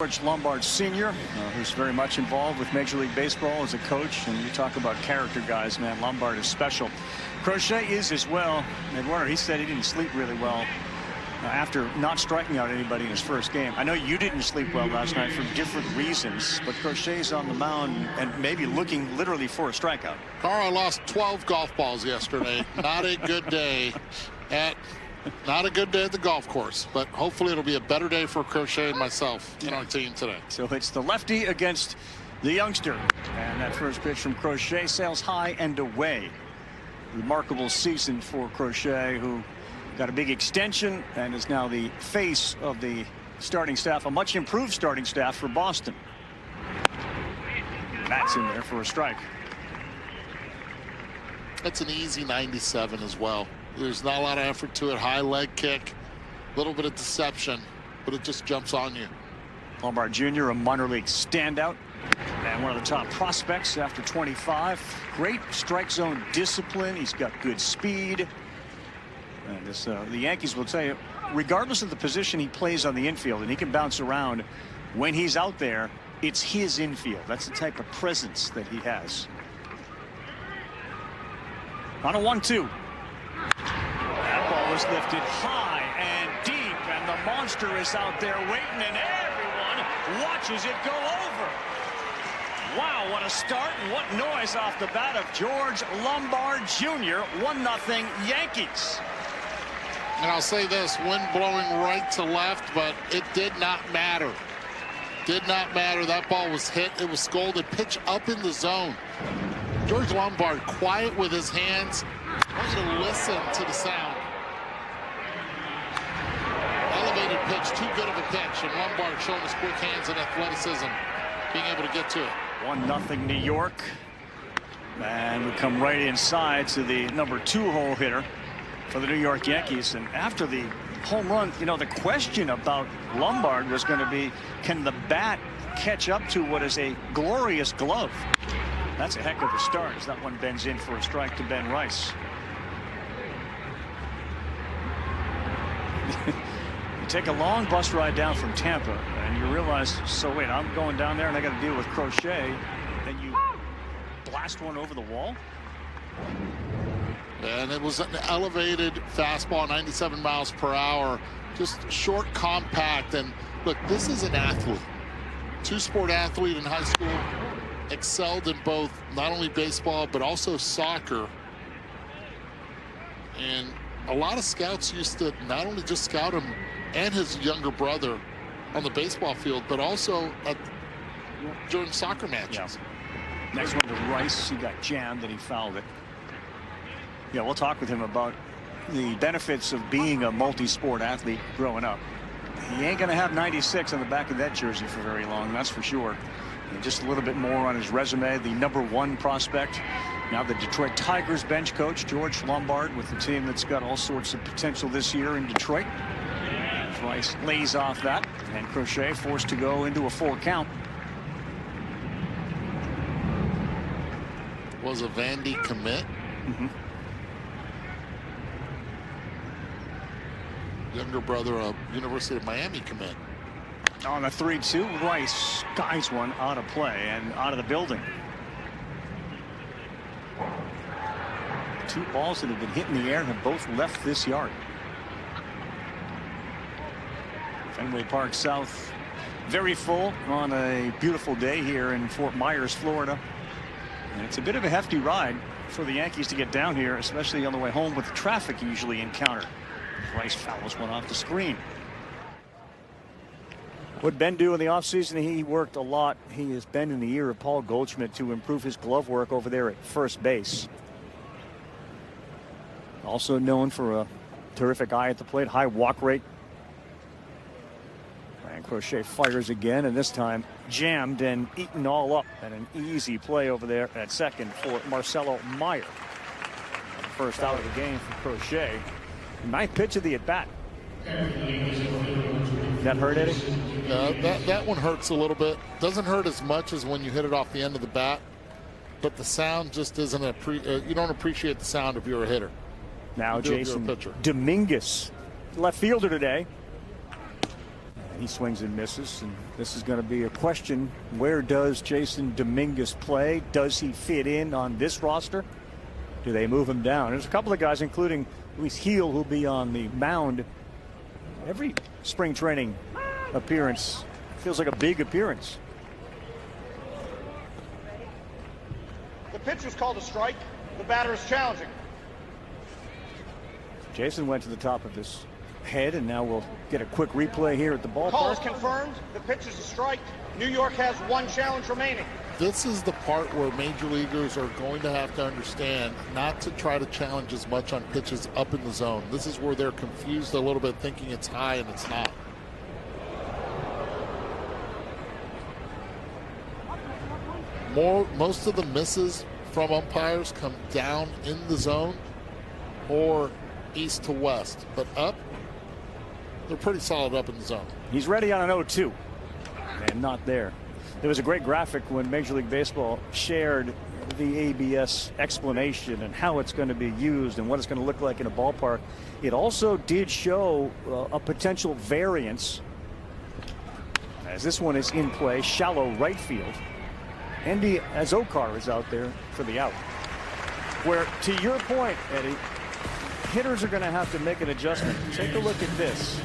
George Lombard Sr., who's very much involved with Major League Baseball as a coach. And you talk about character guys, man, Lombard is special. Crochet is as well. And Warner, he said he didn't sleep really well after not striking out anybody in his first game. I know you didn't sleep well last night for different reasons, but Crochet's on the mound and maybe looking literally for a strikeout. Carl, I lost 12 golf balls yesterday. Not a good day at the golf course, but hopefully it'll be a better day for Crochet and myself in our team today. So it's the lefty against the youngster, and that first pitch from Crochet sails high and away. Remarkable season for Crochet, who got a big extension and is now the face of the starting staff, a much improved starting staff for Boston. That's in there for a strike. That's an easy 97 as well. There's not a lot of effort to it. High leg kick, a little bit of deception, but it just jumps on you. Lombard Jr., a minor league standout and one of the top prospects after 25. Great strike zone discipline. He's got good speed. And this, the Yankees will tell you, regardless of the position he plays on the infield, and he can bounce around, when he's out there, it's his infield. That's the type of presence that he has. On a 1-2. That ball was lifted high and deep, and the monster is out there waiting, and everyone watches it go over. Wow, what a start and what noise off the bat of George Lombard Jr. 1-0 Yankees. And I'll say this, wind blowing right to left, but it did not matter. Did not matter. That ball was hit. It was scolded. Pitch up in the zone. George Lombard quiet with his hands. I want you to listen to the sound. Elevated pitch, too good of a pitch, and Lombard showing his quick hands and athleticism, being able to get to it. 1-0 New York. And we come right inside to the number 2 hole hitter for the New York Yankees. And after the home run, you know, the question about Lombard was going to be, can the bat catch up to what is a glorious glove? That's a heck of a start as that one bends in for a strike to Ben Rice. You take a long bus ride down from Tampa and you realize, so wait, I'm going down there and I got to deal with Crochet. Then you blast one over the wall. And it was an elevated fastball, 97 miles per hour, just short, compact. And look, this is an athlete, two-sport athlete in high school, excelled in both not only baseball but also soccer. And a lot of scouts used to not only just scout him and his younger brother on the baseball field, but also during soccer matches. Yeah. Next one to Rice. He got jammed and he fouled it. Yeah, we'll talk with him about the benefits of being a multi-sport athlete growing up. He ain't going to have 96 on the back of that jersey for very long, that's for sure. And just a little bit more on his resume. The number 1 prospect, now the Detroit Tigers bench coach, George Lombard, with the team that's got all sorts of potential this year in Detroit. Rice lays off that, and Crochet forced to go into a 4 count. Was a Vandy commit. Younger brother, a University of Miami commit. On the 3-2, Rice skies one out of play and out of the building. 2 balls that have been hit in the air have both left this yard. Fenway Park South, very full on a beautiful day here in Fort Myers, Florida. And it's a bit of a hefty ride for the Yankees to get down here, especially on the way home with the traffic you usually encounter. Rice fouls one off the screen. What Ben do in the offseason? He worked a lot. He has been in the ear of Paul Goldschmidt to improve his glove work over there at first base. Also known for a terrific eye at the plate, high walk rate. And Crochet fires again, and this time jammed and eaten all up. And an easy play over there at second for Marcelo Meyer. First out of the game for Crochet. Ninth pitch of the at-bat. That hurt, Eddie? That one hurts a little bit. Doesn't hurt as much as when you hit it off the end of the bat, but the sound just isn't you don't appreciate the sound if you're a hitter. Now Jason Dominguez, left fielder today. He swings and misses, and this is going to be a question. Where does Jason Dominguez play? Does he fit in on this roster? Do they move him down? There's a couple of guys, including Luis Heel, who'll be on the mound. Every spring training appearance feels like a big appearance. The pitch was called a strike. The batter is challenging. Jason went to the top of his head, and now we'll get a quick replay here at the ballpark. Call is confirmed. The pitch is a strike. New York has one challenge remaining. This is the part where major leaguers are going to have to understand not to try to challenge as much on pitches up in the zone. This is where they're confused a little bit, thinking it's high and it's not. Most of the misses from umpires come down in the zone or east to west, but up, they're pretty solid up in the zone. He's ready on an 0-2, and not there. There was a great graphic when Major League Baseball shared the ABS explanation and how it's going to be used and what it's going to look like in a ballpark. It also did show a potential variance, as this one is in play, shallow right field. Andy Azokar is out there for the out. Where, to your point, Eddie, hitters are going to have to make an adjustment. Take a look at this.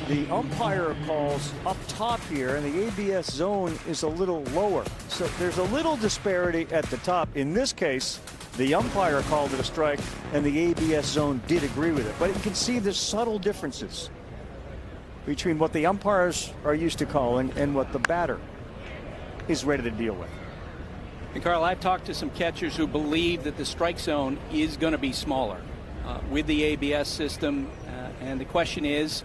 The umpire calls up top here, and the ABS zone is a little lower. So there's a little disparity at the top. In this case, the umpire called it a strike, and the ABS zone did agree with it. But you can see the subtle differences between what the umpires are used to calling and what the batter is ready to deal with. And Carl, I've talked to some catchers who believe that the strike zone is going to be smaller with the ABS system. And the question is,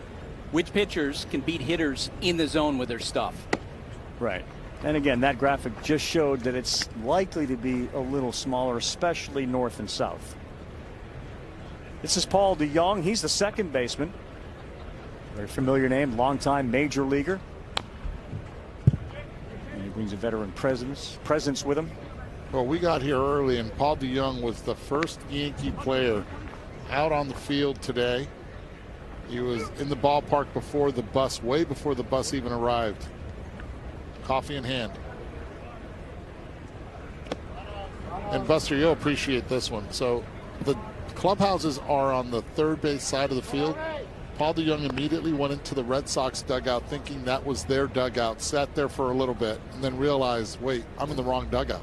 which pitchers can beat hitters in the zone with their stuff? Right. And again, that graphic just showed that it's likely to be a little smaller, especially north and south. This is Paul DeJong. He's the second baseman. Very familiar name, longtime major leaguer. And he brings a veteran presence with him. Well, we got here early, and Paul DeJong was the first Yankee player out on the field today. He was in the ballpark before the bus, way before the bus even arrived. Coffee in hand. And Buster, you'll appreciate this one. So the clubhouses are on the third base side of the field. Paul DeJong immediately went into the Red Sox dugout thinking that was their dugout, sat there for a little bit, and then realized, wait, I'm in the wrong dugout.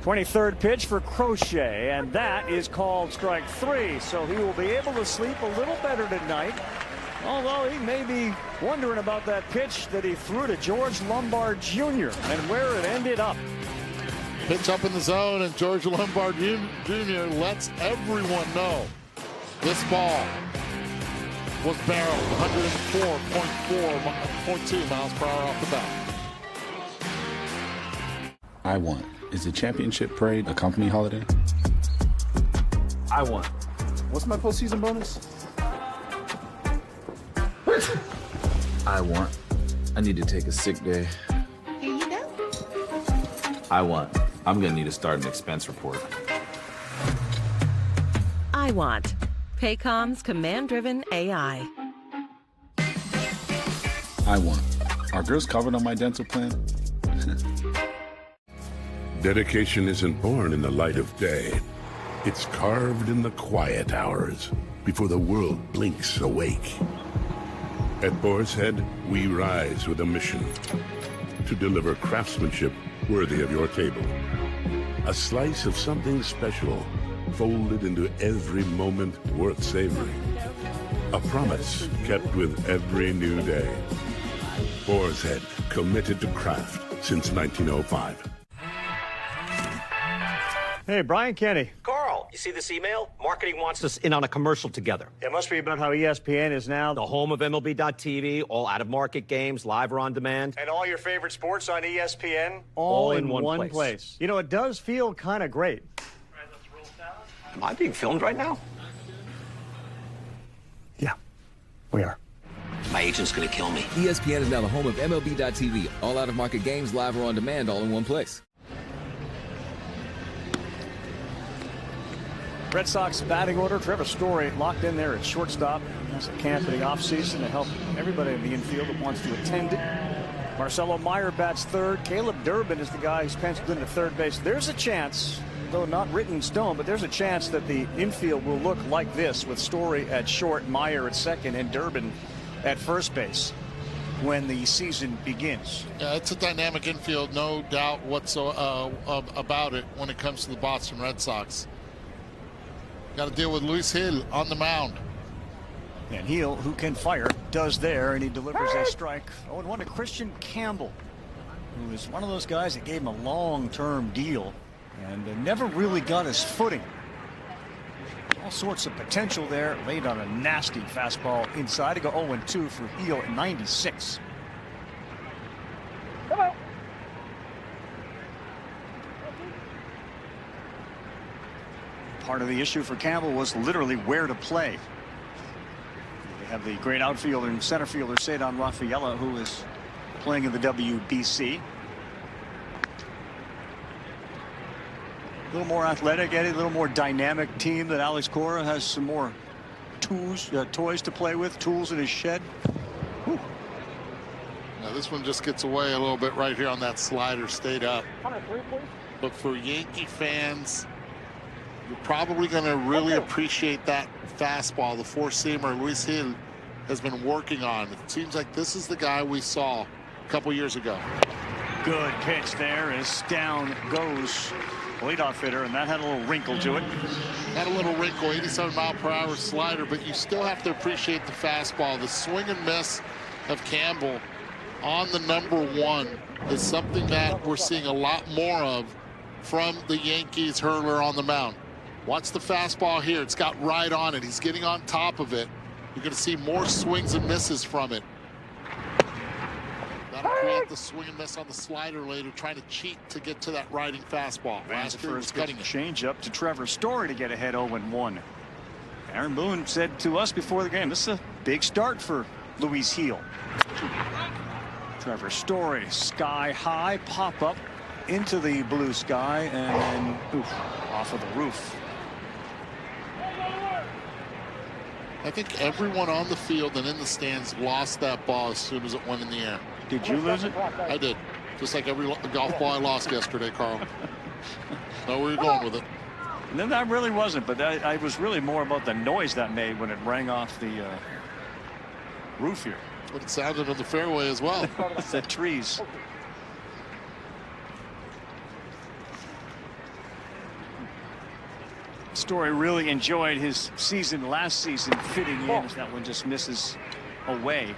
23rd pitch for Crochet, and that is called strike 3. So he will be able to sleep a little better tonight, although he may be wondering about that pitch that he threw to George Lombard Jr. and where it ended up. Pitch up in the zone, and George Lombard Jr. lets everyone know this ball was barreled 104.2 miles per hour off the bat. I want. Is the championship parade a company holiday? I want. What's my postseason bonus? I want. I need to take a sick day. Here you go. I want. I'm gonna need to start an expense report. I want. Paycom's command-driven AI. I want. Are girls covered on my dental plan? Dedication isn't born in the light of day. It's carved in the quiet hours before the world blinks awake. At Boar's Head, we rise with a mission to deliver craftsmanship worthy of your table. A slice of something special folded into every moment worth savoring. A promise kept with every new day. Boar's Head, committed to craft since 1905. Hey, Brian Kenny. Carl, you see this email? Marketing wants us in on a commercial together. It must be about how ESPN is now The home of MLB.TV, all out-of-market games, live or on demand. and all your favorite sports on ESPN All in one place. You know, it does feel kind of great. Am I being filmed right now? Yeah, we are. My agent's gonna kill me. ESPN is now the home of MLB.TV, all out-of-market games, live or on demand, all in one place. Red Sox batting order. Trevor Story locked in there at shortstop. That's a camp in the offseason to help everybody in the infield that wants to attend it. Marcelo Meyer bats third. Caleb Durbin is the guy who's penciled into third base. There's a chance, though not written in stone, but there's a chance that the infield will look like this with Story at short, Meyer at second, and Durbin at first base when the season begins. Yeah, it's a dynamic infield, no doubt about it when it comes to the Boston Red Sox. Got to deal with Luis Gil on the mound. And Gil, who can fire, does there, and he delivers a strike. 0-1 to Christian Campbell, who is one of those guys that gave him a long-term deal and never really got his footing. All sorts of potential there, laid on a nasty fastball inside to go 0-2 for Gil at 96. Part of the issue for Campbell was literally where to play. They have the great outfielder and center fielder Cedon Rafaela, who is playing in the WBC. A little more athletic, Eddie, a little more dynamic team that Alex Cora has some more toys to play with, tools in his shed. Whew. Now this one just gets away a little bit right here on that slider, stayed up. But for Yankee fans, you're probably going to really appreciate that fastball, the four-seamer Luis Gil has been working on. It seems like this is the guy we saw a couple years ago. Good pitch there as down goes leadoff hitter, and that had a little wrinkle to it. Had a little wrinkle, 87-mile-per-hour slider, but you still have to appreciate the fastball. The swing and miss of Campbell on the #1 is something that we're seeing a lot more of from the Yankees hurler on the mound. Watch the fastball here. It's got right on it. He's getting on top of it. You're going to see more swings and misses from it. That'll create the swing and miss on the slider later, trying to cheat to get to that riding fastball. Last year was cutting it. Change up to Trevor Story to get ahead 0-1. Aaron Boone said to us before the game, this is a big start for Luis Gil. Trevor Story, sky high, pop up into the blue sky, and then off of the roof. I think everyone on the field and in the stands lost that ball as soon as it went in the air. Did you lose it? I did. Just like every golf ball I lost yesterday, Carl. Know where you're going with it. And then that really wasn't, but I was really more about the noise that made when it rang off the roof here. But it sounded on the fairway as well. It's the trees. Story really enjoyed his season last season, fitting in as that one just misses away.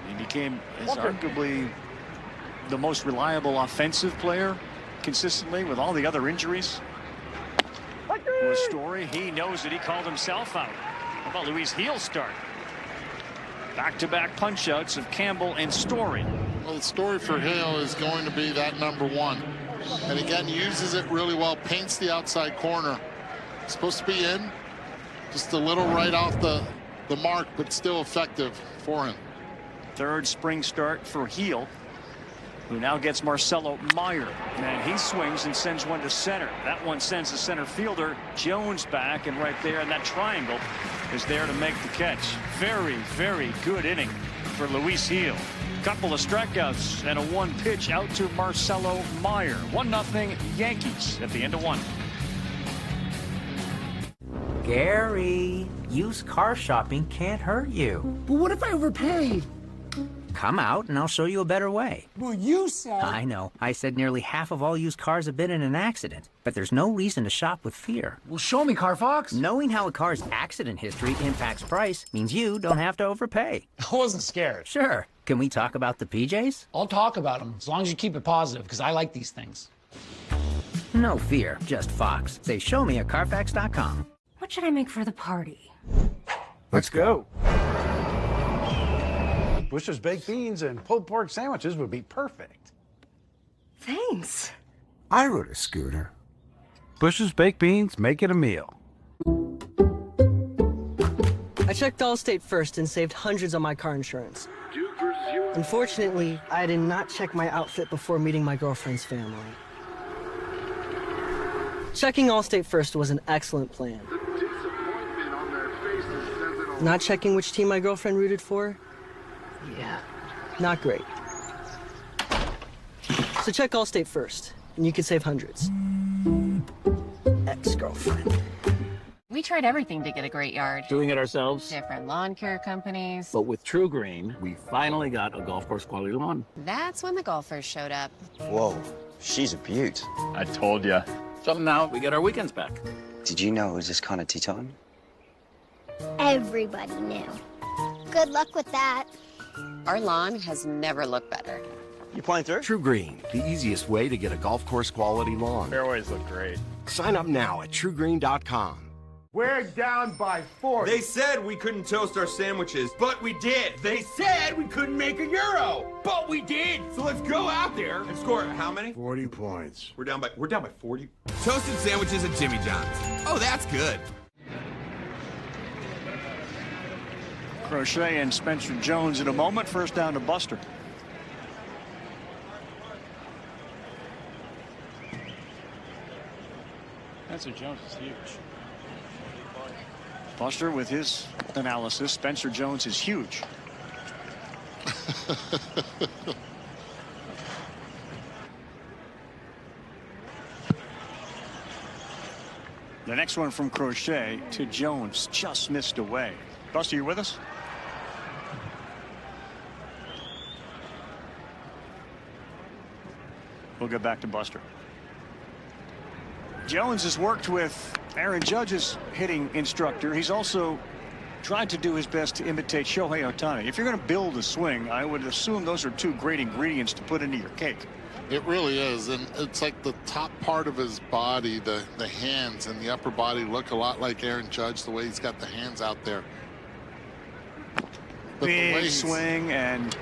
He became arguably the most reliable offensive player consistently with all the other injuries. For Story, he knows that he called himself out. How about Luis Gil's start? Back-to-back punch-outs of Campbell and Story. Well, the story for Gil is going to be that #1. And again, uses it really well, paints the outside corner. Supposed to be in, just a little right off the mark, but still effective for him. Third spring start for Gil, who now gets Marcelo Meyer. And he swings and sends one to center. That one sends the center fielder Jones back, and right there in that triangle is there to make the catch. Very, very good inning for Luis Gil. Couple of strikeouts and a 1 pitch out to Marcelo Meyer. 1-0 Yankees at the end of 1. Gary, used car shopping can't hurt you. But what if I overpaid? Come out and I'll show you a better way. Well, you said... I know. I said nearly half of all used cars have been in an accident. But there's no reason to shop with fear. Well, show me, Carfox. Knowing how a car's accident history impacts price means you don't have to overpay. I wasn't scared. Sure. Can we talk about the PJs? I'll talk about them, as long as you keep it positive, because I like these things. No fear, just Fox. Say show me at Carfax.com. What should I make for the party? Let's go. Bush's baked beans and pulled pork sandwiches would be perfect. Thanks. I rode a scooter. Bush's baked beans, make it a meal. I checked Allstate first and saved hundreds on my car insurance. Unfortunately, I did not check my outfit before meeting my girlfriend's family. Checking Allstate first was an excellent plan. Not checking which team my girlfriend rooted for? Yeah, not great. So check Allstate first, and you can save hundreds. Ex-girlfriend. We tried everything to get a great yard. Doing it ourselves? Different lawn care companies. But with True Green, we finally got a golf course quality lawn. That's when the golfers showed up. Whoa, she's a beaut. I told ya. So now we get our weekends back. Did you know it was this kind of tea time? Everybody knew. Good luck with that. Our lawn has never looked better. You playing through? True Green, the easiest way to get a golf course quality lawn. Fairways look great. Sign up now at truegreen.com. We're down by 40. They said we couldn't toast our sandwiches, but we did. They said we couldn't make a euro, but we did. So let's go out there and score how many? 40 points. We're down by 40. Toasted sandwiches at Jimmy John's. Oh, that's good. Crochet and Spencer Jones in a moment. First down to Buster. Spencer Jones is huge. Buster with his analysis. Spencer Jones is huge. The next one from Crochet to Jones, just missed away. Buster, you with us? We'll get back to Buster. Jones has worked with Aaron Judge's hitting instructor. He's also tried to do his best to imitate Shohei Ohtani. If you're going to build a swing, I would assume those are two great ingredients to put into your cake. It really is, and it's like the top part of his body, the hands and the upper body look a lot like Aaron Judge, the way he's got the hands out there. But big swing, and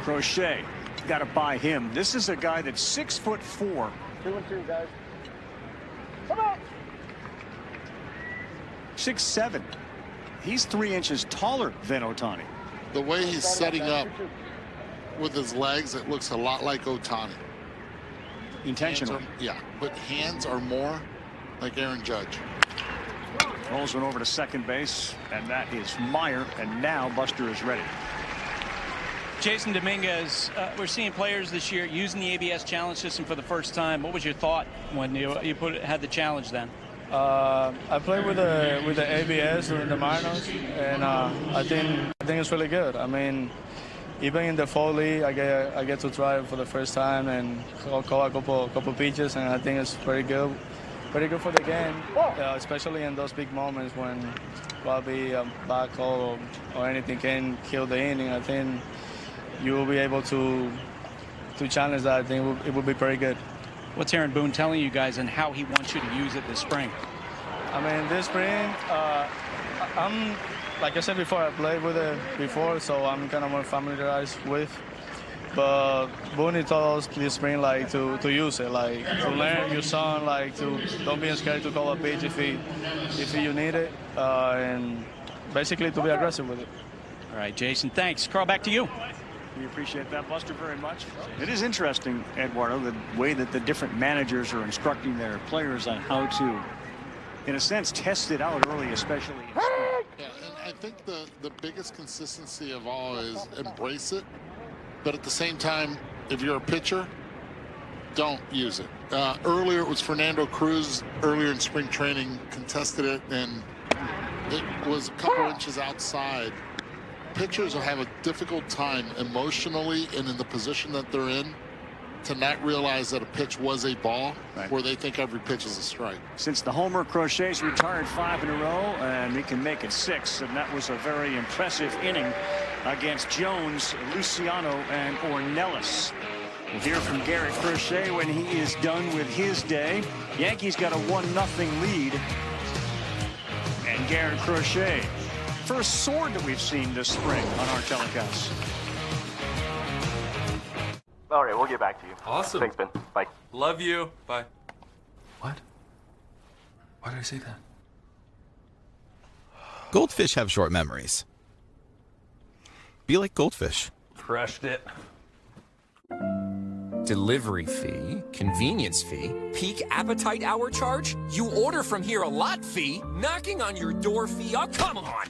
Crochet got to buy him. This is a guy that's 6'4". 2-2, guys. 6'7". He's 3 inches taller than Ohtani. The way he's setting up with his legs, it looks a lot like Ohtani. Intentional. Yeah, but hands are more like Aaron Judge. Rolls one over to second base, and that is Meyer, and now Buster is ready. Jason Dominguez, we're seeing players this year using the ABS challenge system for the first time. What was your thought when you had the challenge then? I played with the ABS in the minors, and I think it's really good. I mean, even in the fall league, I get to try it for the first time and call a couple pitches, and I think it's very good for the game, especially in those big moments when probably a back call or anything can kill the inning. I think you will be able to challenge that. I think it will be pretty good. What's Aaron Boone telling you guys and how he wants you to use it this spring? I mean, this spring, I'm, like I said before, I played with it before, so I'm kind of more familiarized with. But Boone told us this spring, like, to use it, like, to learn your song, like, to don't be scared to call a pitch if you need it, and basically to be aggressive with it. All right, Jason, thanks. Carl, back to you. We appreciate that, Buster, very much. It is interesting, Eduardo, the way that the different managers are instructing their players on how to, in a sense, test it out early, especially in spring. Yeah, and I think the biggest consistency of all is embrace it, but at the same time, if you're a pitcher, don't use it. Earlier, it was Fernando Cruz, earlier in spring training, contested it, and it was a couple inches outside. Pitchers will have a difficult time emotionally and in the position that they're in to not realize that a pitch was a ball, where they think every pitch is a strike. Since the homer, Crochet's retired 5 in a row, and he can make it 6, and that was a very impressive inning against Jones, Luciano, and Ornelas. We'll hear from Garrett Crochet when he is done with his day. Yankees got a 1-0 lead, and Garrett Crochet, first sword that we've seen this spring on our telecast. All right, we'll get back to you. Awesome. Thanks, Ben. Bye. Love you. Bye. What? Why did I say that? Goldfish have short memories. Be like goldfish. Crushed it. Delivery fee, convenience fee, peak appetite hour charge, you order from here a lot fee, knocking on your door fee, oh come on!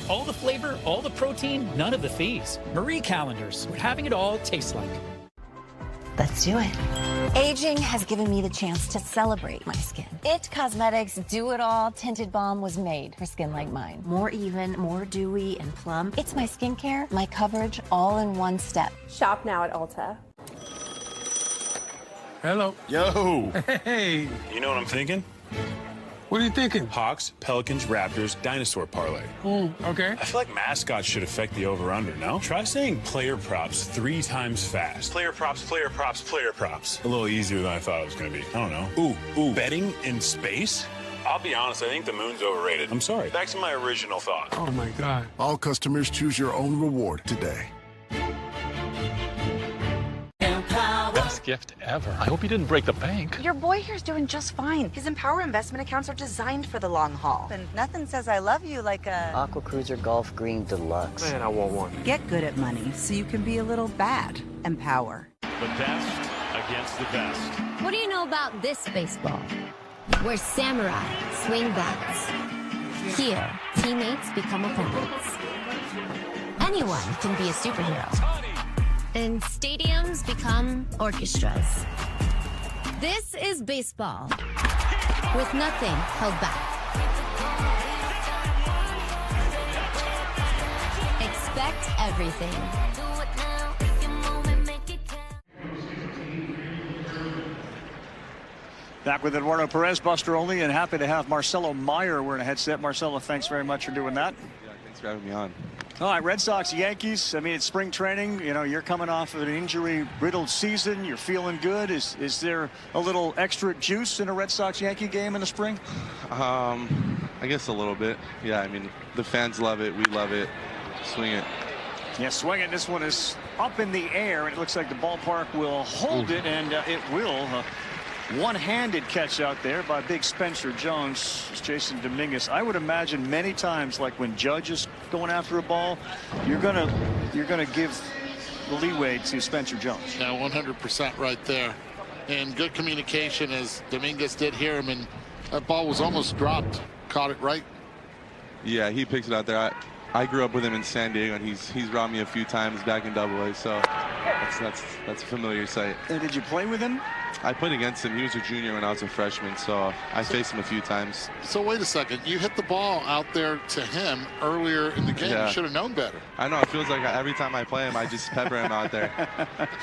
All the flavor, all the protein, none of the fees. Marie Callender's, what having it all tastes like. Let's do it. Aging has given me the chance to celebrate my skin. It Cosmetics Do-It-All Tinted Balm was made for skin like mine. More even, more dewy and plump. It's my skincare, my coverage, all in one step. Shop now at Ulta. Hello. Yo. Hey. You know what I'm thinking? What are you thinking? Hawks, Pelicans, Raptors, Dinosaur Parlay. Okay. I feel like mascots should affect the over-under, no? Try saying player props 3 times fast. Player props, player props, player props. A little easier than I thought it was going to be. I don't know. Ooh, betting in space? I'll be honest, I think the moon's overrated. I'm sorry. Back to my original thought. Oh, my God. All customers choose your own reward today. Best gift ever. I hope you didn't break the bank. Your boy here's doing just fine. His Empower investment accounts are designed for the long haul. And nothing says I love you like a Aqua Cruiser Golf Green Deluxe. Man, I want one. Get good at money so you can be a little bad. Empower. The best against the best. What do you know about this baseball? Where samurai swing bats. Here, teammates become opponents. Anyone can be a superhero. And stadiums become orchestras. This is baseball, with nothing held back. Expect everything. Back with Eduardo Perez, Buster Olney, and happy to have Marcelo Meyer wearing a headset. Marcelo, thanks very much for doing that. Yeah, thanks for having me on. All right, Red Sox, Yankees. I mean, it's spring training. You know, you're coming off of an injury-riddled season. You're feeling good. Is there a little extra juice in a Red Sox-Yankee game in the spring? I guess a little bit. Yeah, I mean, the fans love it. We love it. Swing it. Yeah, swing it. This one is up in the air. It looks like the ballpark will hold it, and it will. One-handed catch out there by big Spencer Jones. Jason Dominguez. I would imagine many times, like when Judge is going after a ball, you're gonna give the leeway to Spencer Jones. Yeah, 100% right there. And good communication, as Dominguez did hear him, and that ball was almost dropped. Caught it right. Yeah, he picks it out there. I grew up with him in San Diego, and he's brought me a few times back in AA, so that's a familiar sight. And did you play with him? I played against him. He was a junior when I was a freshman, so I faced him a few times. So wait a second. You hit the ball out there to him earlier in the game. Yeah. You should have known better. I know. It feels like every time I play him, I just pepper him out there.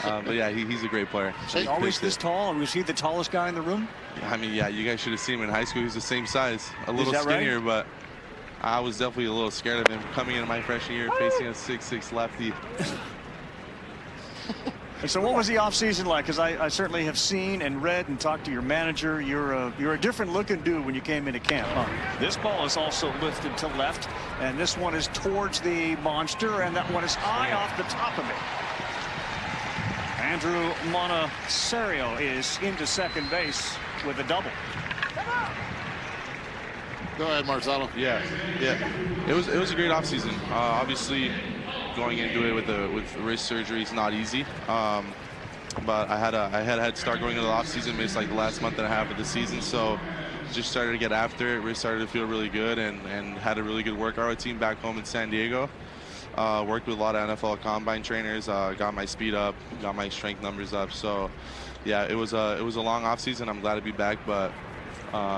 But yeah, he's a great player. Is he always this tall? Was he the tallest guy in the room? I mean, yeah, you guys should have seen him in high school. He was the same size, a little skinnier, right? But I was definitely a little scared of him coming into my freshman year, facing a 6'6" lefty. And so what was the offseason like? Because I certainly have seen and read and talked to your manager. You're a different looking dude when you came into camp. This ball is also lifted to left, and this one is towards the monster, and that one is high off the top of it. Andrew Monasterio is into second base with a double. Go ahead, Marcelo. Yeah. It was a great offseason. Obviously, going into it with wrist surgery is not easy. But I had a head start going into the offseason, missed like the last month and a half of the season, so just started to get after it. Wrist started to feel really good, and had a really good workout team back home in San Diego. Worked with a lot of NFL combine trainers. Got my speed up, got my strength numbers up. So yeah, it was a long offseason. I'm glad to be back, but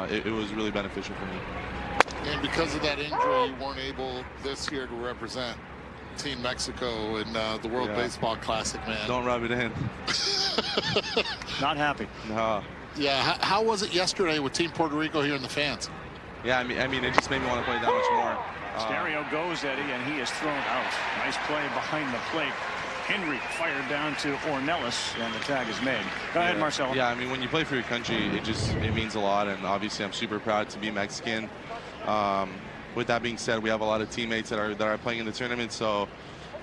it was really beneficial for me. And because of that injury, you weren't able this year to represent Team Mexico in the World Baseball Classic, man. Don't rub it in. Not happy. No. Yeah, how was it yesterday with Team Puerto Rico here in the fans? Yeah, I mean, it just made me want to play that much more. Stereo goes, Eddie, and he is thrown out. Nice play behind the plate. Henry fired down to Ornelas, and the tag is made. Go ahead, Marcelo. Yeah, I mean, when you play for your country, it means a lot, and obviously I'm super proud to be Mexican. With that being said, we have a lot of teammates that are playing in the tournament, so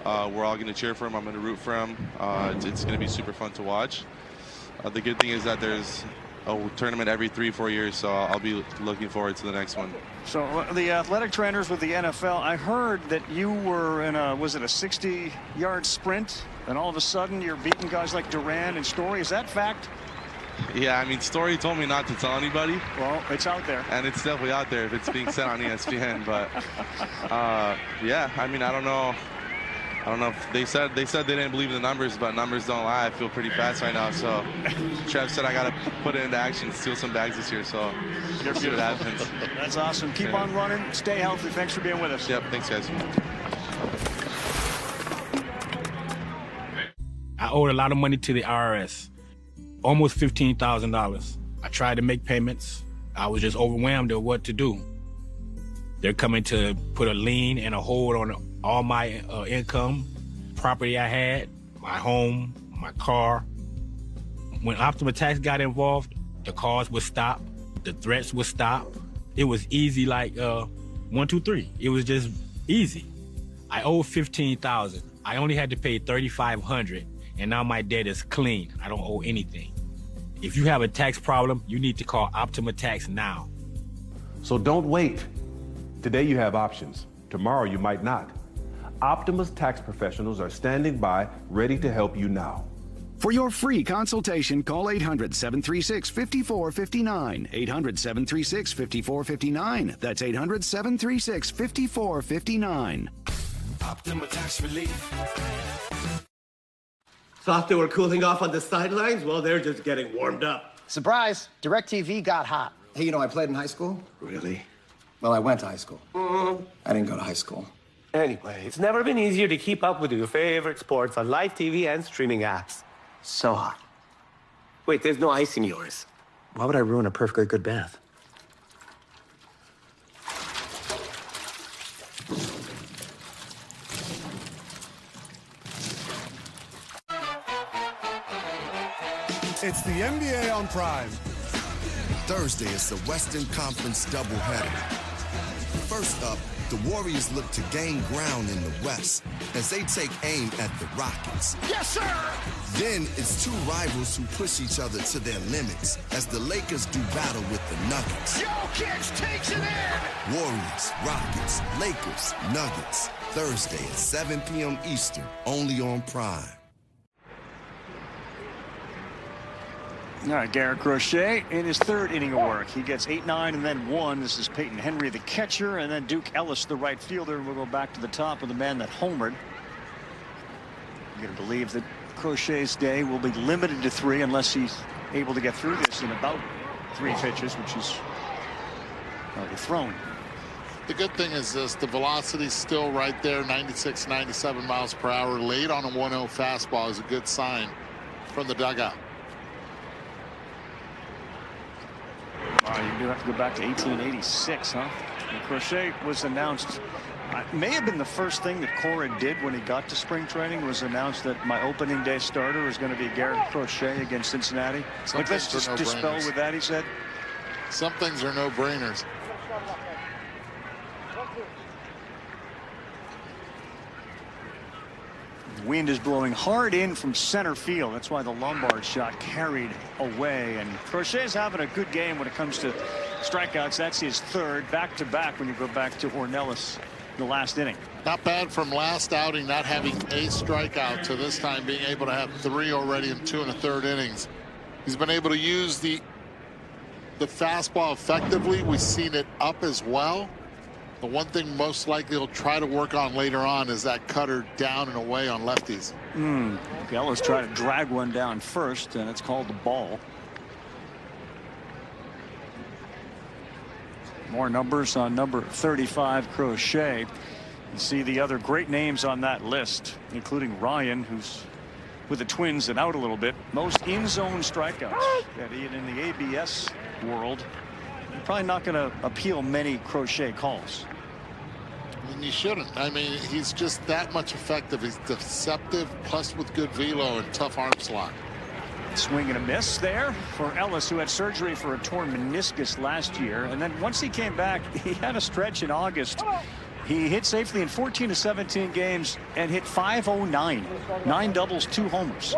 we're all going to cheer for them. I'm going to root for them. It's going to be super fun to watch. The good thing is that there's tournament every 3-4 years, so I'll be looking forward to the next one. So the athletic trainers with the NFL, I heard that you were in was it a 60-yard sprint, and all of a sudden you're beating guys like Duran and Story. Is that fact? Yeah, I mean, Story told me not to tell anybody. Well, it's out there. And it's definitely out there if it's being said on ESPN. But yeah, I mean, I don't know if they said they didn't believe in the numbers, but numbers don't lie. I feel pretty fast right now. So Trev said I got to put it into action, steal some bags this year. So we'll see what happens. That's awesome. Keep on running. Stay healthy. Thanks for being with us. Yep. Thanks, guys. I owed a lot of money to the IRS. Almost $15,000. I tried to make payments. I was just overwhelmed at what to do. They're coming to put a lien and a hold on all my income, property I had, my home, my car. When Optima Tax got involved, the calls would stop, the threats would stop. It was easy like 1, 2, 3. It was just easy. I owed $15,000. I only had to pay $3,500. And now my debt is clean. I don't owe anything. If you have a tax problem, you need to call Optima Tax now. So don't wait. Today you have options. Tomorrow you might not. Optima's tax professionals are standing by, ready to help you now. For your free consultation, call 800-736-5459. 800-736-5459. That's 800-736-5459. Optima Tax Relief. Thought they were cooling off on the sidelines? Well, they're just getting warmed up. Surprise, DirecTV got hot. Hey, you know, I played in high school. Really? Well, I went to high school. I didn't go to high school. Anyway, it's never been easier to keep up with your favorite sports on live TV and streaming apps. So hot. Wait, there's no ice in yours. Why would I ruin a perfectly good bath? It's the NBA on Prime. Thursday is the Western Conference doubleheader. First up, the Warriors look to gain ground in the West as they take aim at the Rockets. Yes, sir! Then it's two rivals who push each other to their limits as the Lakers do battle with the Nuggets. Jokic takes it in! Warriors, Rockets, Lakers, Nuggets. Thursday at 7 p.m. Eastern, only on Prime. All right, Garrett Crochet in his third inning of work. He gets 8, 9, and then 1. This is Peyton Henry, the catcher, and then Duke Ellis, the right fielder. We'll go back to the top with the man that homered. You're going to believe that Crochet's day will be limited to 3 unless he's able to get through this in about 3 pitches, which is already thrown. The good thing is this, the velocity's still right there, 96, 97 miles per hour. Late on a 1-0 fastball is a good sign from the dugout. You do have to go back to 1886, huh? And Crochet was announced. May have been the first thing that Cora did when he got to spring training, was announce that my opening day starter is going to be Garrett Crochet against Cincinnati. Like, let's just dispel with that, he said. Some things are no-brainers. Wind is blowing hard in from center field. That's why the Lombard shot carried away. And Crochet's having a good game when it comes to strikeouts. That's his third back-to-back when you go back to Ornelas the last inning. Not bad from last outing, not having a strikeout to this time being able to have 3 already in 2 1/3 innings. He's been able to use the fastball effectively. We've seen it up as well. The one thing most likely he'll try to work on later on is that cutter down and away on lefties. Ellis tried to drag one down first, and it's called the ball. More numbers on number 35, Crochet. You see the other great names on that list, including Ryan, who's with the Twins and out a little bit. Most in-zone strikeouts that in the ABS world. You're probably not going to appeal many Crochet calls. And you shouldn't. I mean, he's just that much effective. He's deceptive, plus with good velo and tough arm slot. Swing and a miss there for Ellis, who had surgery for a torn meniscus last year. And then once he came back, he had a stretch in August. He hit safely in 14 of 17 games and hit .509. 9 doubles, 2 homers.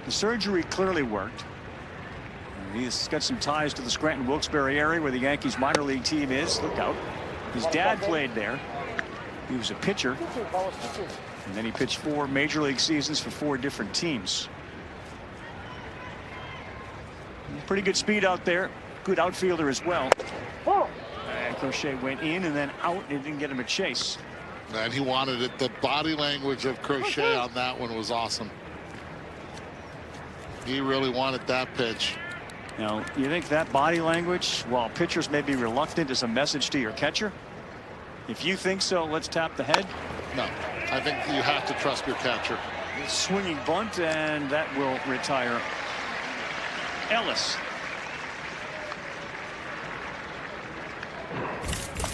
The surgery clearly worked. He's got some ties to the Scranton Wilkes-Barre area where the Yankees minor league team is. Look out. His dad played there. He was a pitcher. And then he pitched 4 major league seasons for 4 different teams. Pretty good speed out there. Good outfielder as well. And Crochet went in and then out. It didn't get him a chase. And he wanted it. The body language of Crochet on that one was awesome. He really wanted that pitch. Now, you think that body language, while pitchers may be reluctant, is a message to your catcher? If you think so, let's tap the head. No, I think you have to trust your catcher. Swinging bunt, and that will retire Ellis.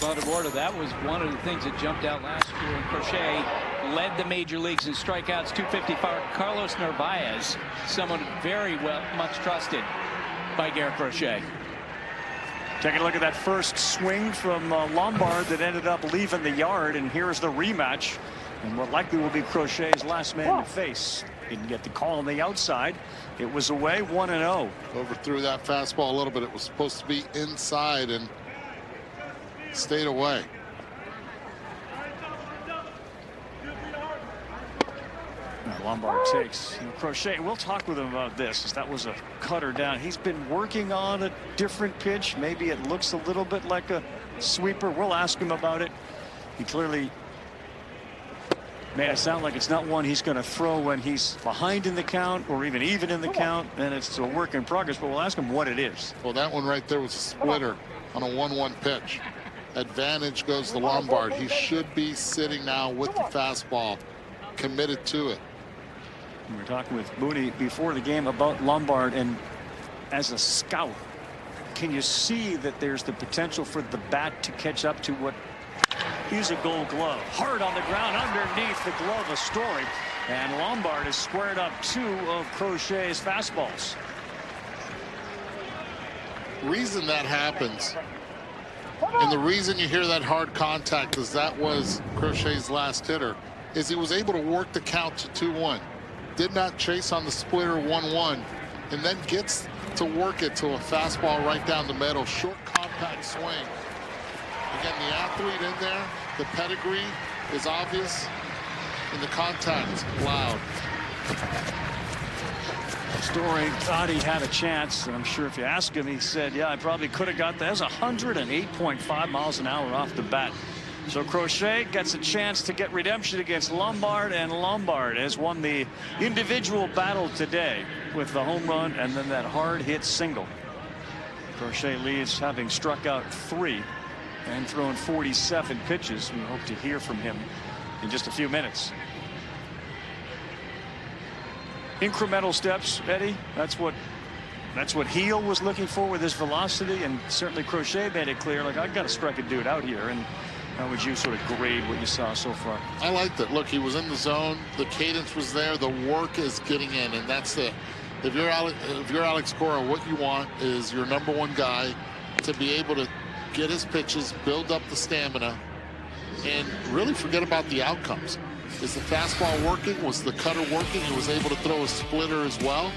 Well, Eduardo, that was one of the things that jumped out last year. And Crochet led the major leagues in strikeouts, 255. Carlos Narvaez, someone very much trusted by Garrett Crochet. Taking a look at that first swing from Lombard that ended up leaving the yard, and here's the rematch. And what likely will be Crochet's last man to face. Didn't get the call on the outside. It was away, 1-0. Overthrew that fastball a little bit. It was supposed to be inside and stayed away. Now Lombard takes Crochet. We'll talk with him about this, as that was a cutter down. He's been working on a different pitch. Maybe it looks a little bit like a sweeper. We'll ask him about it. He clearly made it sound like it's not one he's going to throw when he's behind in the count or even in the count, and it's a work in progress, but we'll ask him what it is. Well, that one right there was a splitter on a 1-1 pitch. Advantage goes to Lombard. He should be sitting now with the fastball, committed to it. We were talking with Mooney before the game about Lombard, and as a scout, can you see that there's the potential for the bat to catch up to what he's a Gold Glove? Hard on the ground underneath the glove, a story, and Lombard has squared up 2 of Crochet's fastballs. Reason that happens, and the reason you hear that hard contact, is that was Crochet's last hitter, is he was able to work the count to 2-1. Did not chase on the splitter 1-1, and then gets to work it to a fastball right down the middle. Short, compact swing. Again, the athlete in there, the pedigree is obvious, and the contact loud. Story thought he had a chance, and I'm sure if you ask him, he said, yeah, I probably could have got that. That's 108.5 miles an hour off the bat. So Crochet gets a chance to get redemption against Lombard, and Lombard has won the individual battle today with the home run and then that hard hit single. Crochet leads, having struck out 3 and thrown 47 pitches. We hope to hear from him in just a few minutes. Incremental steps, Eddie. That's what Heel was looking for with his velocity, and certainly Crochet made it clear, like, I've got to strike a dude out here. And how would you sort of grade what you saw so far? I liked it. Look, he was in the zone. The cadence was there. The work is getting in, and that's it. If you're Alex Cora, what you want is your #1 guy to be able to get his pitches, build up the stamina, and really forget about the outcomes. Is the fastball working? Was the cutter working? He was able to throw a splitter as well.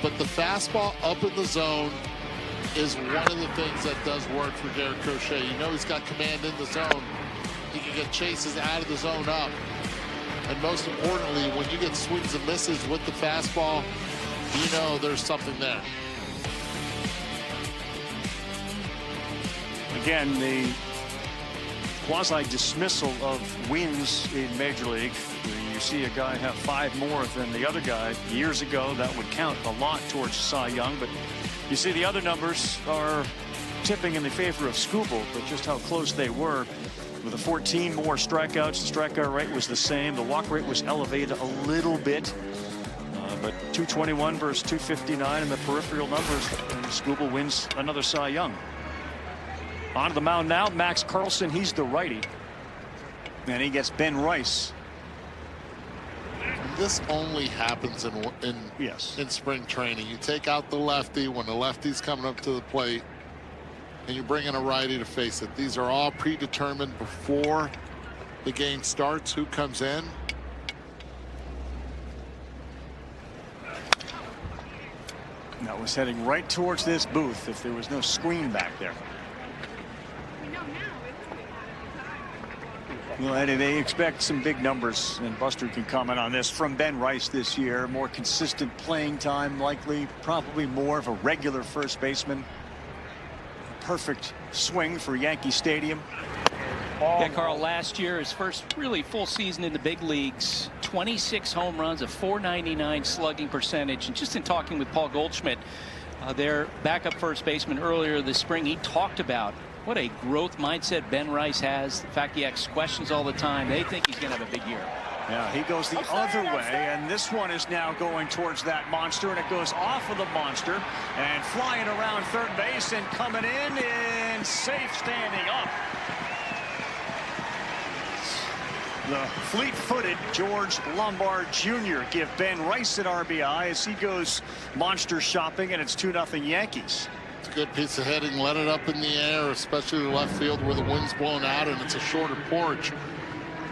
But the fastball up in the zone is one of the things that does work for Garrett Crochet. You know he's got command in the zone. He can get chases out of the zone up. And most importantly, when you get swings and misses with the fastball, you know there's something there. Again, the quasi-dismissal of wins in Major League. You see a guy have 5 more than the other guy. Years ago, that would count a lot towards Cy Young, but you see the other numbers are tipping in the favor of Skubal, but just how close they were. With the 14 more strikeouts, the strikeout rate was the same. The walk rate was elevated a little bit, but 221 versus 259 in the peripheral numbers. And Skubal wins another Cy Young. On the mound now, Max Carlson. He's the righty, and he gets Ben Rice. This only happens in spring training. You take out the lefty when the lefty's coming up to the plate, and you bring in a righty to face it. These are all predetermined before the game starts, who comes in. Now That was heading right towards this booth if there was no screen back there. Well, Eddie, they expect some big numbers, and Buster can comment on this, from Ben Rice this year. More consistent playing time, likely, probably more of a regular first baseman. Perfect swing for Yankee Stadium. Yeah, Carl, last year, his first really full season in the big leagues, 26 home runs, a .499 slugging percentage. And just in talking with Paul Goldschmidt, their backup first baseman earlier this spring, he talked about what a growth mindset Ben Rice has. The fact he asks questions all the time. They think he's going to have a big year. Yeah, he goes the other way, and this one is now going towards that monster, and it goes off of the monster and flying around third base and coming in safe standing up. The fleet-footed George Lombard Jr. give Ben Rice an RBI as he goes monster shopping, and it's 2-0 Yankees. It's a good piece of hitting. Let it up in the air, especially left field where the wind's blown out and it's a shorter porch.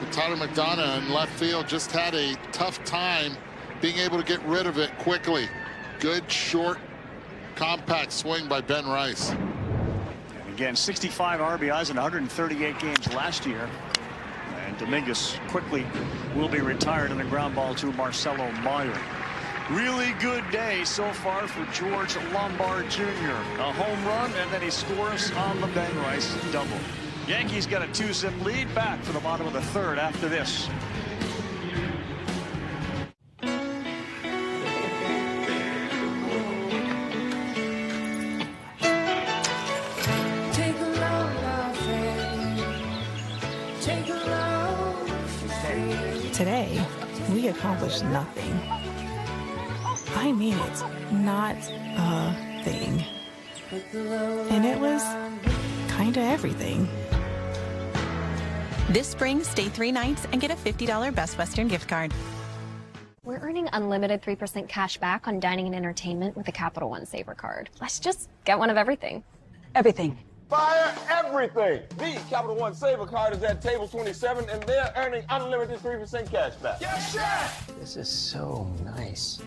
But Tyler McDonough in left field just had a tough time being able to get rid of it quickly. Good, short, compact swing by Ben Rice. And again, 65 RBIs in 138 games last year. And Dominguez quickly will be retired on the ground ball to Marcelo Meyer. Really good day so far for George Lombard Jr. A home run, and then he scores on the Ben Rice double. Yankees got a 2-zip lead, back for the bottom of the third after this. Today, we accomplished nothing. I mean it, not a thing. And it was kind of everything. This spring, stay 3 nights and get a $50 Best Western gift card. We're earning unlimited 3% cash back on dining and entertainment with the Capital One Saver card. Let's just get one of everything. Everything. Fire everything! The Capital One Saver card is at table 27, and they're earning unlimited 3% cash back. Yes, chef! This is so nice.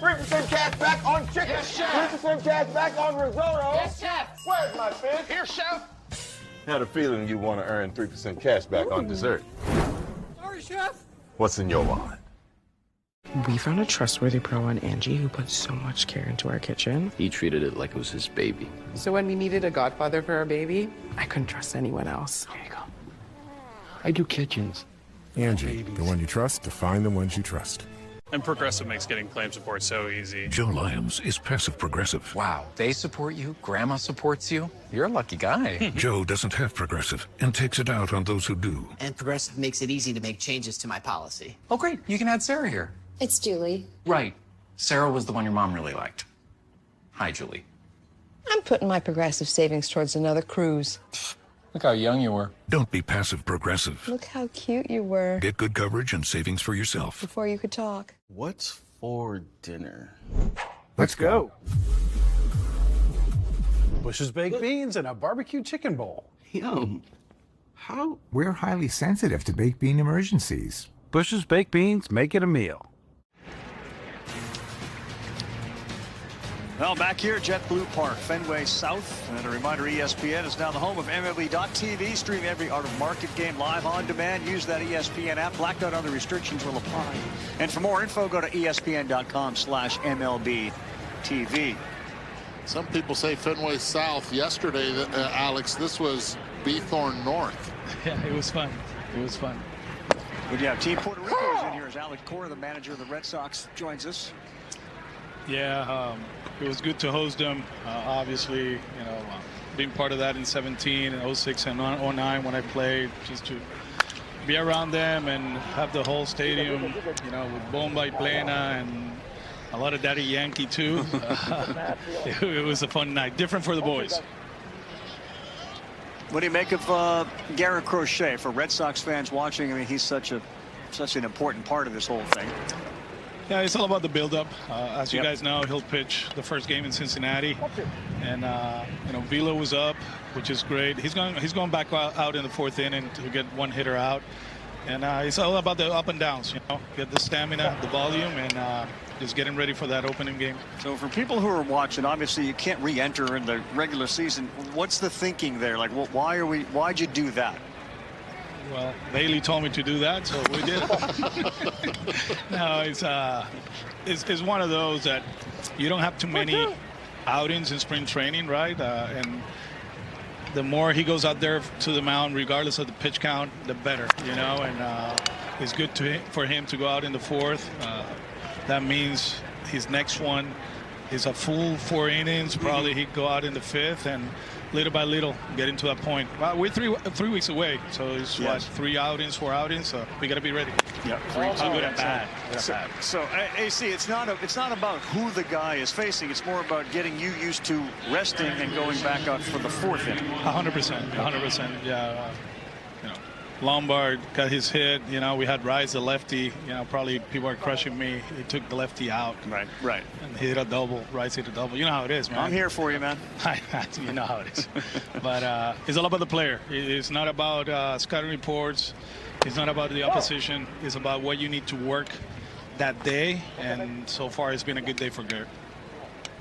3% cash back on chicken. Yes, chef! 3% cash back on risotto. Yes, chef! Where's my fish? Here, chef! Had a feeling you want to earn 3% cash back on dessert. Sorry, chef! What's in your wallet? We found a trustworthy pro on Angie who put so much care into our kitchen. He treated it like it was his baby. So when we needed a godfather for our baby, I couldn't trust anyone else. Here you go. I do kitchens. Angie, the one you trust to find the ones you trust. And Progressive makes getting claim support so easy. Joe Lyons is passive Progressive. Wow, they support you, Grandma supports you. You're a lucky guy. Joe doesn't have Progressive and takes it out on those who do. And Progressive makes it easy to make changes to my policy. Oh, great. You can add Sarah here. It's Julie. Right. Sarah was the one your mom really liked. Hi, Julie. I'm putting my Progressive savings towards another cruise. Look how young you were. Don't be passive Progressive. Look how cute you were. Get good coverage and savings for yourself. Before you could talk. What's for dinner? Let's go. Bush's baked beans and a barbecue chicken bowl. Yum. How? We're highly sensitive to baked bean emergencies. Bush's baked beans, make it a meal. Well, back here at JetBlue Park, Fenway South. And a reminder, ESPN is now the home of MLB.tv. Stream every Art of Market game live on demand. Use that ESPN app. Blackout other restrictions will apply. And for more info, go to ESPN.com/MLB.tv. Some people say Fenway South. Yesterday, Alex, this was Beethorn North. Yeah, it was fun. It was fun. Good job. Team Puerto Rico is in here as Alec Cora, the manager of the Red Sox, joins us. Yeah, it was good to host them. Obviously, being part of that in 17 and 06 and 09 when I played, just to be around them and have the whole stadium, with Bomba y Plena and a lot of Daddy Yankee too. It was a fun night, different for the boys. What do you make of Garrett Crochet? For Red Sox fans watching, I mean, he's such an important part of this whole thing. Yeah, it's all about the build-up. As you guys know, he'll pitch the first game in Cincinnati, and Vila was up, which is great. He's going back out in the 4th inning to get one hitter out, And it's all about the up and downs, you know, get the stamina, the volume, and just getting ready for that opening game. So for people who are watching, obviously you can't re-enter in the regular season. What's the thinking there? Like, why'd you do that? Well, Bailey told me to do that, so we did. No, it's one of those that you don't have too many outings in spring training, right? And the more he goes out there to the mound, regardless of the pitch count, the better, you know. And it's good for him to go out in the fourth. That means his next one is a full 4 innings. Probably he'd go out in the fifth, and little by little getting to that point. Well, we're three weeks away, so it's what, 3 outings, 4 outings. So we got to be ready. Yeah, good and bad. So AC, it's not about who the guy is facing. It's more about getting you used to resting and going back out for the 4th inning. 100%. Yeah. Lombard got his hit. You know, we had Rice, the lefty. You know, probably people are crushing me. He took the lefty out. Right. And he hit a double. Rice hit a double. You know how it is, man. I'm here for you, man. You know how it is. But it's all about the player. It's not about scouting reports. It's not about the opposition. It's about what you need to work that day. And so far, it's been a good day for Garrett.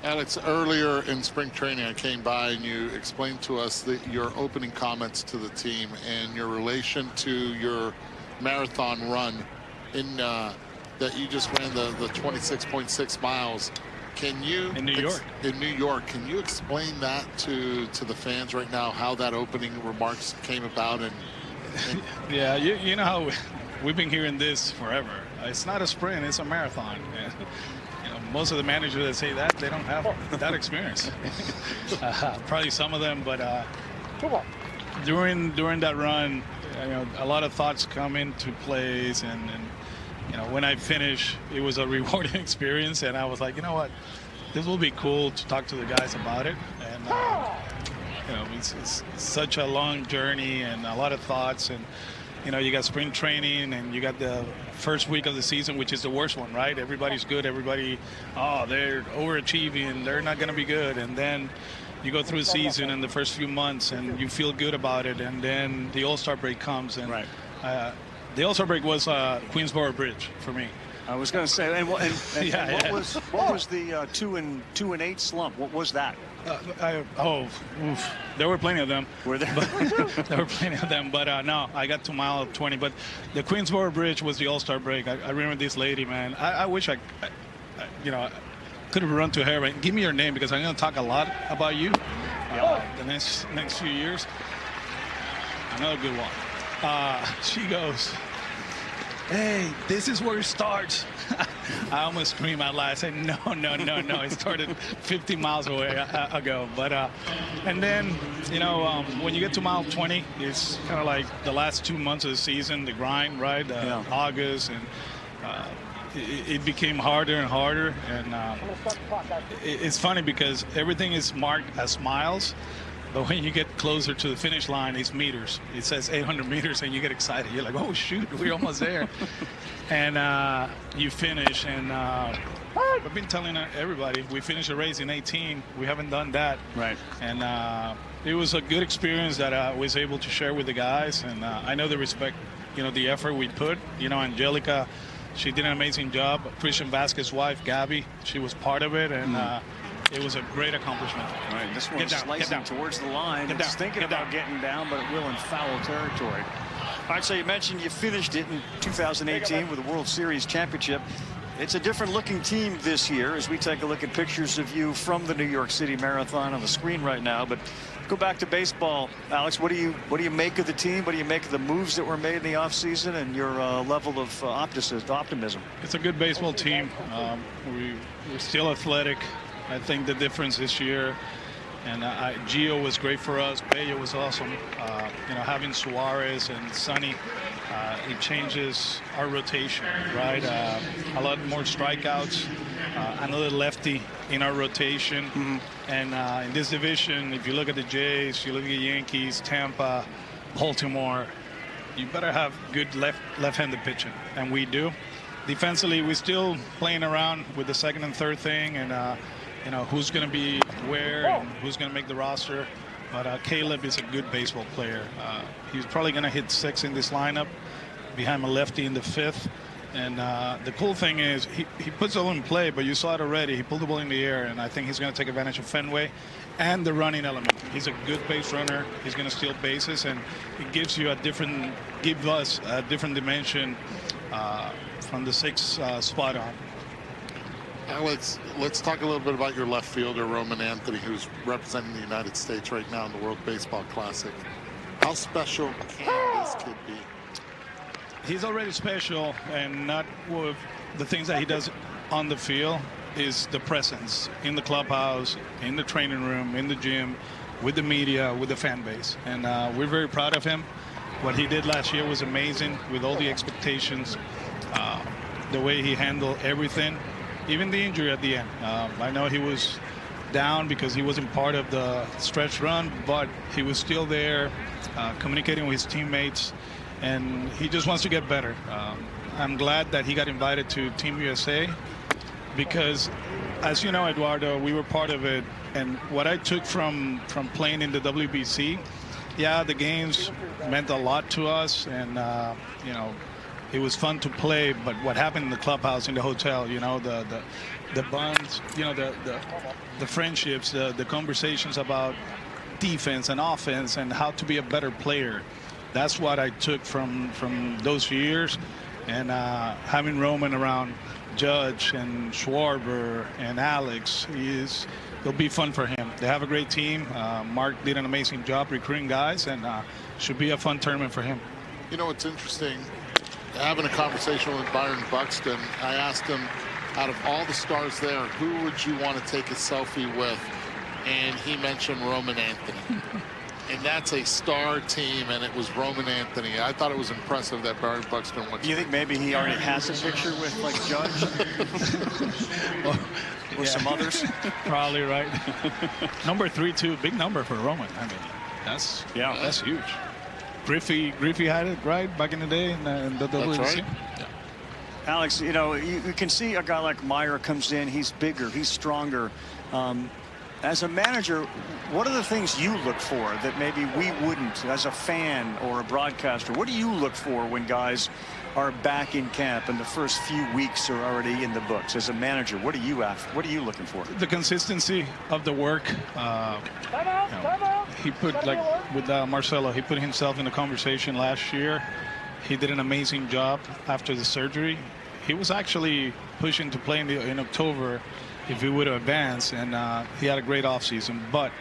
Alex, earlier in spring training, I came by and you explained to us your opening comments to the team and your relation to your marathon run that you just ran the 26.6 miles. Can you in New York? In New York, can you explain that to the fans right now? How that opening remarks came about and yeah, you know how we've been hearing this forever. It's not a sprint; it's a marathon. Most of the managers that say that, they don't have that experience. Probably some of them, but during that run, a lot of thoughts come into place, and when I finished, it was a rewarding experience, and I was like, you know what, this will be cool to talk to the guys about it, and it's such a long journey and a lot of thoughts, and you got spring training and you got the first week of the season, which is the worst one, right? Everybody's good. Everybody, they're overachieving. They're not going to be good. And then you go through the season and the first few months and you feel good about it. And then the All-Star break comes. And the All-Star break was Queensboro Bridge for me. I was going to say, and what was the 2 and 8 slump? What was that? There were plenty of them. Were there? There were plenty of them, but no, I got to mile 20. But the Queensboro Bridge was the All-Star break. I remember this lady, man. I wish I could have run to her. Right? Give me your name because I'm going to talk a lot about you the next few years. Another good one. She goes, "Hey, this is where it starts." I almost screamed out loud. I said, no. It started 50 miles away ago. But and then, when you get to mile 20, it's kind of like the last 2 months of the season, the grind, right? August, and it became harder and harder. And it's funny because everything is marked as miles. But when you get closer to the finish line, it's meters. It says 800 meters, and you get excited. You're like, oh, shoot, we're almost there. And you finish. And I've been telling everybody, we finished a race in 18. We haven't done that. Right. And it was a good experience that I was able to share with the guys. And I know they respect, the effort we put. Angelica, she did an amazing job. Christian Vasquez's wife, Gabby, she was part of it. And it was a great accomplishment. Right, this one's slicing towards the line. It's thinking about getting down, but it will in foul territory. All right, so you mentioned you finished it in 2018 with the World Series championship. It's a different looking team this year as we take a look at pictures of you from the New York City Marathon on the screen right now. But go back to baseball, Alex. What do you make of the team? What do you make of the moves that were made in the offseason and your level of optimism? It's a good baseball team. We're still athletic. I think the difference this year, and Gio was great for us. Bello was awesome. Having Suarez and Sonny, it changes our rotation, right? A lot more strikeouts, another lefty in our rotation. And in this division, if you look at the Jays, you look at the Yankees, Tampa, Baltimore, you better have good left-handed pitching, and we do. Defensively, we're still playing around with the second and third thing, and who's going to be where and who's going to make the roster. But Caleb is a good baseball player. He's probably going to hit 6 in this lineup behind a lefty in the fifth. And the cool thing is he puts it all in play, but you saw it already. He pulled the ball in the air, and I think he's going to take advantage of Fenway and the running element. He's a good base runner. He's going to steal bases, and it gives us a different dimension from the 6th spot on. Let's talk a little bit about your left fielder, Roman Anthony, who's representing the United States right now in the World Baseball Classic. How special can this kid be? He's already special, and not with the things that he does on the field is the presence in the clubhouse, in the training room, in the gym, with the media, with the fan base. And we're very proud of him. What he did last year was amazing with all the expectations, the way he handled everything, even the injury at the end. I know he was down because he wasn't part of the stretch run, but he was still there communicating with his teammates, and he just wants to get better. I'm glad that he got invited to Team USA because, as you know, Eduardo, we were part of it, and what I took from playing in the WBC, yeah, the games meant a lot to us, and you know, it was fun to play, but what happened in the clubhouse, in the hotel, you know, the bonds, you know, the friendships, the conversations about defense and offense and how to be a better player. That's what I took from those years. And having Roman around Judge and Schwarber and Alex, it'll be fun for him. They have a great team. Mark did an amazing job recruiting guys, and should be a fun tournament for him. You know, it's interesting. Having a conversation with Byron Buxton, I asked him, out of all the stars there, who would you want to take a selfie with? And he mentioned Roman Anthony. And that's a star team, and it was Roman Anthony. I thought it was impressive that Byron Buxton went. Do you think maybe he already has a picture with, like, Judge? Or some others? Probably, right. Number 3, too. Big number for Roman. I mean, that's huge. Griffey had it, right, back in the day in the WBC. Right. Yeah. Alex, you know, you can see a guy like Meyer comes in. He's bigger. He's stronger. As a manager, what are the things you look for that maybe we wouldn't as a fan or a broadcaster? What do you look for when guys are back in camp and the first few weeks are already in the books? As a manager, what are you after? What are you looking for? The consistency of the work. He put, like with Marcelo, he put himself in the conversation last year. He did an amazing job after the surgery. He was actually pushing to play in October if he would have advanced, and he had a great offseason. But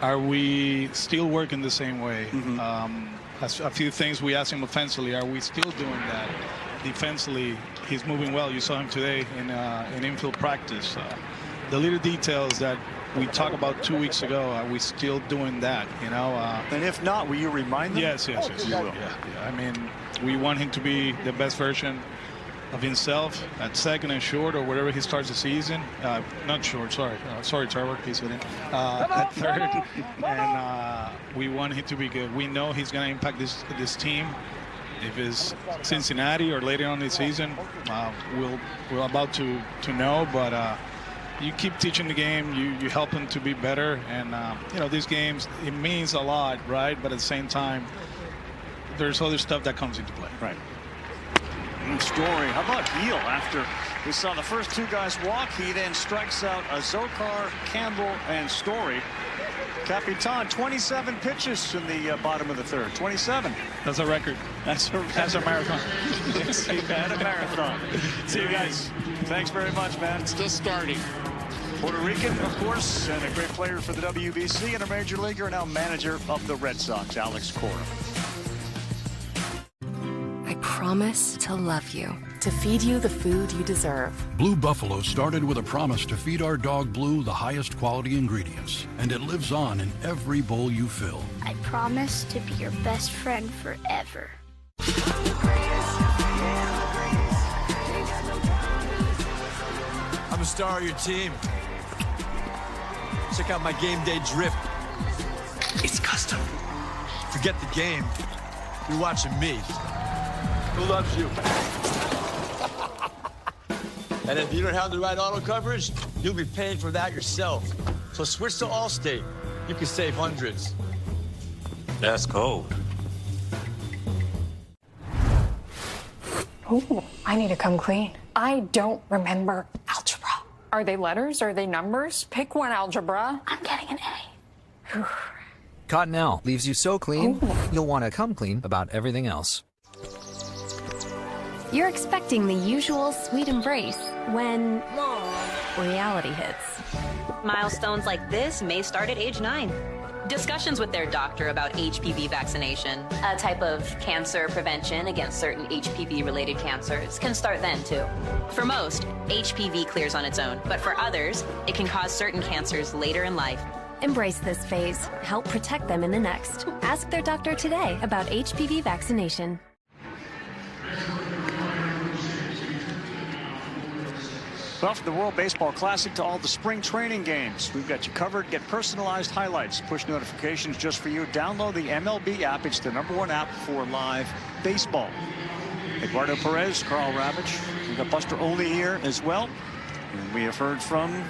are we still working the same way? A few things we asked him offensively. Are we still doing that? Defensively, he's moving well. You saw him today in infield practice. The little details that we talked about 2 weeks ago, are we still doing that? You know. And if not, will you remind them? Yes. You will. Yeah. I mean, we want him to be the best version of himself at second and short, or wherever he starts the season. Not short, sorry, Trevor, he's hitting. At third, and we want him to be good. We know he's going to impact this team. If it's Cincinnati or later on in the season, we're about to know. But you keep teaching the game. You help him to be better, and you know, these games, it means a lot, right? But at the same time, there's other stuff that comes into play. Right. Story. How about Heel? After we saw the first two guys walk, he then strikes out Zokar, Campbell, and Story. Capitan, 27 pitches in the bottom of the third. 27. That's a record. That's a marathon. Yes, he had a marathon. See you guys. Thanks very much, man. It's just starting. Puerto Rican, of course, and a great player for the WBC and a major leaguer, now manager of the Red Sox, Alex Cora. I promise to love you, to feed you the food you deserve. Blue Buffalo started with a promise to feed our dog Blue the highest quality ingredients, and it lives on in every bowl you fill. I promise to be your best friend forever. I'm a star of your team. Check out my game day drip. It's custom. Forget the game. You're watching me. Who loves you? And if you don't have the right auto coverage, you'll be paying for that yourself. So switch to Allstate. You can save hundreds. That's cold. Ooh, I need to come clean. I don't remember algebra. Are they letters? Are they numbers? Pick one, algebra. I'm getting an A. Cottonelle leaves you so clean, you'll want to come clean about everything else. You're expecting the usual sweet embrace when reality hits. Milestones like this may start at age 9. Discussions with their doctor about HPV vaccination, a type of cancer prevention against certain HPV-related cancers, can start then, too. For most, HPV clears on its own, but for others, it can cause certain cancers later in life. Embrace this phase. Help protect them in the next. Ask their doctor today about HPV vaccination. Well, from the World Baseball Classic to all the spring training games, we've got you covered. Get personalized highlights, push notifications just for you. Download the MLB app. It's the #1 app for live baseball. Eduardo Perez, Carl Ravitch. We've got Buster Olney here as well. And we have heard from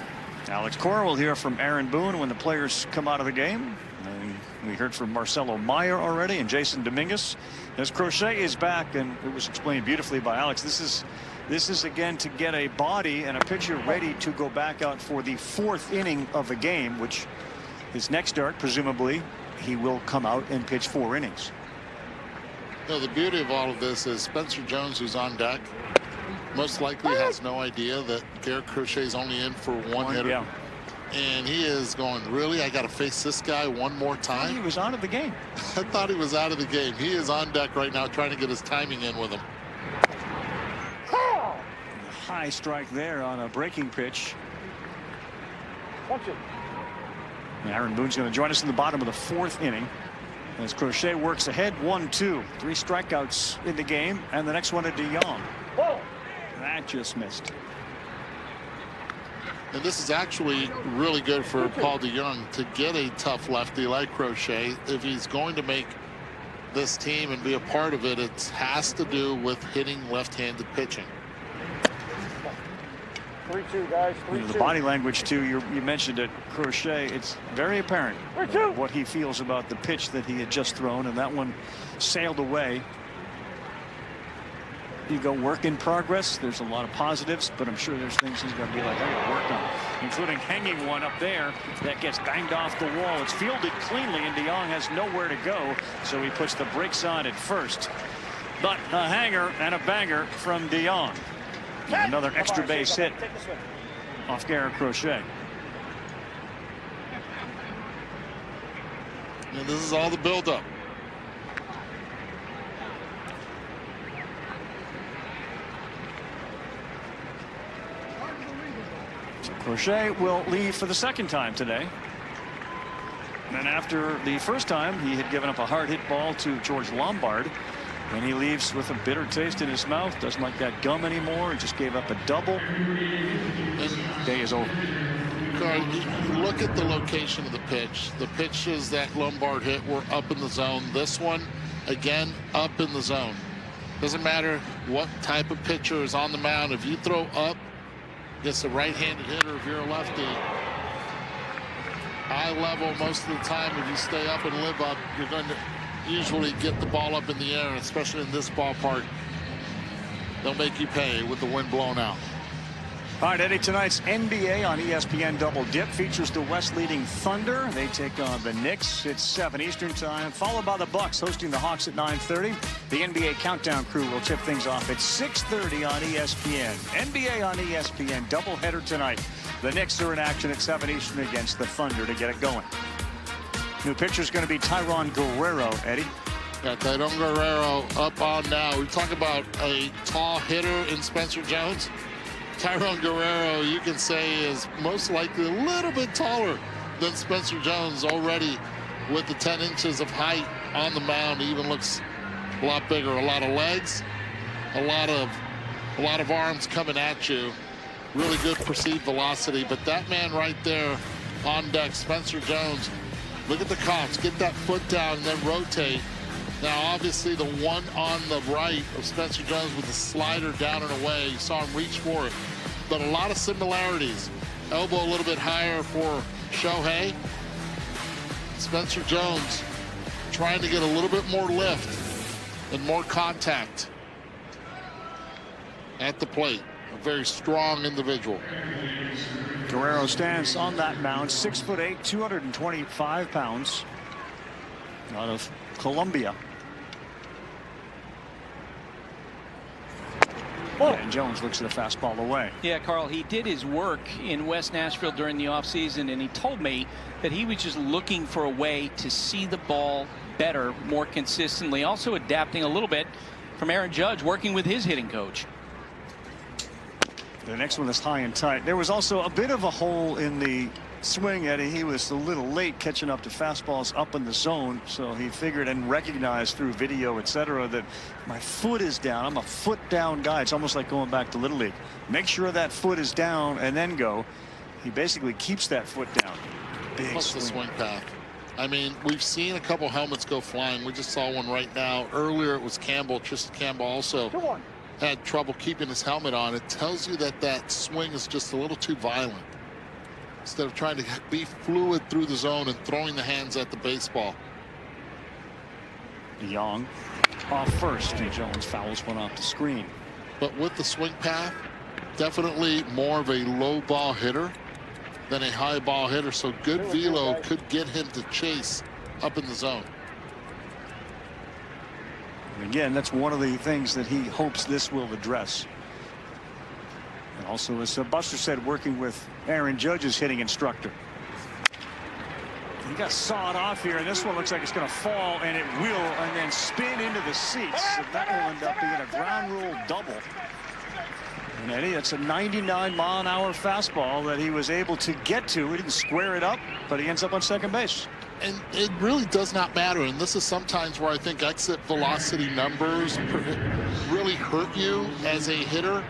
Alex Cora. We'll hear from Aaron Boone when the players come out of the game. And we heard from Marcelo Meyer already and Jason Dominguez. As Crochet is back, and it was explained beautifully by Alex, this is again to get a body and a pitcher ready to go back out for the 4th inning of the game, which his next start, presumably, he will come out and pitch 4 innings. You know, the beauty of all of this is Spencer Jones, who's on deck, most likely has no idea that Garrett Crochet's only in for one hitter. Yeah. And he is going, really? I got to face this guy one more time? He was out of the game. I thought he was out of the game. He is on deck right now trying to get his timing in with him. High strike there on a breaking pitch. Watch it. Aaron Boone's going to join us in the bottom of the 4th inning as Crochet works ahead. 1-2. 3 strikeouts in the game, and the next one to DeYoung. That just missed. And this is actually really good for Paul DeYoung to get a tough lefty like Crochet. If he's going to make this team and be a part of it, it has to do with hitting left-handed pitching. 3-2, guys. 3-2. The body language, too, you mentioned it, Crochet. It's very apparent what he feels about the pitch that he had just thrown, and that one sailed away. You go work in progress. There's a lot of positives, but I'm sure there's things he's got to be like, I got to work on, including hanging one up there that gets banged off the wall. It's fielded cleanly, and DeYoung has nowhere to go, so he puts the brakes on at first. But a hanger and a banger from DeYoung. Another extra base hit off Garrett Crochet. And this is all the buildup. Crochet will leave for the 2nd time today. And after the first time, he had given up a hard hit ball to George Lombard. And he leaves with a bitter taste in his mouth. Doesn't like that gum anymore. He just gave up a double. Day is over. Look at the location of the pitch. The pitches that Lombard hit were up in the zone. This one, again, up in the zone. Doesn't matter what type of pitcher is on the mound. If you throw up against a right-handed hitter, if you're a lefty, high level most of the time, if you stay up and live up, you're going to usually get the ball up in the air, especially in this ballpark. They'll make you pay with the wind blown out. All right, Eddie, tonight's NBA on ESPN Double Dip features the West leading Thunder. They take on the Knicks. It's 7 Eastern time, followed by the Bucks hosting the Hawks at 9:30. The NBA Countdown crew will tip things off at 6:30 on ESPN. NBA on ESPN doubleheader tonight. The Knicks are in action at 7 Eastern against the Thunder to get it going. New pitcher is going to be Tyron Guerrero, Eddie. Yeah, Tyron Guerrero up on now. We talk about a tall hitter in Spencer Jones. Tyron Guerrero, you can say, is most likely a little bit taller than Spencer Jones already with the 10 inches of height on the mound. He even looks a lot bigger. A lot of legs, a lot of arms coming at you. Really good perceived velocity. But that man right there on deck, Spencer Jones, look at the cops. Get that foot down and then rotate. Now, obviously, the one on the right of Spencer Jones with the slider down and away, you saw him reach for it. But a lot of similarities. Elbow a little bit higher for Shohei. Spencer Jones trying to get a little bit more lift and more contact. at the plate. A very strong individual. Guerrero stands on that mound, 6'8", 225 pounds, out of Colombia. And Jones looks at the fastball away. Yeah, Carl, he did his work in West Nashville during the offseason, and he told me that he was just looking for a way to see the ball better, more consistently, also adapting a little bit from Aaron Judge, working with his hitting coach. The next one is high and tight. There was also a bit of a hole in the swing, Eddie. He was a little late catching up to fastballs up in the zone, so he figured and recognized through video, etc., that my foot is down. I'm a foot down guy. It's almost like going back to Little League. Make sure that foot is down and then go. He basically keeps that foot down. Big Plus the swing path. I mean, we've seen a couple helmets go flying. We just saw one right now. Earlier it was Campbell. Tristan Campbell also had trouble keeping his helmet on. It tells you that that swing is just a little too violent. Instead of trying to be fluid through the zone and throwing the hands at the baseball. DeYoung off first, and Jones fouls one off the screen. But with the swing path, definitely more of a low ball hitter than a high ball hitter. So good velo could get him to chase up in the zone. And again, that's one of the things that he hopes this will address. And also, as Buster said, working with Aaron Judge's hitting instructor. He got sawed off here, and this one looks like it's going to fall, and it will, and then spin into the seats. So that will end up being a ground rule double. And Eddie, it's a 99-mile-an-hour fastball that he was able to get to. He didn't square it up, but he ends up on second base. And it really does not matter. And this is sometimes where I think exit velocity numbers really hurt you as a hitter,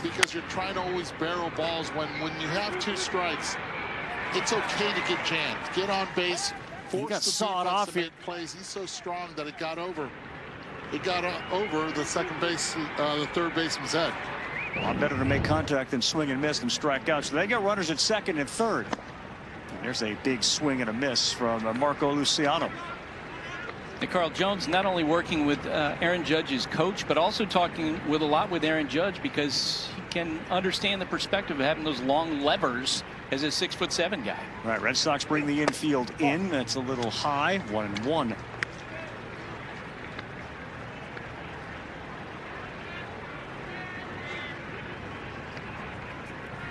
because you're trying to always barrel balls. When you have two strikes, it's okay to get jammed. Get on base. He got sawed off here. Plays. He's so strong that it got over. It got over the second base, the third baseman's head. A lot better to make contact than swing and miss and strike out. So they got runners at second and third. And there's a big swing and a miss from Marco Luciano. And Carl, Jones not only working with Aaron Judge's coach, but also talking with a lot with Aaron Judge, because he can understand the perspective of having those long levers as a 6'7" guy. All right, Red Sox bring the infield in. That's a little high, 1-1.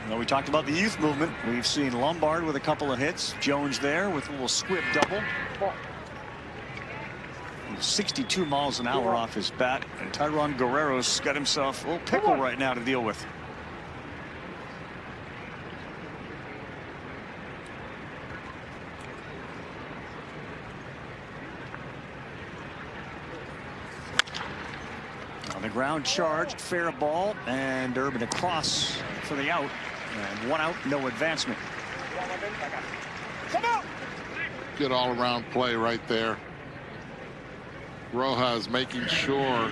Well, we talked about the youth movement. We've seen Lombard with a couple of hits. Jones there with a little squib double. 62 miles an hour off his bat, and Tyron Guerrero's got himself a little pickle right now to deal with. On the ground, charged, fair ball, and Durbin across for the out, and 1 out, no advancement. Good all-around play right there. Rojas making sure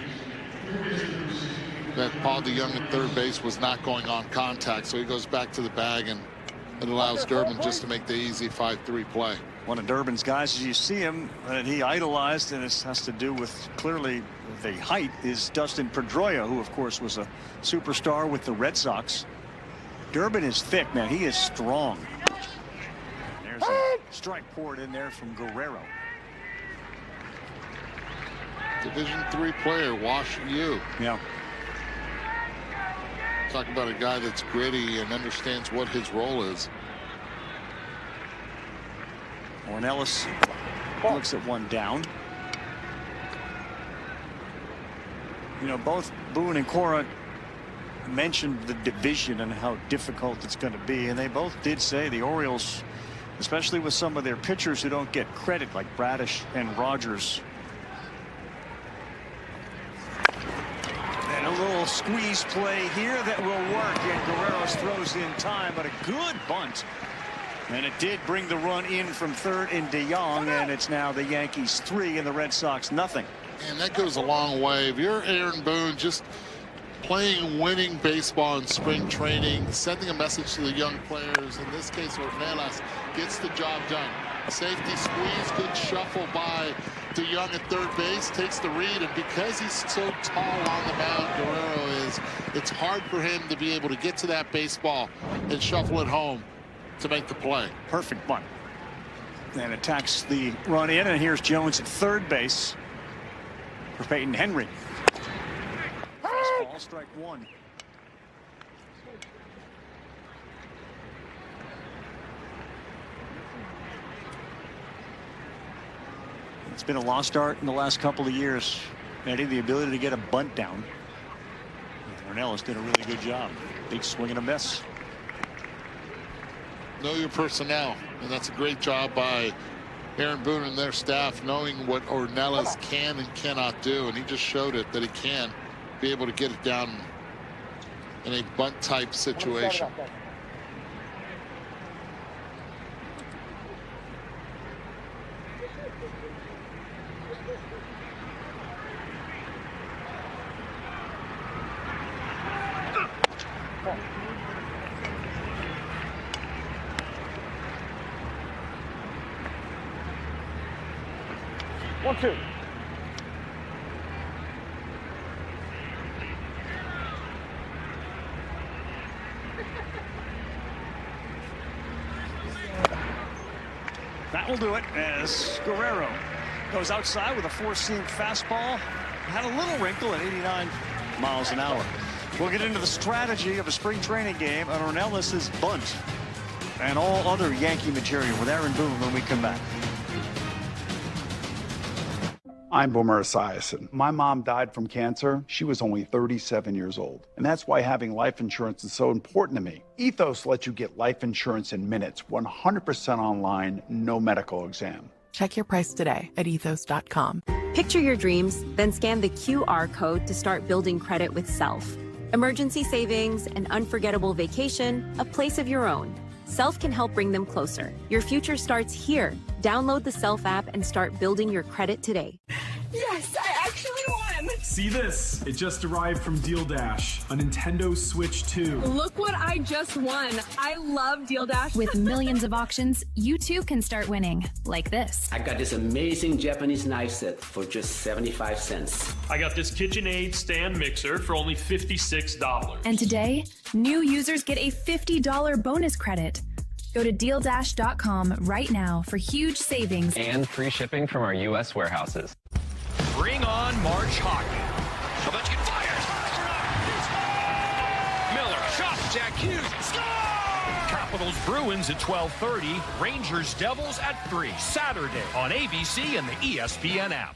that Paul DeYoung at third base was not going on contact, so he goes back to the bag, and it allows Durbin just to make the easy 5-3 play. One of Durbin's guys, as you see him, that he idolized, and it has to do with clearly the height, is Dustin Pedroia, who of course was a superstar with the Red Sox. Durbin is thick, man. He is strong. There's a strike poured in there from Guerrero. Division III player, Wash U. Yeah. Talk about a guy that's gritty and understands what his role is. Ornelas looks at one down. You know, both Boone and Cora mentioned the division and how difficult it's going to be, and they both did say the Orioles, especially with some of their pitchers who don't get credit, like Bradish and Rogers. And a little squeeze play here that will work, and Guerrero's throws in time, but a good bunt. And it did bring the run in from third in DeYoung, and it's now the Yankees 3 and the Red Sox nothing. And that goes a long way. If you're Aaron Boone, just playing winning baseball in spring training, sending a message to the young players, in this case Ornelas gets the job done. Safety squeeze, good shuffle by DeYoung at third base, takes the read, and because he's so tall on the mound, Guerrero is, it's hard for him to be able to get to that baseball and shuffle it home to make the play. Perfect bunt. And attacks the run in, and here's Jones at third base for Peyton Henry. Fastball, strike one. It's been a lost art in the last couple of years. Eddie, the ability to get a bunt down. Ornelas did a really good job. Big swing and a miss. Know your personnel, and that's a great job by Aaron Boone and their staff, knowing what Ornelas can and cannot do, and he just showed it that he can be able to get it down in a bunt type situation. One, two. That will do it as Guerrero goes outside with a four-seam fastball. Had a little wrinkle at 89 miles an hour. We'll get into the strategy of a spring training game on Ornelas' bunt and all other Yankee material with Aaron Boone when we come back. I'm Boomer Esiason. My mom died from cancer. She was only 37 years old. And that's why having life insurance is so important to me. Ethos lets you get life insurance in minutes, 100% online, no medical exam. Check your price today at ethos.com. Picture your dreams, then scan the QR code to start building credit with Self. Emergency savings, an unforgettable vacation, a place of your own. Self can help bring them closer. Your future starts here. Download the Self app and start building your credit today. Yes, I actually won! See this? It just arrived from Deal Dash, a Nintendo Switch 2. Look what I just won. I love Deal Dash. With millions of auctions, you too can start winning, like this. I got this amazing Japanese knife set for just 75 cents. I got this KitchenAid stand mixer for only $56. And today, new users get a $50 bonus credit. Go to DealDash.com right now for huge savings and free shipping from our U.S. warehouses. Bring on March hockey. Ovechkin fires. Miller, shot. Jack Hughes, score! Capitals Bruins at 12:30. Rangers Devils at 3. Saturday on ABC and the ESPN app.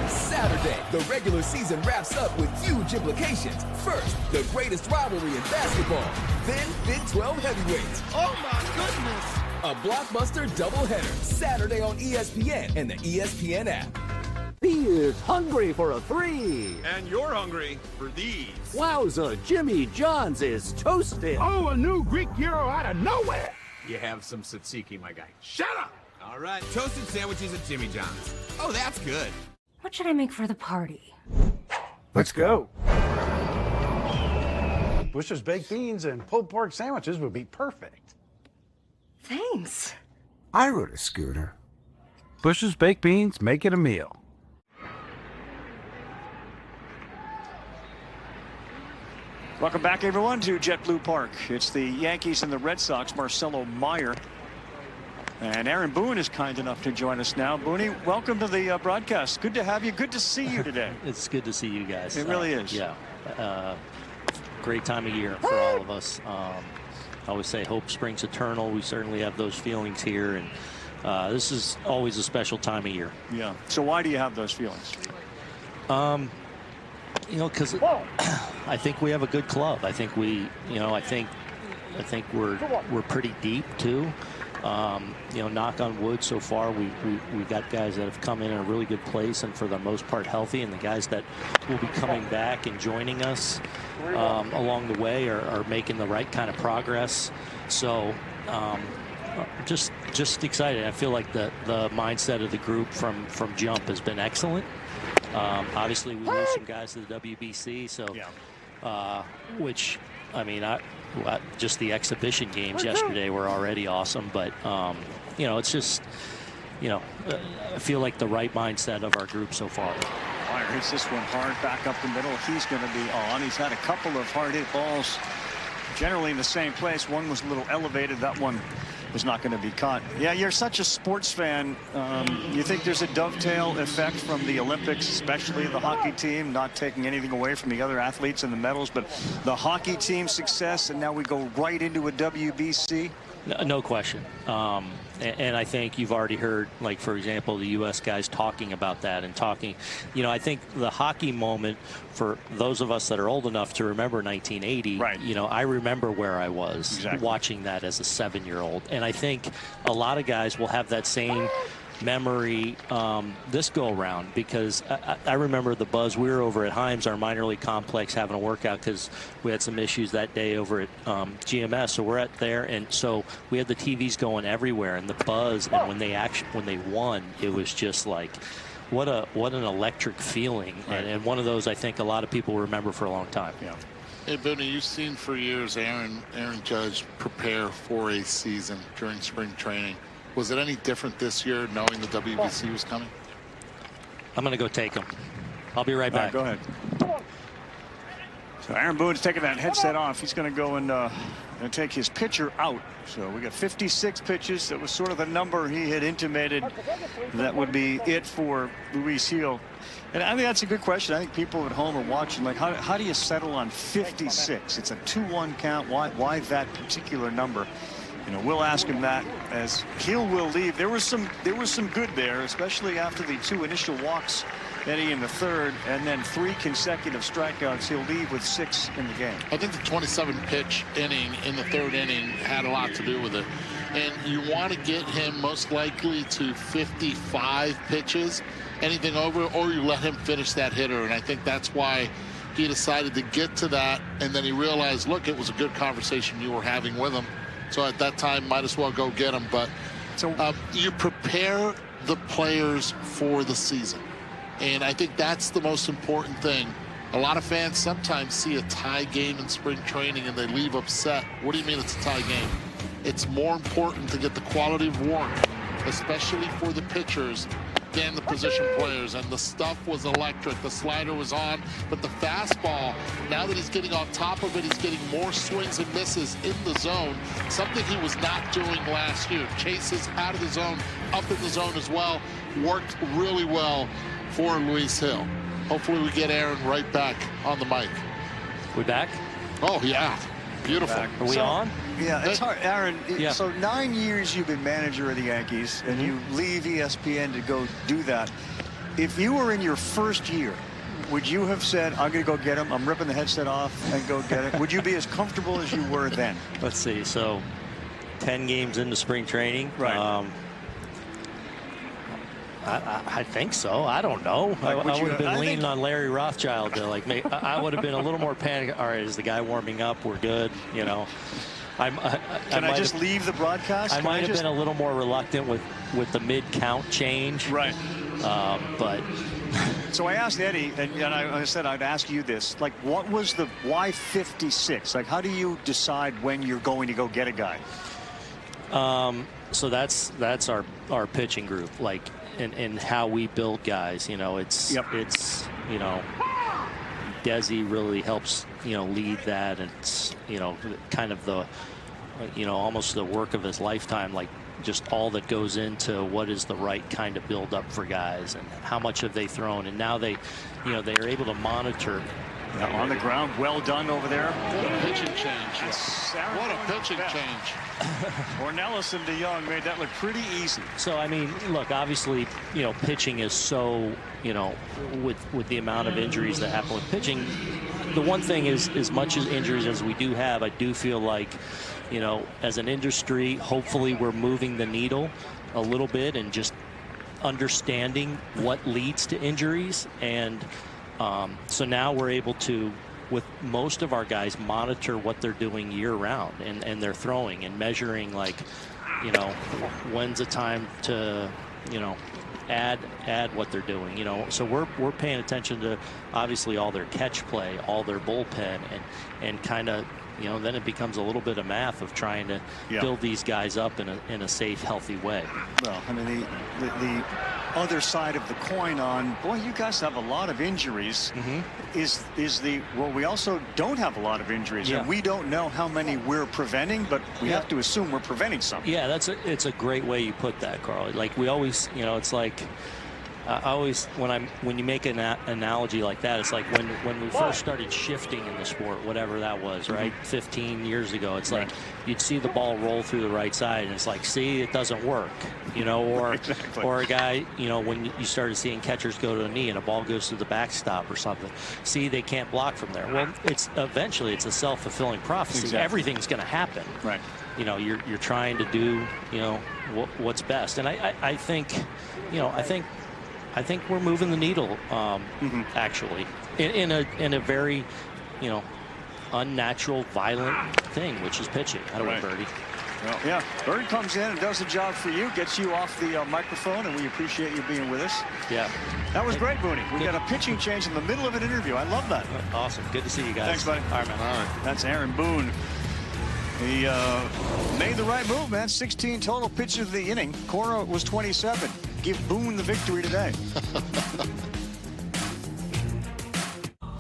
Saturday, the regular season wraps up with huge implications. First, the greatest rivalry in basketball. Then, Big 12 heavyweights. Oh my goodness! A blockbuster doubleheader. Saturday on ESPN and the ESPN app. He is hungry for a 3. And you're hungry for these. Wowza, Jimmy John's is toasted. Oh, a new Greek gyro out of nowhere. You have some tzatziki, my guy. Shut up! All right, toasted sandwiches at Jimmy John's. Oh, that's good. What should I make for the party? Let's go. Bush's baked beans and pulled pork sandwiches would be perfect. Thanks. I rode a scooter. Bush's baked beans make it a meal. Welcome back, everyone, to JetBlue Park. It's the Yankees and the Red Sox. Marcelo Meyer and Aaron Boone is kind enough to join us now. Booney, welcome to the broadcast. Good to have you. Good to see you today. It's good to see you guys. It really is. Yeah. Great time of year for all of us. I always say hope springs eternal. We certainly have those feelings here, and this is always a special time of year. Yeah. So why do you have those feelings? You know, because I think we have a good club. I think we, you know, I think we're pretty deep too. You know, knock on wood, so far we got guys that have come in a really good place and for the most part healthy, and the guys that will be coming back and joining us along the way are making the right kind of progress. So just excited. I feel like the mindset of the group from jump has been excellent. Obviously we lose some guys to the WBC, so which, I mean, just the exhibition games yesterday were already awesome, but you know, it's just, I feel like the right mindset of our group so far. Meyer hits this one hard back up the middle. He's going to be on. He's had a couple of hard hit balls generally in the same place. One was a little elevated. That one was not going to be caught. Yeah, you're such a sports fan. You think there's a dovetail effect from the Olympics, especially the hockey team, not taking anything away from the other athletes and the medals, but the hockey team success, and now we go right into a WBC? No question. And I think you've already heard, like, for example, the U.S. guys talking about that and talking. I think the hockey moment, for those of us that are old enough to remember 1980, right. I remember where I was watching that as a 7-year-old. And I think a lot of guys will have that same memory this go around, because I remember the buzz. We were over at Himes, our minor league complex, having a workout because we had some issues that day over at GMS. So we're at there, and so we had the TVs going everywhere, and the buzz. And when they won, it was just like, what an electric feeling, right. and one of those I think a lot of people remember for a long time. Yeah. Hey, Booney, you've seen for years Aaron Judge prepare for a season during spring training. Was it any different this year, knowing the WBC was coming? I'm going to go take him. I'll be right back. Go ahead. So Aaron Boone's taking that headset off. He's going to go and take his pitcher out. So we got 56 pitches. That was sort of the number he had intimated that would be it for Luis Gil. And I think that's a good question. I think people at home are watching, like, how do you settle on 56? It's a 2-1 count. Why that particular number? We'll ask him that as Gil will leave. There was some good there, especially after the 2 initial walks, Eddie, in the third, and then 3 consecutive strikeouts. He'll leave with 6 in the game. I think the 27 pitch inning in the third inning had a lot to do with it. And you want to get him most likely to 55 pitches, anything over, or you let him finish that hitter. And I think that's why he decided to get to that. And then he realized, look, it was a good conversation you were having with him. So at that time, might as well go get him. But you prepare the players for the season. And I think that's the most important thing. A lot of fans sometimes see a tie game in spring training and they leave upset. What do you mean it's a tie game? It's more important to get the quality of work, especially for the pitchers, than the position players. And the stuff was electric. The slider was on, but the fastball, now that he's getting on top of it, he's getting more swings and misses in the zone, something he was not doing last year. Chases out of the zone, up in the zone as well. Worked really well for Luis Gil. Hopefully we get Aaron right back on the mic. We back? Oh, yeah. Beautiful. Are we on? Yeah, it's hard. Aaron, yeah. So 9 years you've been manager of the Yankees, and you leave ESPN to go do that. If you were in your first year, would you have said, I'm going to go get him, I'm ripping the headset off and go get it? Would you be as comfortable as you were then? Let's see. So 10 games into spring training. Right. I think so. I don't know. I would have been leaning on Larry Rothschild to, like, make. I would have been a little more panicked. All right, is the guy warming up? We're good. Can I just leave the broadcast? I might have been a little more reluctant with the mid-count change. Right. But. So I asked Eddie, and I said I'd ask you this. Like, what was the why 56? Like, how do you decide when you're going to go get a guy? So that's our pitching group. Like. And how we build guys, it's Desi really helps, lead that, and it's, kind of the, almost the work of his lifetime, like just all that goes into what is the right kind of build up for guys and how much have they thrown, and now they are able to monitor. On the ground, well done over there. What a pitching change. What a pitching change. Ornelas and DeYoung made that look pretty easy. So, I mean, look, obviously, pitching is so, with the amount of injuries that happen with pitching, the one thing is, as much as injuries as we do have, I do feel like, as an industry, hopefully we're moving the needle a little bit and just understanding what leads to injuries. And so now we're able to, with most of our guys, monitor what they're doing year round and they're throwing and measuring, like, when's the time to, add what they're doing, so we're paying attention to obviously all their catch play, all their bullpen, and kind of you know, then it becomes a little bit of math of trying to build these guys up in a safe, healthy way. Well, I mean, the other side of the coin on, boy, you guys have a lot of injuries, is well, we also don't have a lot of injuries, and we don't know how many we're preventing, but we have to assume we're preventing some. Yeah, it's a great way you put that, Carl. Like, we always, you know, it's like, when you make an analogy like that, it's like when we first started shifting in the sport, whatever that was, right? 15 years ago, it's like you'd see the ball roll through the right side, and it's like, see, it doesn't work, you know, or or a guy, you know, when you started seeing catchers go to the knee and a ball goes to the backstop or something, see, they can't block from there. Well, it's eventually it's a self-fulfilling prophecy. Exactly. Everything's going to happen. Right. You know, you're trying to do, you know, what's best, and I think, you know, I think we're moving the needle, actually, in a very, you know, unnatural, violent thing, which is pitching. I don't know, Birdie. Well, yeah, Bird comes in and does the job for you, gets you off the microphone, and we appreciate you being with us. Yeah. That was great, Booney. We got a pitching change in the middle of an interview. I love that. Awesome. Good to see you guys. Thanks, buddy. All right, man. All right. That's Aaron Boone. He made the right move, man. 16 total pitches of the inning. Cora was 27. Give Boone the victory today.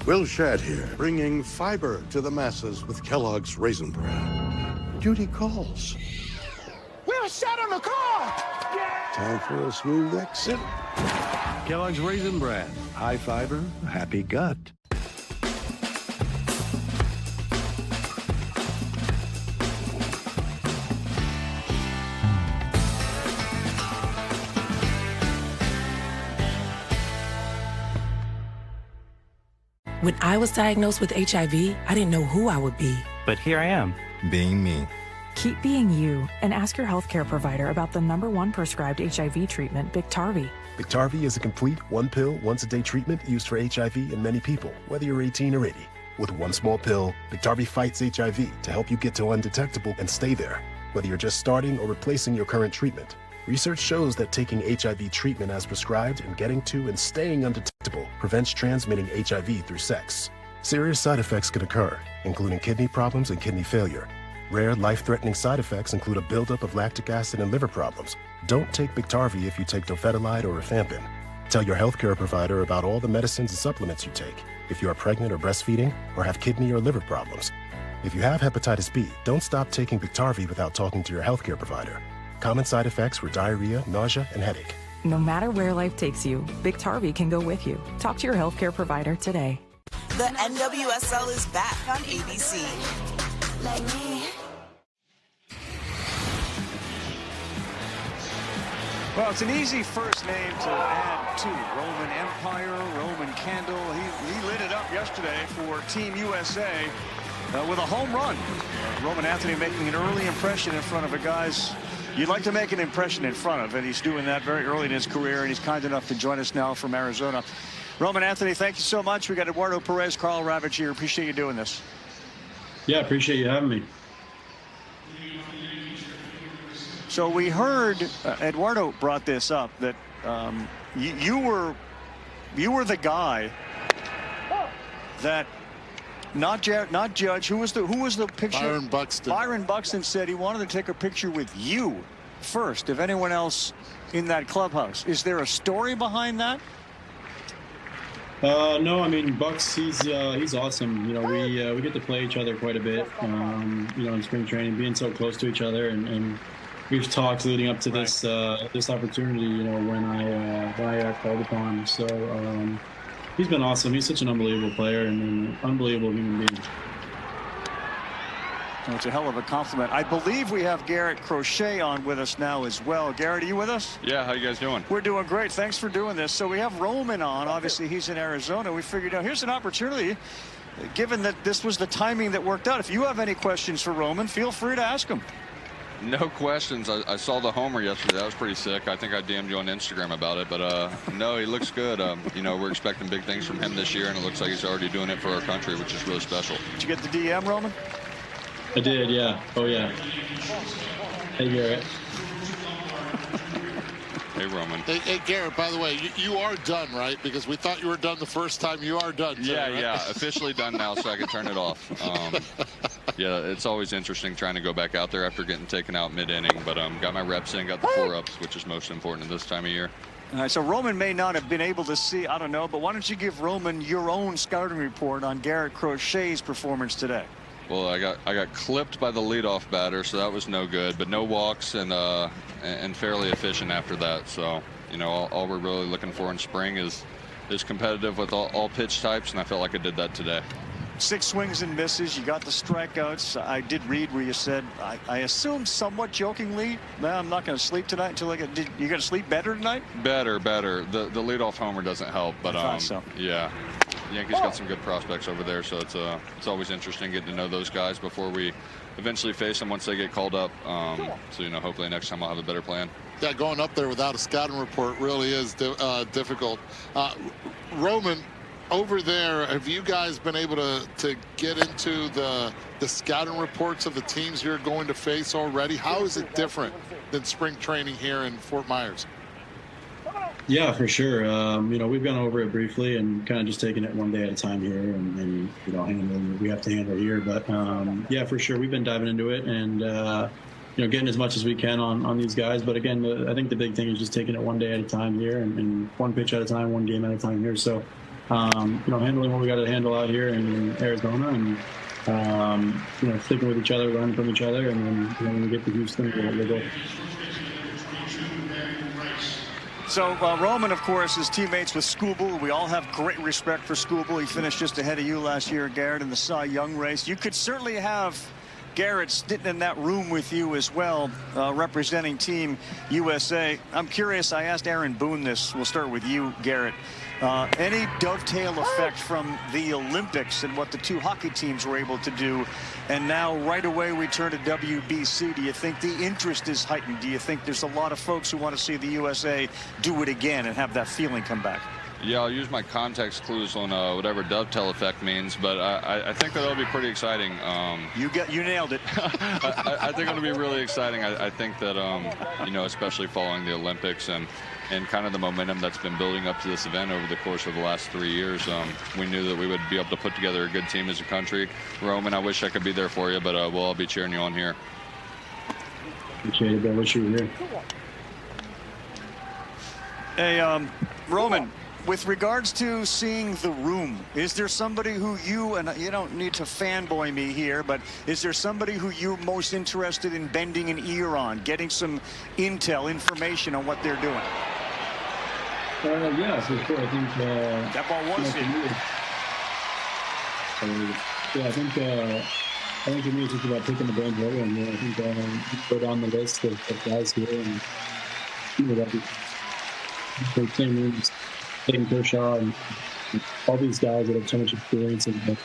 Will Shadd here, bringing fiber to the masses with Kellogg's Raisin Bran. Duty calls. Will Shadd on the call! Time for a smooth exit. Kellogg's Raisin Bran. High fiber, happy gut. When I was diagnosed with HIV, I didn't know who I would be. But here I am, being me. Keep being you and ask your healthcare provider about the #1 prescribed HIV treatment, Biktarvy. Biktarvy is a complete one-pill, once-a-day treatment used for HIV in many people, whether you're 18 or 80. With one small pill, Biktarvy fights HIV to help you get to undetectable and stay there, whether you're just starting or replacing your current treatment. Research shows that taking HIV treatment as prescribed and getting to and staying undetectable prevents transmitting HIV through sex. Serious side effects can occur, including kidney problems and kidney failure. Rare, life-threatening side effects include a buildup of lactic acid and liver problems. Don't take Biktarvy if you take dofetilide or rifampin. Tell your healthcare provider about all the medicines and supplements you take if you are pregnant or breastfeeding or have kidney or liver problems. If you have hepatitis B, don't stop taking Biktarvy without talking to your healthcare provider. Common side effects were diarrhea, nausea, and headache. No matter where life takes you, Biktarvy can go with you. Talk to your healthcare provider today. The NWSL is back on ABC. Well, it's an easy first name to add to. Roman Empire, Roman Candle. He lit it up yesterday for Team USA with a home run. Roman Anthony making an early impression in front of the guys you'd like to make an impression in front of, and he's doing that very early in his career, and he's kind enough to join us now from Arizona. Roman Anthony, thank you so much. We got Eduardo Perez, Carl Ravitch here. Appreciate you doing this. Yeah, appreciate you having me. So we heard Eduardo brought this up that you were the guy that not Judge. Who was the picture? Byron Buxton. Byron Buxton said he wanted to take a picture with you first, if anyone else in that clubhouse. Is there a story behind that? No, I mean, Bucks, he's awesome. You know, we get to play each other quite a bit. You know, in spring training, being so close to each other, and we've talked leading up to this this opportunity. You know, when I got called upon. So he's been awesome. He's such an unbelievable player and an unbelievable human being. Well, it's a hell of a compliment. I believe we have Garrett Crochet on with us now as well. Garrett, are you with us? Yeah, how you guys doing? We're doing great. Thanks for doing this. So we have Roman on. Obviously, he's in Arizona. We figured out here's an opportunity, given that this was the timing that worked out. If you have any questions for Roman, feel free to ask him. No questions. I saw the homer yesterday. That was pretty sick. I think I DM'd you on Instagram about it. But no, he looks good. You know, we're expecting big things from him this year, and it looks like he's already doing it for our country, which is really special. Did you get the DM, Roman? I did, yeah. Oh, yeah. Hey, Garrett. Hey, Roman. Hey, Garrett, by the way, you are done, right? Because we thought you were done the first time. You are done today, Yeah, right? yeah. Officially done now, so I can turn it off. Yeah, it's always interesting trying to go back out there after getting taken out mid-inning, but got my reps in, got the 4-ups, which is most important at this time of year. All right, so Roman may not have been able to see, I don't know, but why don't you give Roman your own scouting report on Garrett Crochet's performance today? Well, I got clipped by the leadoff batter, so that was no good, but no walks and fairly efficient after that. So, you know, all we're really looking for in spring is competitive with all pitch types, and I felt like I did that today. 6 swings and misses. You got the strikeouts. I did read where you said, I assume somewhat jokingly, well, I'm not going to sleep tonight until I get. You going to sleep better tonight? Better. The leadoff homer doesn't help, but I thought so. Yeah, the Yankees got some good prospects over there, so it's always interesting getting to know those guys before we eventually face them once they get called up. So, you know, hopefully next time I'll have a better plan. Yeah, going up there without a scouting report really is difficult. Roman, over there, have you guys been able to get into the scouting reports of the teams you're going to face already? How is it different than spring training here in Fort Myers? Yeah, for sure. You know, we've gone over it briefly and kind of just taking it one day at a time here and you know, handling what we have to handle here. But yeah, for sure, we've been diving into it and you know, getting as much as we can on these guys. But again, I think the big thing is just taking it one day at a time here and one pitch at a time, one game at a time here. So you know, handling what we got to handle out here in Arizona and you know, sticking with each other, learning from each other, and then, you know, when we get to Houston, we'll go. So Roman, of course, is teammates with Skubal. We all have great respect for Skubal. He finished just ahead of you last year, Garrett, in the Cy Young race. You could certainly have Garrett sitting in that room with you as well, representing Team USA. I'm curious, I asked Aaron Boone this. We'll start with you, Garrett. Any dovetail effect from the Olympics and what the 2 hockey teams were able to do, and now right away we turn to WBC? Do you think the interest is heightened? Do you think there's a lot of folks who want to see the USA do it again and have that feeling come back? Yeah, I'll use my context clues on whatever dovetail effect means, but I think that'll be pretty exciting. You nailed it. I think it'll be really exciting. I think that you know, especially following the Olympics and kind of the momentum that's been building up to this event over the course of the last 3 years, we knew that we would be able to put together a good team as a country. Roman, I wish I could be there for you, but we'll all be cheering you on here. Appreciate it. I wish you were here. Hey, Roman, with regards to seeing the room, is there somebody who you don't need to fanboy me here, but is there somebody who you're most interested in bending an ear on, getting some information on what they're doing? Yeah, for sure. I think that ball was in. Yeah, I think for me it's just about picking the brains of everyone. I think go down the list of guys here and you know, the same rooms. Clayton Kershaw and all these guys that have so much experience and have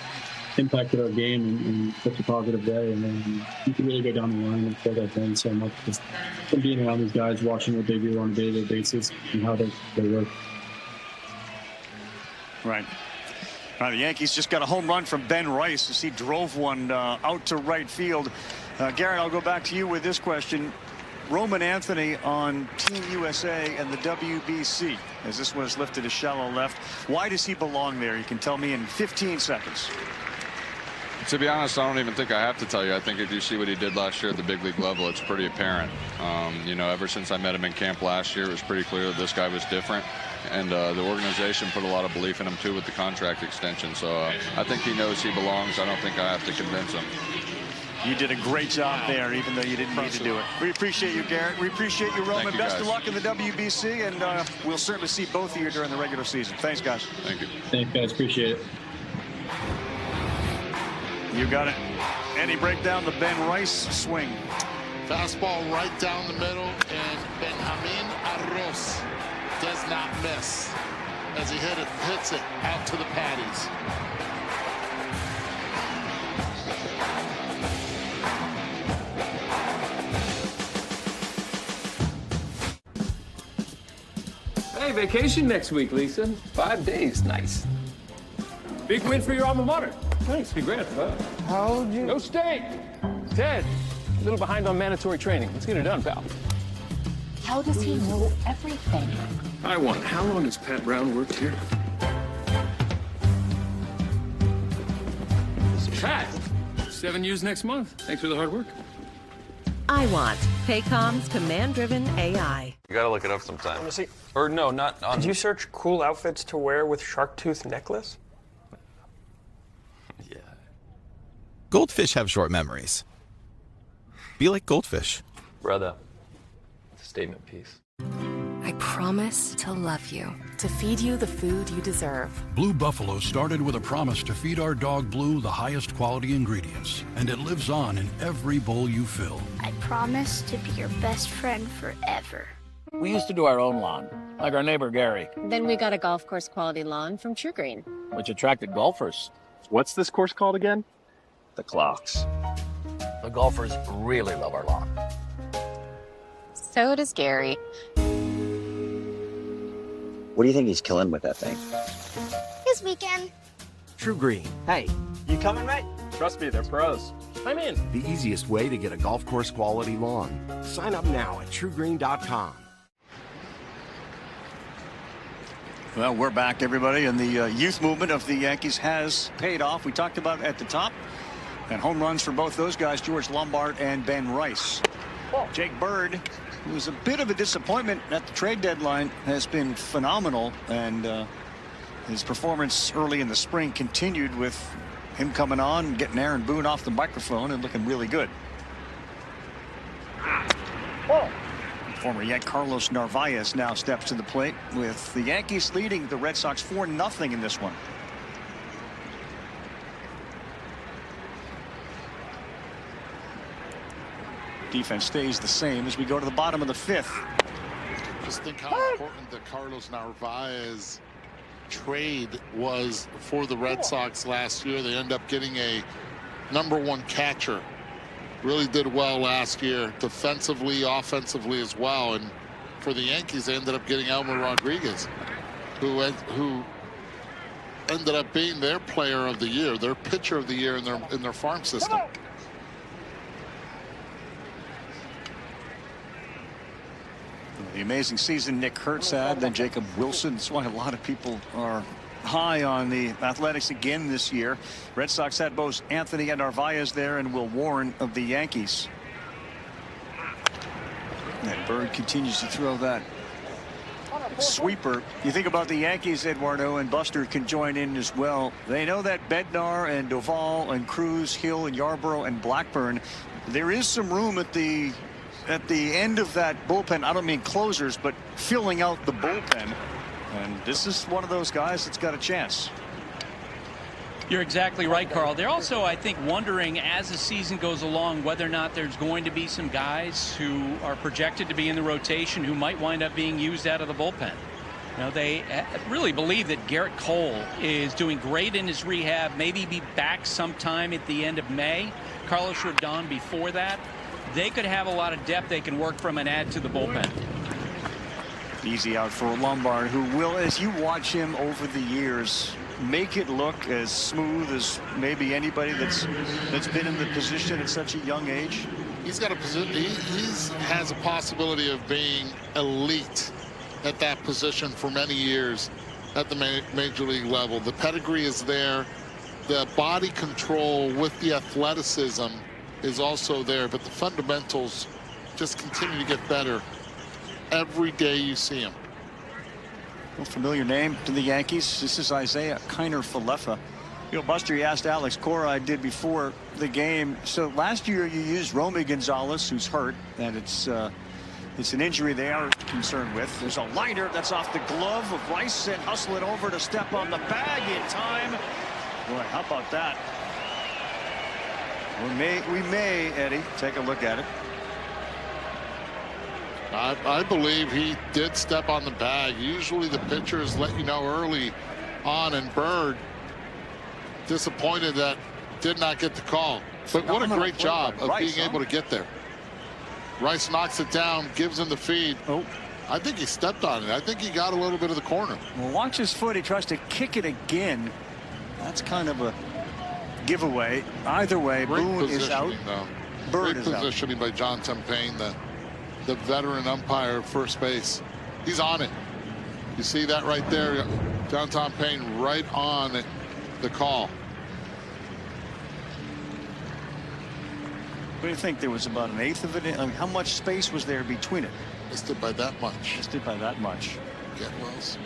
impacted our game in such a positive way. And then you can really go down the line and feel that thing so much. Just from being around these guys, watching what they do on a day-to-day basis and how they work. Right. The Yankees just got a home run from Ben Rice as he drove one out to right field. Garrett, I'll go back to you with this question. Roman Anthony on Team USA and the WBC, as this one is lifted to shallow left. Why does he belong there? You can tell me in 15 seconds. To be honest, I don't even think I have to tell you. I think if you see what he did last year at the big league level, it's pretty apparent. You know, ever since I met him in camp last year, it was pretty clear that this guy was different. And the organization put a lot of belief in him, too, with the contract extension. So I think he knows he belongs. I don't think I have to convince him. You did a great job there, even though you didn't need to do it. We appreciate you, Garrett. We appreciate you, Roman. Best of luck in the WBC, and we'll certainly see both of you during the regular season. Thanks, guys. Thank you. Thanks, guys. Appreciate it. You got it. And he break down the Ben Rice swing. Fastball right down the middle, and Benjamin Arroz does not miss as he hits it out to the patties. Hey, vacation next week, Lisa. 5 days, nice. Big win for your alma mater. Thanks, congrats, bud. How old you? No state. Ted, a little behind on mandatory training. Let's get it done, pal. How does he know everything? I won. How long has Pat Brown worked here? Pat, 7 years next month. Thanks for the hard work. I want Paycom's command-driven AI. You gotta look it up sometime. Let me see. Or no, not on. Did you search cool outfits to wear with shark tooth necklace? Yeah. Goldfish have short memories. Be like goldfish. Brother, it's a statement piece. I promise to love you, to feed you the food you deserve. Blue Buffalo started with a promise to feed our dog Blue the highest quality ingredients, and it lives on in every bowl you fill. I promise to be your best friend forever. We used to do our own lawn, like our neighbor Gary. Then we got a golf course quality lawn from True Green, which attracted golfers. What's this course called again? The Clocks. The golfers really love our lawn. So does Gary. What do you think he's killing with that thing? This weekend. True Green. Hey, you coming, mate? Trust me, they're pros. I'm in. The easiest way to get a golf course quality lawn. Sign up now at truegreen.com. Well, we're back, everybody, and the youth movement of the Yankees has paid off. We talked about it at the top. And home runs for both those guys, George Lombard and Ben Rice. Jake Bird, who was a bit of a disappointment at the trade deadline, has been phenomenal, and his performance early in the spring continued with him coming on, getting Aaron Boone off the microphone and looking really good. Former Yank Carlos Narvaez now steps to the plate, with the Yankees leading the Red Sox 4-0 in this one. Defense stays the same as we go to the bottom of the fifth. Just think how important the Carlos Narvaez trade was for the Red Sox last year. They end up getting a #1 catcher. Really did well last year, defensively, offensively as well. And for the Yankees, they ended up getting Elmer Rodriguez, who ended up being their player of the year, their pitcher of the year in their farm system. The amazing season Nick Kurtz had, then Jacob Wilson. That's why a lot of people are high on the Athletics again this year. Red Sox had both Anthony and Narvaez there, and Will Warren of the Yankees. And Bird continues to throw that sweeper. You think about the Yankees, Eduardo, and Buster can join in as well. They know that Bednar and Doval and Cruz, Hill and Yarborough and Blackburn, there is some room at the end of that bullpen. I don't mean closers, but filling out the bullpen. And this is one of those guys that's got a chance. You're exactly right, Carl. They're also, I think, wondering as the season goes along whether or not there's going to be some guys who are projected to be in the rotation who might wind up being used out of the bullpen. You know, they really believe that Garrett Cole is doing great in his rehab, maybe be back sometime at the end of May. Carlos Rodon before that. They could have a lot of depth they can work from and add to the bullpen. Easy out for Lombard, who will, as you watch him over the years, make it look as smooth as maybe anybody that's been in the position at such a young age. He's got a position. He has a possibility of being elite at that position for many years at the major league level. The pedigree is there. The body control with the athleticism is also there, but the fundamentals just continue to get better every day you see him. A familiar name to the Yankees. This is Isaiah Kiner-Falefa. You know, Buster, you asked Alex Cora, I did before the game. So last year you used Romy Gonzalez, who's hurt, and it's an injury they are concerned with. There's a liner that's off the glove of Rice and hustling over to step on the bag in time. Boy, how about that? We may, Eddie, take a look at it. I believe he did step on the bag. Usually the pitchers let you know early on, and Bird disappointed that did not get the call. But what a great job of being able to get there. Rice knocks it down, gives him the feed. Oh, I think he stepped on it. I think he got a little bit of the corner. Well, watch his foot. He tries to kick it again. That's kind of a giveaway. Either way, Boone is out. Bird is out. Great positioning by John Tempane, the veteran umpire at first base. He's on it. You see that right there? John Tempane right on the call. What do you think? There was about an eighth of it. I mean, how much space was there between it? Missed it by that much. Missed it by that much. Get Wells.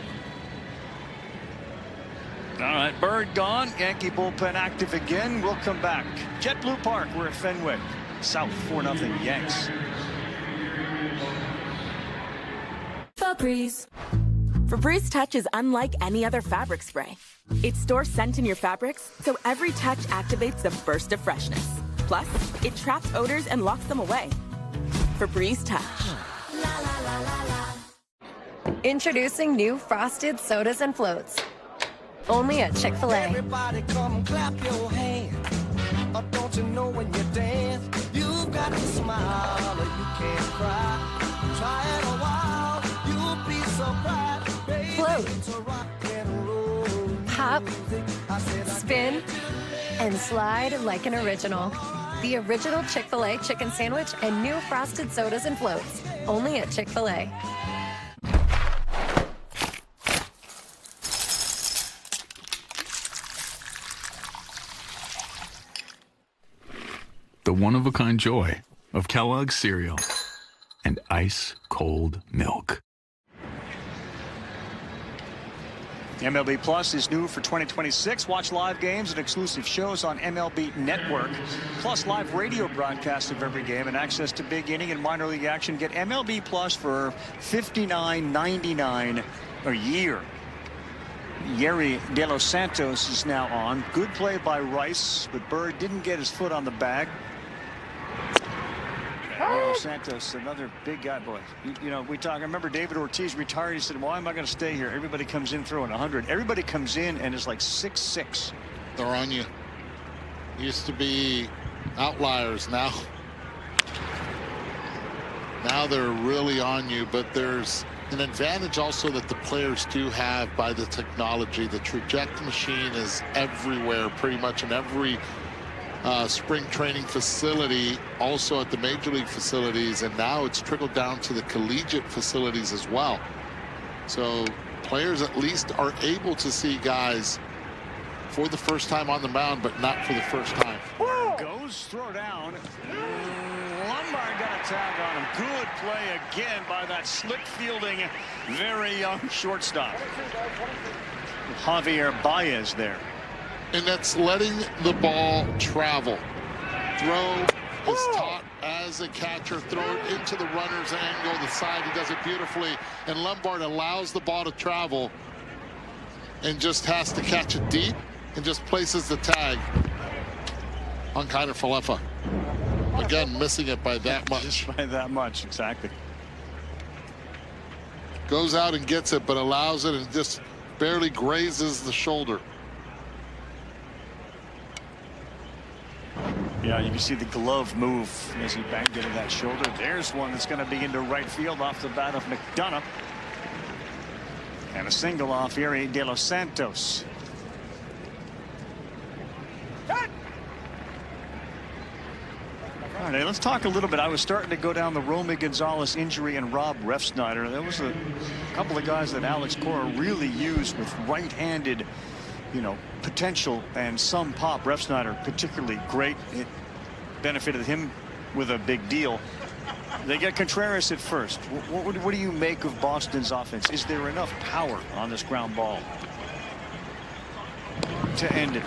All right, Bird gone. Yankee bullpen active again. We'll come back. JetBlue Park, we're at Fenway. South 4-0 Yanks. Febreze. Febreze Touch is unlike any other fabric spray. It stores scent in your fabrics, so every touch activates a burst of freshness. Plus, it traps odors and locks them away. Febreze Touch. Introducing new frosted sodas and floats. Only at Chick-fil-A. Everybody come clap your hands. Or don't you know when you dance, you've got to smile or you can't cry. Try it a while, you'll be surprised. Baby, Float. it's a rock and roll Pop, music. I said, spin, and slide like an original. The original Chick-fil-A chicken sandwich and new frosted sodas and floats. Only at Chick-fil-A. The one-of-a-kind joy of Kellogg's cereal and ice-cold milk. MLB Plus is new for 2026. Watch live games and exclusive shows on MLB Network. Plus live radio broadcasts of every game and access to big inning and minor league action. Get MLB Plus for $59.99 a year. Yerry De Los Santos is now on. Good play by Rice, but Bird didn't get his foot on the bag. De Los Santos, another big guy, boy. You know, I remember David Ortiz retired. He said, why am I going to stay here? Everybody comes in throwing 100. Everybody comes in and is like 6'6". They're on you. Used to be outliers. Now they're really on you, but there's an advantage also that the players do have by the technology. The trajectory machine is everywhere, pretty much in every spring training facility, also at the major league facilities, and now it's trickled down to the collegiate facilities as well. So players at least are able to see guys for the first time on the mound, but not for the first time. Goes, throw down. Lombard got a tag on him. Good play again by that slick fielding, very young shortstop. Javier Baez there. And that's letting the ball travel. Throw is taught as a catcher. Throw it into the runner's angle, the side. He does it beautifully. And Lombard allows the ball to travel and just has to catch it deep and just places the tag on Kiner Falefa. Again, missing it by that much. Just by that much, exactly. Goes out and gets it, but allows it and just barely grazes the shoulder. Yeah, you can see the glove move as he banged into that shoulder. There's one that's going to be into right field off the bat of McDonough. And a single off Yerry De Los Santos. All right, let's talk a little bit. I was starting to go down the Romy Gonzalez injury and Rob Refsnyder. There was a couple of guys that Alex Cora really used with right-handed, potential and some pop. Refsnyder particularly great. It benefited him with a big deal. They get Contreras at first. What do you make of Boston's offense? Is there enough power on this ground ball to end it?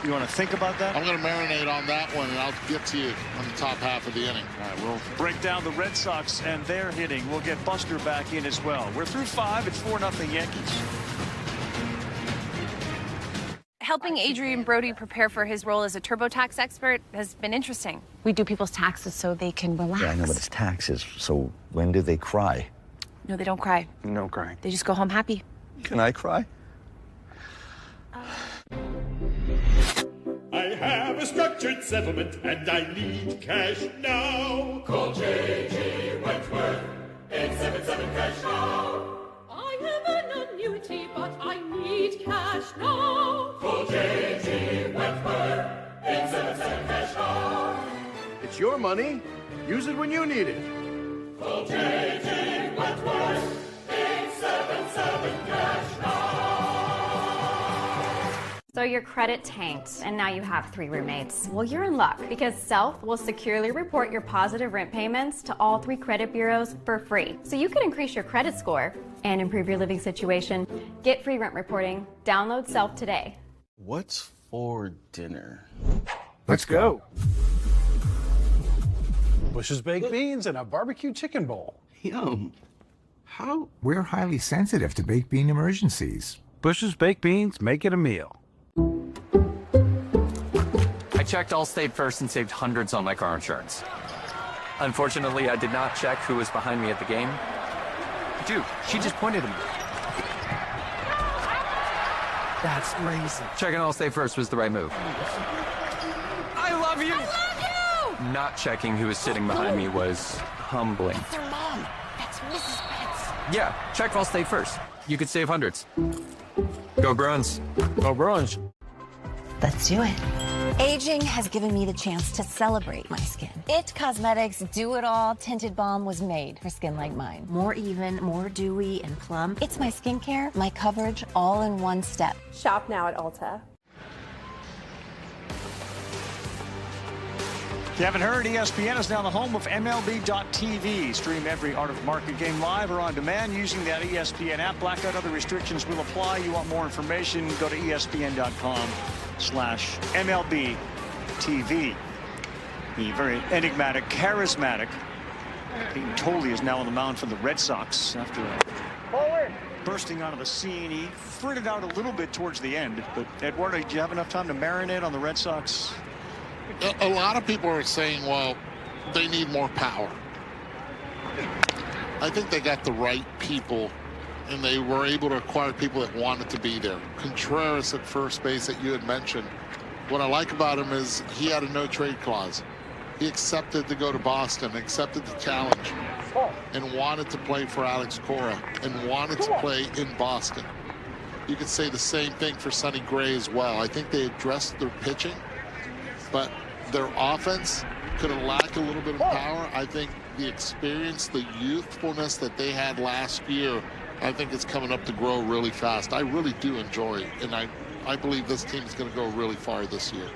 You want to think about that? I'm going to marinate on that one, and I'll get to you on the top half of the inning. All right, we'll break down the Red Sox and their hitting. We'll get Buster back in as well. We're through 5. It's 4-0 Yankees. Helping Adrian Brody prepare for his role as a TurboTax expert has been interesting. We do people's taxes so they can relax. Yeah, I know, but it's taxes. So when do they cry? No, they don't cry. No crying. They just go home happy. Can I cry? I have a structured settlement and I need cash now. Call J.G. Wentworth, 877 cash now. I have an annuity, but I need cash now. Call J.G. Wentworth, 877 cash now. It's your money. Use it when you need it. Call J.G. Wentworth, 877 cash now. So your credit tanked, and now you have 3 roommates. Well, you're in luck, because Self will securely report your positive rent payments to all 3 credit bureaus for free. So you can increase your credit score and improve your living situation. Get free rent reporting. Download Self today. What's for dinner? Let's go. Bush's baked beans and a barbecue chicken bowl. Yum. How? We're highly sensitive to baked bean emergencies. Bush's baked beans, make it a meal. I checked Allstate first and saved hundreds on my car insurance. Unfortunately, I did not check who was behind me at the game. Dude, she just pointed at me. That's crazy. Checking Allstate first was the right move. I love you! I love you! Not checking who was sitting behind me was humbling. That's her mom. That's Mrs. Betts. Yeah, check Allstate first. You could save hundreds. Go Bruins. Go Bruins. Let's do it. Aging has given me the chance to celebrate my skin. It Cosmetics Do It All Tinted Balm was made for skin like mine. More even, more dewy and plump. It's my skincare, my coverage, all in one step. Shop now at Ulta. If you haven't heard, ESPN is now the home of MLB.tv. Stream every Art of Market game live or on demand using that ESPN app. Blackout other restrictions will apply. You want more information, go to ESPN.com/MLB.tv. The very enigmatic, charismatic Peyton Toley is now on the mound for the Red Sox after bursting onto the scene. He fritted out a little bit towards the end, but Eduardo, did you have enough time to marinate on the Red Sox? A lot of people are saying, well, they need more power. I think they got the right people, and they were able to acquire people that wanted to be there. Contreras at first base that you had mentioned. What I like about him is he had a no-trade clause. He accepted to go to Boston, accepted the challenge, and wanted to play for Alex Cora, and wanted to play in Boston. You could say the same thing for Sonny Gray as well. I think they addressed their pitching, but their offense could have lacked a little bit of power. I think the experience, the youthfulness that they had last year, I think it's coming up to grow really fast. I really do enjoy it, and I believe this team is going to go really far this year.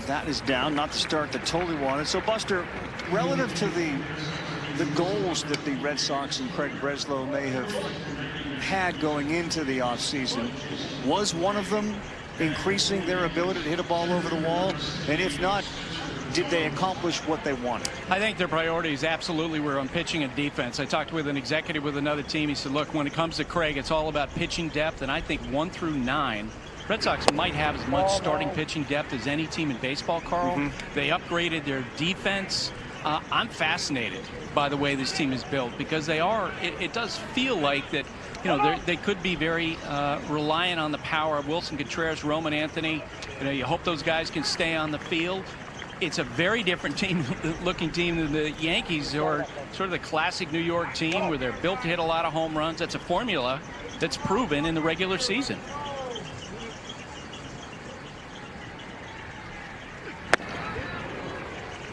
That is down, not the start that Toley wanted. So, Buster, relative to the goals that the Red Sox and Craig Breslow may have had going into the offseason, was one of them increasing their ability to hit a ball over the wall? And if not, did they accomplish what they wanted? I think their priorities absolutely were on pitching and defense. I talked with an executive with another team. He said, look, when it comes to Craig, it's all about pitching depth. And I think 1 through 9, Red Sox might have as much starting pitching depth as any team in baseball, Carl. They upgraded their defense. I'm fascinated by the way this team is built, because they are, it does feel like that, you know, they could be very reliant on the power of Wilson Contreras, Roman Anthony. You know, you hope those guys can stay on the field. It's a very different looking team than the Yankees, who are sort of the classic New York team where they're built to hit a lot of home runs. That's a formula that's proven in the regular season.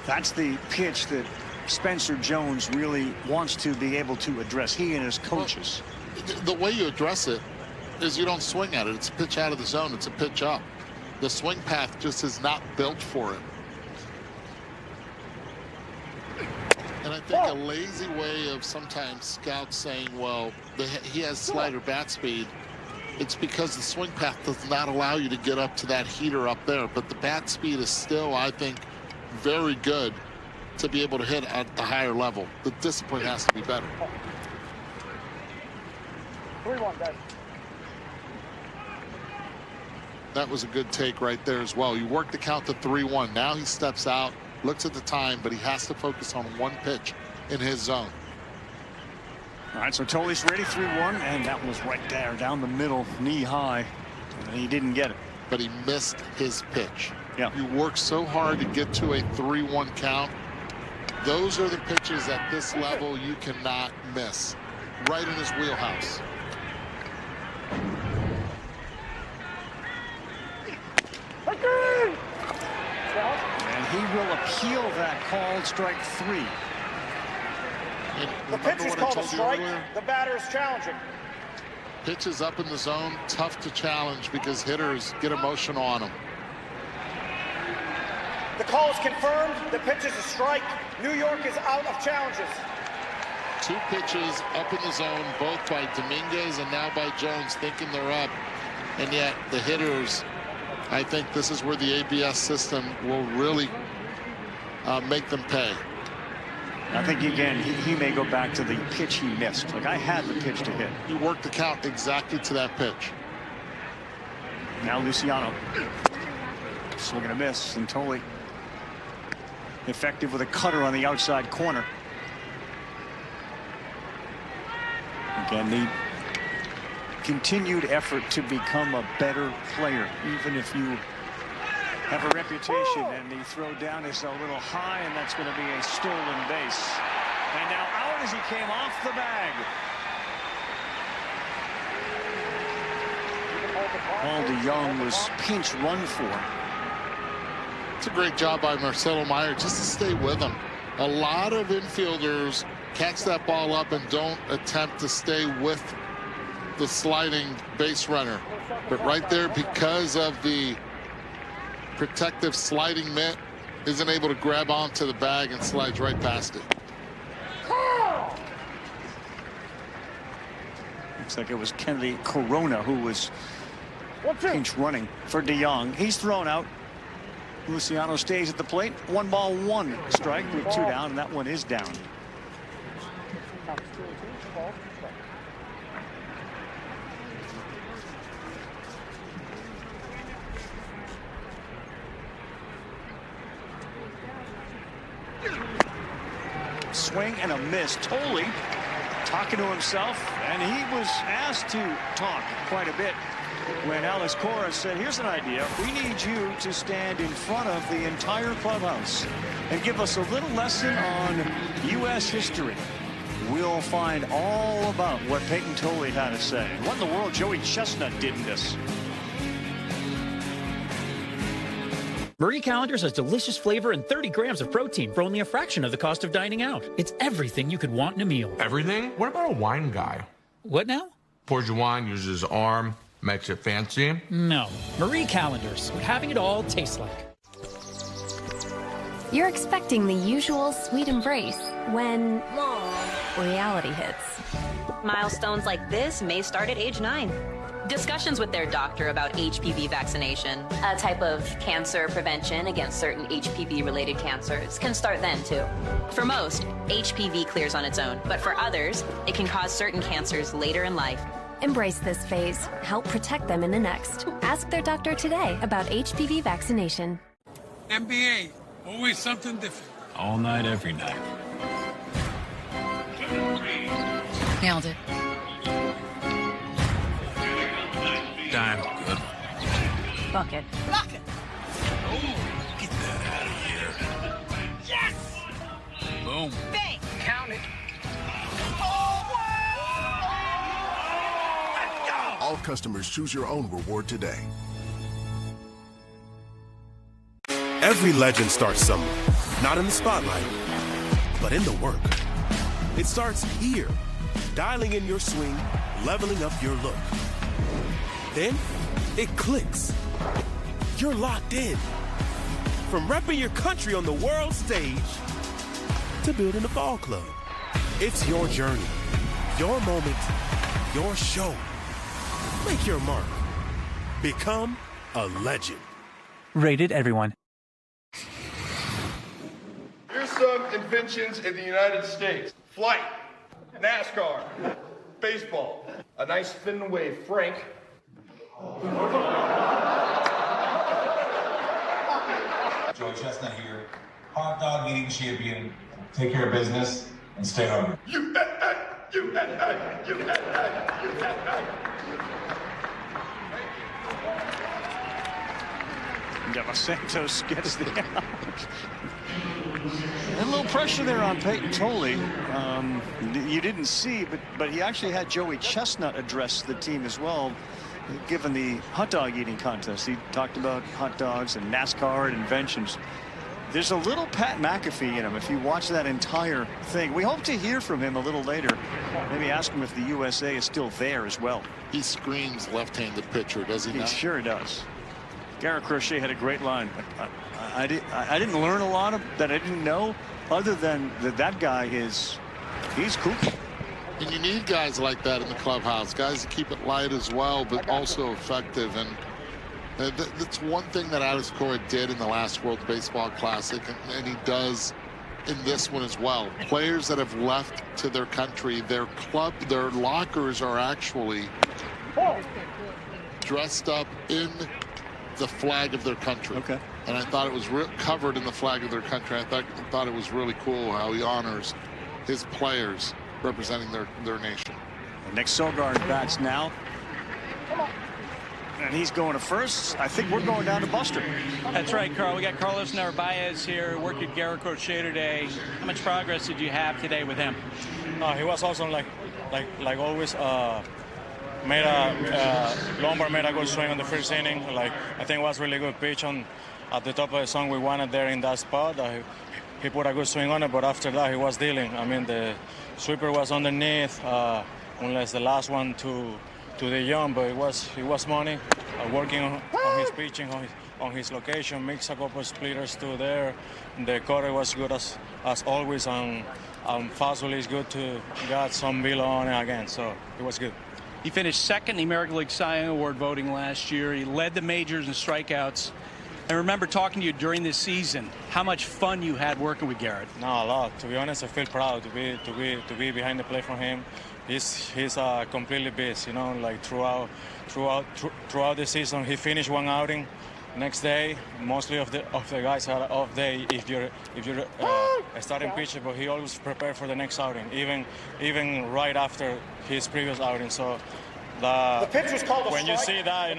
That's the pitch that Spencer Jones really wants to be able to address, he and his coaches. Well, the way you address it is you don't swing at it. It's a pitch out of the zone. It's a pitch up. The swing path just is not built for it. And I think a lazy way of sometimes scouts saying, well, he has slider bat speed. It's because the swing path does not allow you to get up to that heater up there. But the bat speed is still, I think, very good to be able to hit at the higher level. The discipline has to be better. 3-1, guys. That was a good take right there as well. You work the count to 3-1. Now he steps out, looks at the time, but he has to focus on one pitch in his zone. All right, so Toley's ready, 3-1, and that was right there, down the middle, knee high, and he didn't get it. But he missed his pitch. Yeah. You work so hard to get to a 3-1 count. Those are the pitches at this level you cannot miss. Right in his wheelhouse. And he will appeal that called strike 3. The pitch is called a strike. The batter is challenging. Pitches up in the zone, tough to challenge because hitters get emotional on him. The call is confirmed. The pitch is a strike. New York is out of challenges. 2 pitches up in the zone, both by Dominguez and now by Jones, thinking they're up. And yet the hitters, I think this is where the ABS system will really make them pay. I think, again, he may go back to the pitch he missed. Like, I had the pitch to hit. He worked the count exactly to that pitch. Now Luciano. Swing and a miss. And totally effective with a cutter on the outside corner. Again, the continued effort to become a better player, even if you have a reputation, and the throw down is a little high, and that's going to be a stolen base. And now out as he came off the bag. Paul DeYoung was pinch run for. It's a great job by Marcelo Meyer just to stay with him. A lot of infielders catch that ball up and don't attempt to stay with the sliding base runner. But right there, because of the protective sliding mitt, isn't able to grab onto the bag and slides right past it. Looks like it was Kennedy Corona who was pinch running for DeYoung. He's thrown out. Luciano stays at the plate. 1 ball, 1 strike with 2 down, and that one is down. Swing and a miss. Tolley talking to himself, and he was asked to talk quite a bit when Alex Cora said, here's an idea. We need you to stand in front of the entire clubhouse and give us a little lesson on U.S. history. We'll find all about what Peyton Tolley had to say. What in the world Joey Chestnut did in this? Marie Callender's has delicious flavor and 30 grams of protein for only a fraction of the cost of dining out. It's everything you could want in a meal. Everything? What about a wine guy? What now? Pours your wine, uses his arm, makes it fancy? No. Marie Callender's. What having it all tastes like. You're expecting the usual sweet embrace when reality hits. Milestones like this may start at age 9. Discussions with their doctor about HPV vaccination, a type of cancer prevention against certain HPV-related cancers, can start then, too. For most, HPV clears on its own, but for others, it can cause certain cancers later in life. Embrace this phase. Help protect them in the next. Ask their doctor today about HPV vaccination. NBA, always something different. All night, every night. Nailed it. Damn good. Bucket. Bucket! Oh, get that out of here. Yes! Boom. Bang! Count it. All customers choose your own reward today. Every legend starts somewhere, not in the spotlight, but in the work. It starts here, dialing in your swing, leveling up your look. Then it clicks. You're locked in. From repping your country on the world stage to building a ball club. It's your journey, your moment, your show. Make your mark. Become a legend. Rated everyone. Here's some inventions in the United States. Flight, NASCAR, baseball, a nice thin wave, Frank. Joey Chestnut here, hot dog eating champion. Take care of business and stay hungry. You. Dos Santos gets the out. A little pressure there on Peyton Tolley. You didn't see, but he actually had Joey Chestnut address the team as well, given the hot dog eating contest. He talked about hot dogs and NASCAR and inventions. There's a little Pat McAfee in him if you watch that entire thing. We hope to hear from him a little later. Maybe ask him if the USA is still there as well. He screams left-handed pitcher, does he not? He sure does. Garrett Crochet had a great line. I didn't learn a lot that I didn't know, other than that guy he's kooky. And you need guys like that in the clubhouse, guys that keep it light as well, but also effective. And that's one thing that Alex Cora did in the last World Baseball Classic, and he does in this one as well. Players that have left to their country, their lockers are actually dressed up in the flag of their country. Okay. And I thought it was covered in the flag of their country. I thought it was really cool how he honors his players representing their nation. Nick Sogard bats now. And he's going to first. I think we're going down to Buster. That's right, Carl. We got Carlos Narvaez here, worked with Garrett Crochet today. How much progress did you have today with him? He was awesome, like always. Lombard made a good swing on the first inning. Like, I think it was really good pitch at the top of the zone. We wanted there in that spot. He put a good swing on it, but after that he was dealing. I mean, the sweeper was underneath, unless the last one to the young, but it was money. Working on his pitching, on his location, mix a couple of splitters too there. The cutter was good as always, and fastball is good to got some below on it again, so it was good. He finished second in the American League Cy Young Award voting last year. He led the majors in strikeouts. I remember talking to you during this season, how much fun you had working with Garrett. No, a lot. To be honest, I feel proud to be behind the plate for him. He's completely beast, you know, like throughout the season. He finished one outing. Next day, mostly of the guys had an off day if you're a starting pitcher, but he always prepared for the next outing, even right after his previous outing. So the pitch was called a when strike. you see that,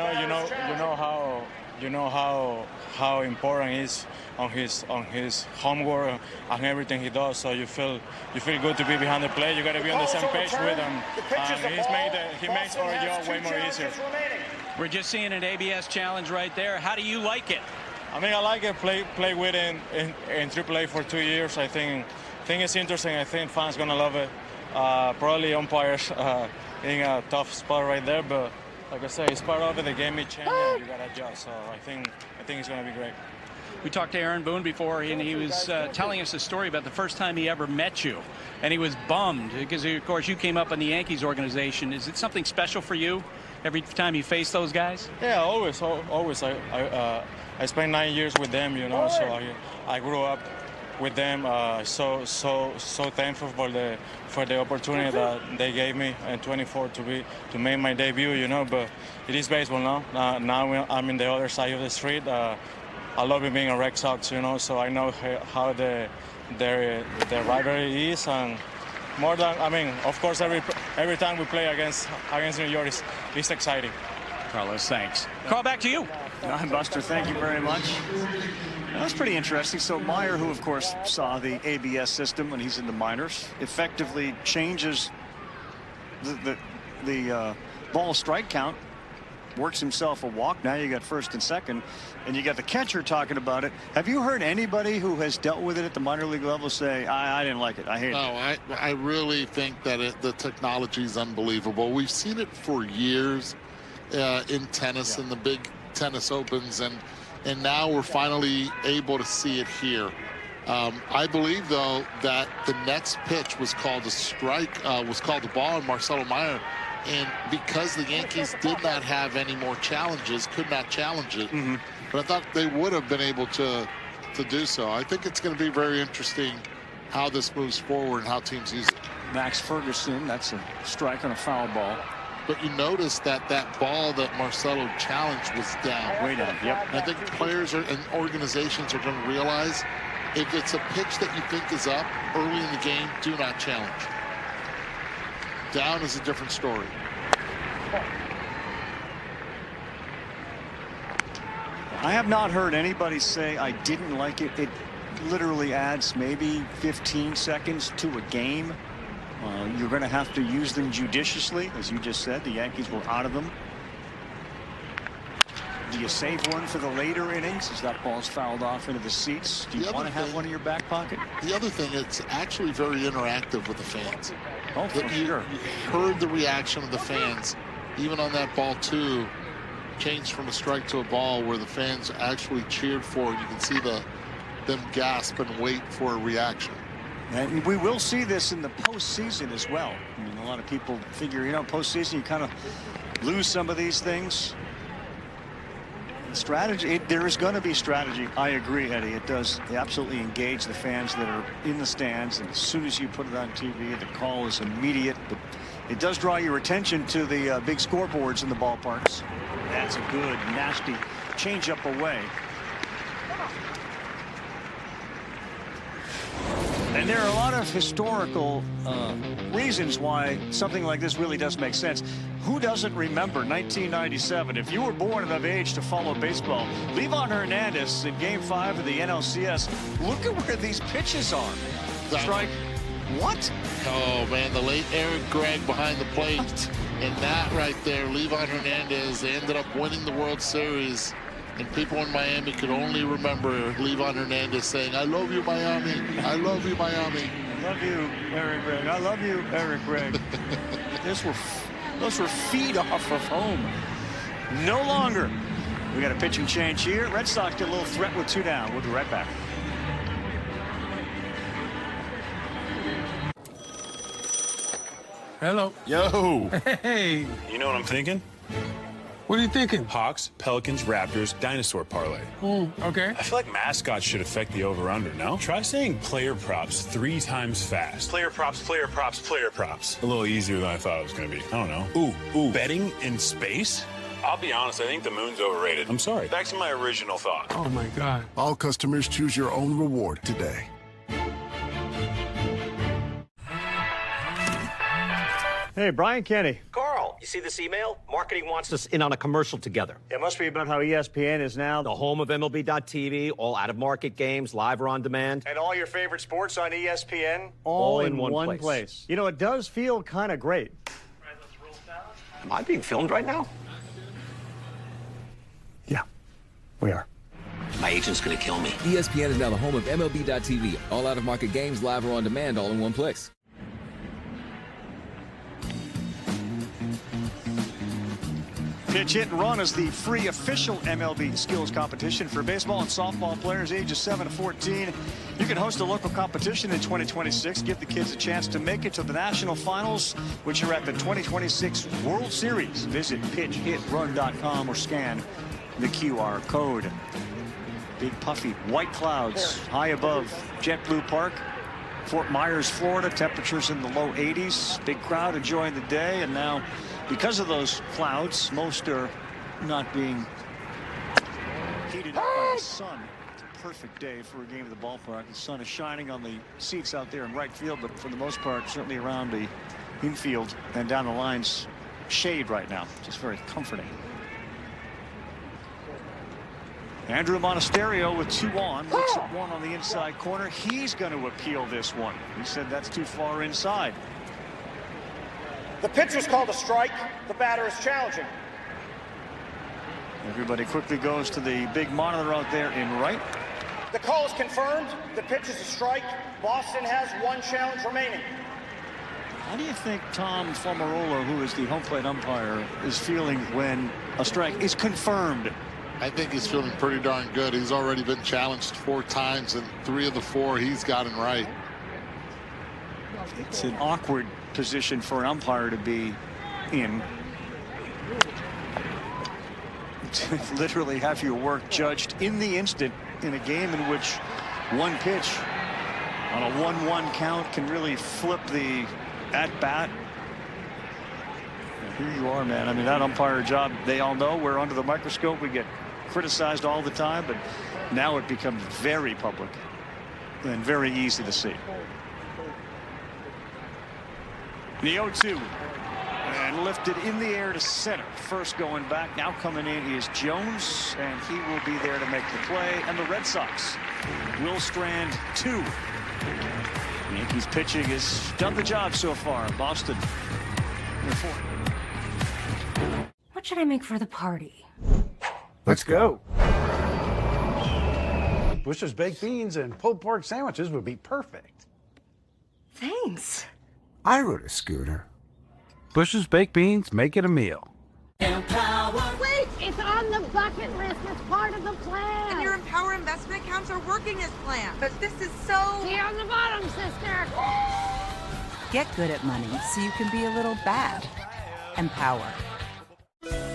you know how important he is on his homework and everything he does. So you feel good to be behind the plate. You got to be on the same page with him. He makes our job way more easier. We're just seeing an ABS challenge right there. How do you like it? I mean, I like it. Play with it in AAA for 2 years. I think it's interesting. I think fans gonna love it. Probably umpires in a tough spot right there, but like I said, it's part of it. The game is changing. You gotta adjust. So I think it's gonna be great. We talked to Aaron Boone before, and he was telling us a story about the first time he ever met you, and he was bummed because, of course, you came up in the Yankees organization. Is it something special for you every time you face those guys? Yeah, always. I spent 9 years with them, you know, so I grew up with them. So thankful for the opportunity that they gave me at 24 to make my debut, you know. But it is baseball now. Now I'm in the other side of the street. I love it being a Red Sox, you know, so I know how the rivalry is, and more than, I mean, of course, every time we play against New York, it's exciting. Carlos, thanks. Call back to you. Buster, thank you very much. That's pretty interesting. So Meyer, who of course saw the ABS system when he's in the minors, effectively changes the ball strike count, works himself a walk. Now you got first and second, and you got the catcher talking about it. Have you heard anybody who has dealt with it at the minor league level say, I didn't like it, I hate it? No, I really think that the technology is unbelievable. We've seen it for years in tennis, in the big tennis opens, and now we're finally able to see it here. I believe, though, that the next pitch was called a strike, was called a ball on Marcelo Meyer. And because the Yankees did not have any more challenges, could not challenge it. But I thought they would have been able to do so. I think it's going to be very interesting how this moves forward and how teams use it. Max Ferguson, that's a strike on a foul ball. But you notice that ball that Marcelo challenged was down. Way down, yep. And I think players and organizations are going to realize if it's a pitch that you think is up early in the game, do not challenge. Down is a different story. I have not heard anybody say I didn't like it. It literally adds maybe 15 seconds to a game. You're going to have to use them judiciously. As you just said, the Yankees were out of them. Do you save one for the later innings as that ball's fouled off into the seats? Do you want to have one in your back pocket? The other thing, it's actually very interactive with the fans. Oh, for sure. You heard the reaction of the fans, even on that ball, too. Changed from a strike to a ball where the fans actually cheered for it. You can see them gasp and wait for a reaction. And we will see this in the postseason as well. I mean, a lot of people figure, postseason, you kind of lose some of these things. Strategy, there is going to be strategy. I agree, Eddie. It does absolutely engage the fans that are in the stands, and as soon as you put it on TV, the call is immediate. But it does draw your attention to the big scoreboards in the ballparks. That's a good, nasty changeup away. And there are a lot of historical reasons why something like this really does make sense. Who doesn't remember 1997? If you were born and of age to follow baseball, Livan Hernandez in Game 5 of the NLCS, look at where these pitches are. Strike. What? Oh, man, the late Eric Gregg behind the plate. And that right there, Livan Hernandez, they ended up winning the World Series. And people in Miami could only remember Livan Hernandez saying, "I love you, Miami. I love you, Miami." I love you, Eric Gregg. I love you, Eric Gregg. Those were feet off of home. No longer. We got a pitching change here. Red Sox get a little threat with 2 down. We'll be right back. Hello. Yo. Hey. You know what I'm thinking? What are you thinking? Hawks, Pelicans, Raptors, dinosaur parlay. Okay. I feel like mascots should affect the over-under, no? Try saying player props 3 times fast. Player props, player props, player props. A little easier than I thought it was going to be. I don't know. Ooh, betting in space? I'll be honest, I think the moon's overrated. I'm sorry. Back to my original thought. Oh, my God. All customers choose your own reward today. Hey, Brian Kenny. Carl, you see this email? Marketing wants us in on a commercial together. It must be about how ESPN is now The home of MLB.TV, all out-of-market games, live or on demand. And all your favorite sports on ESPN? All in one place. You know, it does feel kind of great. Am I being filmed right now? Yeah, we are. My agent's gonna kill me. ESPN is now the home of MLB.TV, all out-of-market games, live or on demand, all in one place. Pitch Hit and Run is the free official MLB skills competition for baseball and softball players ages 7 to 14. You can host a local competition in 2026. Give the kids a chance to make it to the national finals, which are at the 2026 World Series. Visit pitchhitrun.com or scan the QR code. Big puffy white clouds high above JetBlue Park, Fort Myers, Florida. Temperatures in the low 80s. Big crowd enjoying the day, and now because of those clouds, most are not being heated up by the sun. It's a perfect day for a game of the ballpark. The sun is shining on the seats out there in right field, but for the most part, certainly around the infield and down the lines, shade right now. Just very comforting. Andrew Monasterio with 2 on, looks at 1 on the inside corner. He's going to appeal this one. He said that's too far inside. The pitch was called a strike. The batter is challenging. Everybody quickly goes to the big monitor out there in right. The call is confirmed. The pitch is a strike. Boston has 1 challenge remaining. How do you think Tom Fumarola, who is the home plate umpire, is feeling when a strike is confirmed? I think he's feeling pretty darn good. He's already been challenged 4 times, and 3 of the 4 he's gotten right. It's an awkward position for an umpire to be in. To literally have your work judged in the instant in a game in which 1 pitch on a 1-1 count can really flip the at-bat. Here you are, man. I mean, that umpire job, they all know we're under the microscope. We get criticized all the time, but now it becomes very public and very easy to see. The 0-2 and lifted in the air to center. First going back, now coming in is Jones, and he will be there to make the play. And the Red Sox will strand 2. Yankees pitching has done the job so far. Boston in 4. What should I make for the party? Let's go. Bush's baked beans and pulled pork sandwiches would be perfect. Thanks. I rode a scooter. Bush's baked beans make it a meal. Wait, it's on the bucket list. It's part of the plan. And your Empower investment accounts are working as planned. But this is so... See on the bottom, sister. Get good at money so you can be a little bad. Empower.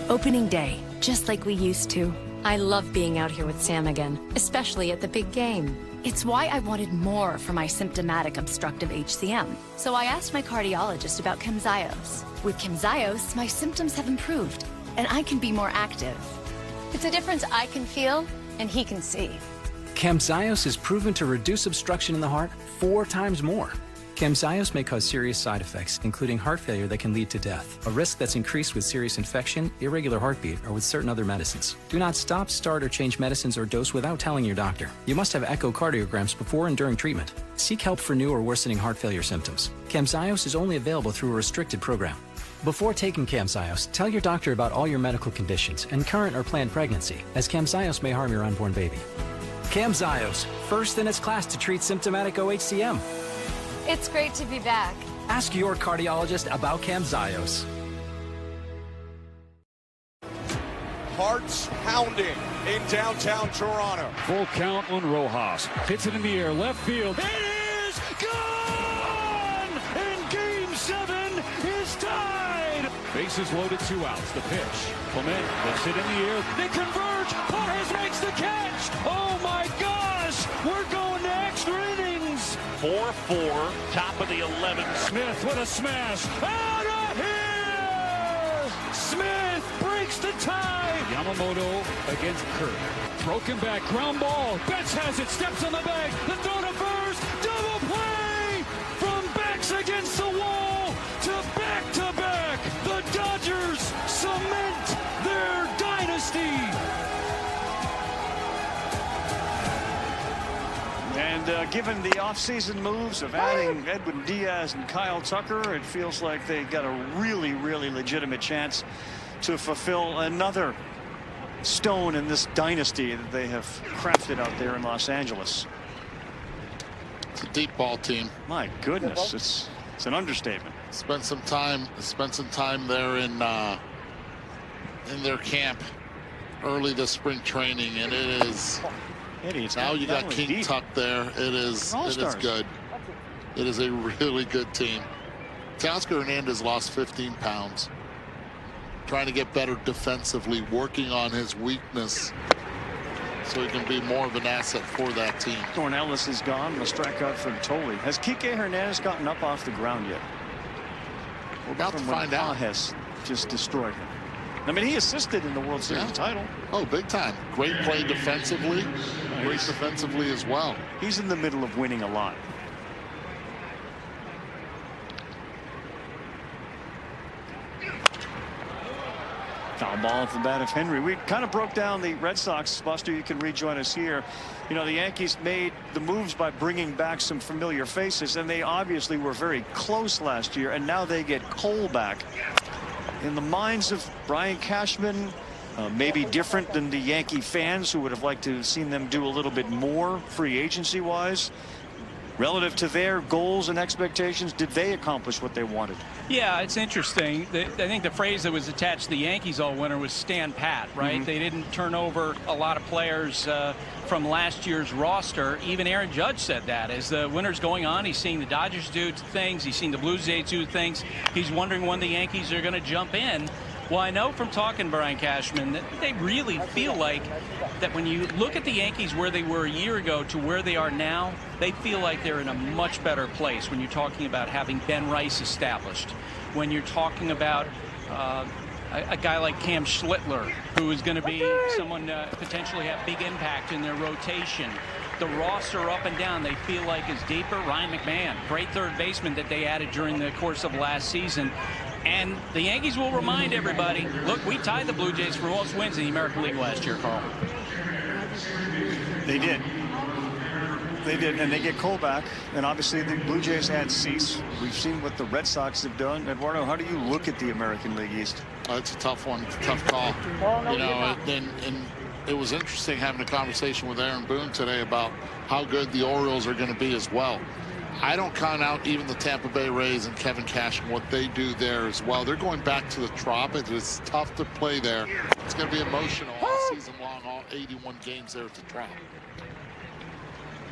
Opening day, just like we used to. I love being out here with Sam again, especially at the big game. It's why I wanted more for my symptomatic obstructive HCM. So I asked my cardiologist about Camzyos. With Camzyos, my symptoms have improved, and I can be more active. It's a difference I can feel, and he can see. Camzyos is proven to reduce obstruction in the heart 4 times more. Camzyos may cause serious side effects, including heart failure that can lead to death, a risk that's increased with serious infection, irregular heartbeat, or with certain other medicines. Do not stop, start, or change medicines or dose without telling your doctor. You must have echocardiograms before and during treatment. Seek help for new or worsening heart failure symptoms. Camzyos is only available through a restricted program. Before taking Camzyos, tell your doctor about all your medical conditions and current or planned pregnancy, as Camzyos may harm your unborn baby. Camzyos, first in its class to treat symptomatic OHCM. It's great to be back. Ask your cardiologist about Camzyos. Hearts pounding in downtown Toronto. Full count on Rojas. Hits it in the air, left field. It is gone! And Game 7 is tied! Bases loaded, 2 outs. The pitch. Clement lifts it in the air. They converge. Torres makes the catch. Oh my gosh! We're going to extra innings. 4-4, top of the 11th. Smith with a smash. Out of here! Smith breaks the tie. Yamamoto against Kirk. Broken back, ground ball. Betts has it, steps on the bag. The throw to first. Double play! From backs against the wall to back. The Dodgers cement their dynasty. And given the offseason moves of adding Edwin Diaz and Kyle Tucker, it feels like they got a really, really legitimate chance to fulfill another stone in this dynasty that they have crafted out there in Los Angeles. It's a deep ball team. My goodness, it's an understatement. Spent some time there in their camp early this spring training, and it is. Now you got King Tuck there. It is good. It is a really good team. Teoscar Hernandez lost 15 pounds. Trying to get better defensively, working on his weakness so he can be more of an asset for that team. Thorne Ellis is gone. The strikeout from Tolley. Has Kike Hernandez gotten up off the ground yet? We're about to find out. Has just destroyed him. I mean, he assisted in the World Series title. Oh, big time. Great play defensively. Great defensively as well. He's in the middle of winning a lot. Foul ball at the bat of Henry. We kind of broke down the Red Sox. Buster, you can rejoin us here. You know, the Yankees made the moves by bringing back some familiar faces, and they obviously were very close last year, and now they get Cole back. In the minds of Brian Cashman, maybe different than the Yankee fans who would have liked to have seen them do a little bit more free agency wise. Relative to their goals and expectations, did they accomplish what they wanted? Yeah, it's interesting. I think the phrase that was attached to the Yankees all winter was stand pat, right? They didn't turn over a lot of players from last year's roster. Even Aaron Judge said that. As the winter's going on, he's seeing the Dodgers do things. He's seeing the Blue Jays do things. He's wondering when the Yankees are going to jump in. Well, I know from talking to Brian Cashman that they really feel like that when you look at the Yankees where they were a year ago to where they are now, they feel like they're in a much better place when you're talking about having Ben Rice established, when you're talking about a guy like Cam Schlittler, who is going to be someone potentially have big impact in their rotation. The roster up and down, they feel like is deeper. Ryan McMahon, great third baseman that they added during the course of last season. And the Yankees will remind everybody, look, we tied the Blue Jays for most wins in the American League last year, Carl. They did. They did, and they get Cole back. And obviously the Blue Jays had Cease. We've seen what the Red Sox have done. Eduardo, how do you look at the American League East? It's a tough one. It's a tough call. You know, and it was interesting having a conversation with Aaron Boone today about how good the Orioles are going to be as well. I don't count out even the Tampa Bay Rays and Kevin Cash and what they do there as well. They're going back to the Trop. It's tough to play there. It's going to be emotional all season long, all 81 games there at the Trop.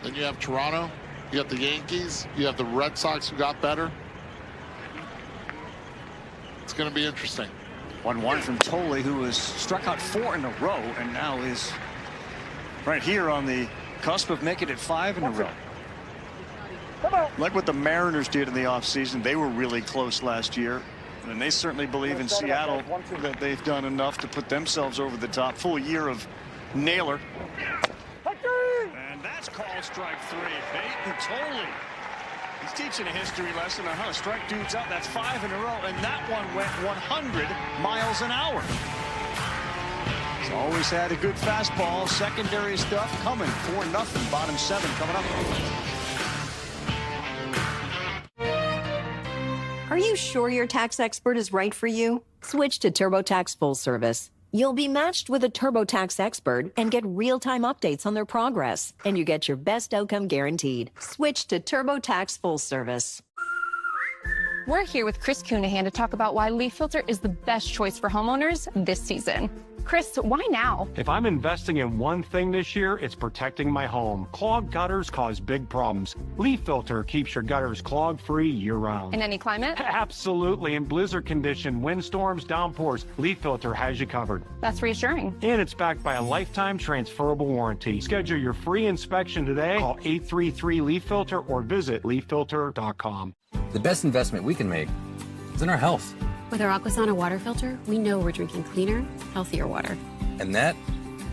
Then you have Toronto. You have the Yankees. You have the Red Sox who got better. It's going to be interesting. 1-1 from Tolley, who has struck out 4 in a row and now is right here on the cusp of making it 5 in a row. Like what the Mariners did in the offseason. They were really close last year. And they certainly believe in Seattle that they've done enough to put themselves over the top. Full year of Naylor. And that's called strike 3. Peyton Tolley. He's teaching a history lesson on how to strike dudes out. That's 5 in a row. And that one went 100 miles an hour. He's always had a good fastball. Secondary stuff coming. 4-0. Bottom 7 coming up. Are you sure your tax expert is right for you? Switch to TurboTax Full Service. You'll be matched with a TurboTax expert and get real-time updates on their progress. And you get your best outcome guaranteed. Switch to TurboTax Full Service. We're here with Chris Cunahan to talk about why Leaf Filter is the best choice for homeowners this season. Chris, why now? If I'm investing in one thing this year, it's protecting my home. Clogged gutters cause big problems. Leaf Filter keeps your gutters clog-free year-round. In any climate? Absolutely. In blizzard condition, windstorms, downpours, Leaf Filter has you covered. That's reassuring. And it's backed by a lifetime transferable warranty. Schedule your free inspection today. Call 833-LEAF-FILTER or visit leaffilter.com. The best investment we can make is in our health. With our Aquasana water filter, we know we're drinking cleaner, healthier water. And that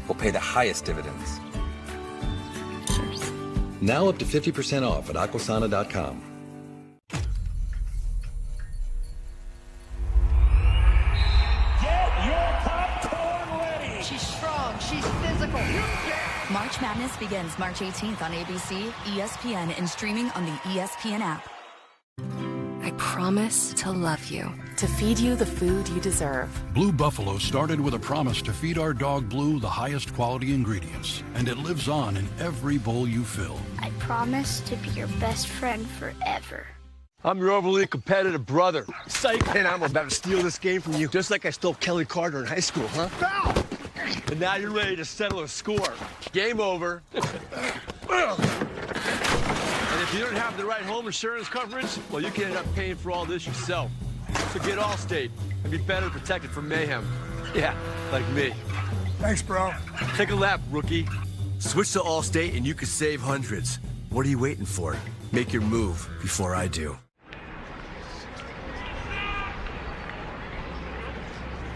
will pay the highest dividends. Cheers. Now up to 50% off at aquasana.com. Get your popcorn ready. She's strong. She's physical. March Madness begins March 18th on ABC, ESPN, and streaming on the ESPN app. I promise to love you, to feed you the food you deserve. Blue Buffalo started with a promise to feed our dog Blue the highest quality ingredients, and it lives on in every bowl you fill. I promise to be your best friend forever. I'm your overly competitive brother. Psych, and I'm about to steal this game from you, just like I stole Kelly Carter in high school, huh? Foul! And now you're ready to settle a score. Game over. And if you don't have the right home insurance coverage, well, you can end up paying for all this yourself. So get Allstate and be better protected from mayhem. Yeah, like me. Thanks, bro. Take a lap, rookie. Switch to Allstate and you could save hundreds. What are you waiting for? Make your move before I do.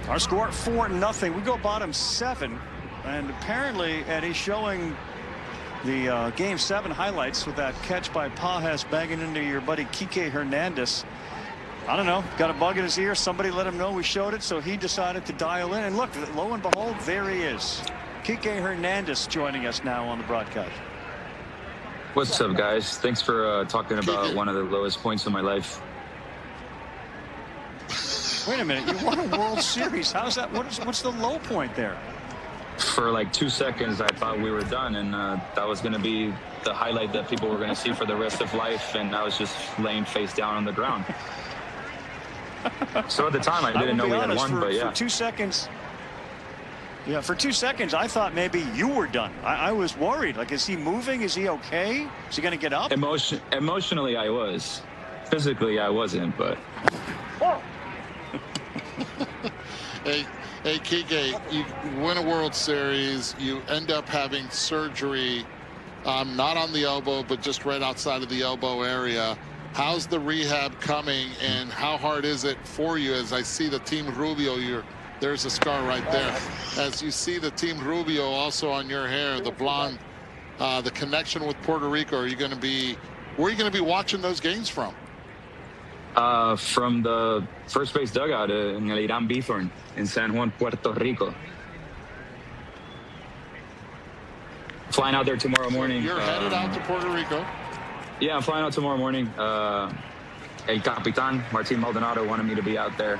Our score 4-0. We go bottom 7. And apparently, Eddie, showing the Game 7 highlights with that catch by Pajas banging into your buddy Kike Hernandez. I don't know. Got a bug in his ear. Somebody let him know we showed it, so he decided to dial in. And look, lo and behold, there he is. Kike Hernandez joining us now on the broadcast. What's up, guys? Thanks for talking about one of the lowest points of my life. Wait a minute. You won a World Series. How's that? What's the low point there? For like 2 seconds, I thought we were done, and that was going to be the highlight that people were going to see for the rest of life, and I was just laying face down on the ground. So at the time, I didn't know we had won, but yeah. For 2 seconds, yeah, for 2 seconds, I thought maybe you were done. I was worried. Like, is he moving? Is he okay? Is he going to get up? Emotionally, I was. Physically, I wasn't, but... Hey, Kike, you win a World Series. You end up having surgery, not on the elbow, but just right outside of the elbow area. How's the rehab coming, and how hard is it for you? As I see the Team Rubio, there's a scar right there. As you see the Team Rubio also on your hair, the blonde, the connection with Puerto Rico. Where are you going to be watching those games from? From the first base dugout in El Irán Bithorn in San Juan, Puerto Rico. Flying out there tomorrow morning. You're headed out to Puerto Rico? Yeah, I'm flying out tomorrow morning. El Capitan, Martin Maldonado, wanted me to be out there.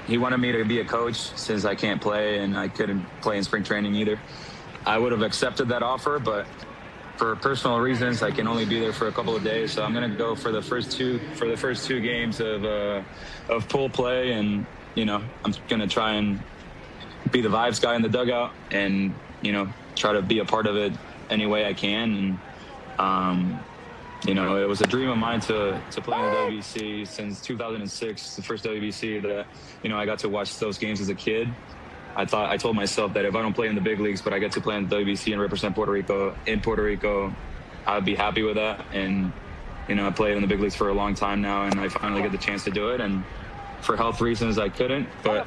he wanted me to be a coach since I can't play and I couldn't play in spring training either. I would have accepted that offer, but for personal reasons, I can only be there for a couple of days. So I'm going to go for the first two games of pool play. And, you know, I'm going to try and be the vibes guy in the dugout and, you know, try to be a part of it any way I can. And, you know, it was a dream of mine to play in the WBC since 2006, the first WBC that, you know, I got to watch those games as a kid. I told myself that if I don't play in the big leagues, but I get to play in the WBC and represent Puerto Rico in Puerto Rico, I'd be happy with that. And, you know, I played in the big leagues for a long time now, and I finally get the chance to do it. And for health reasons, I couldn't. But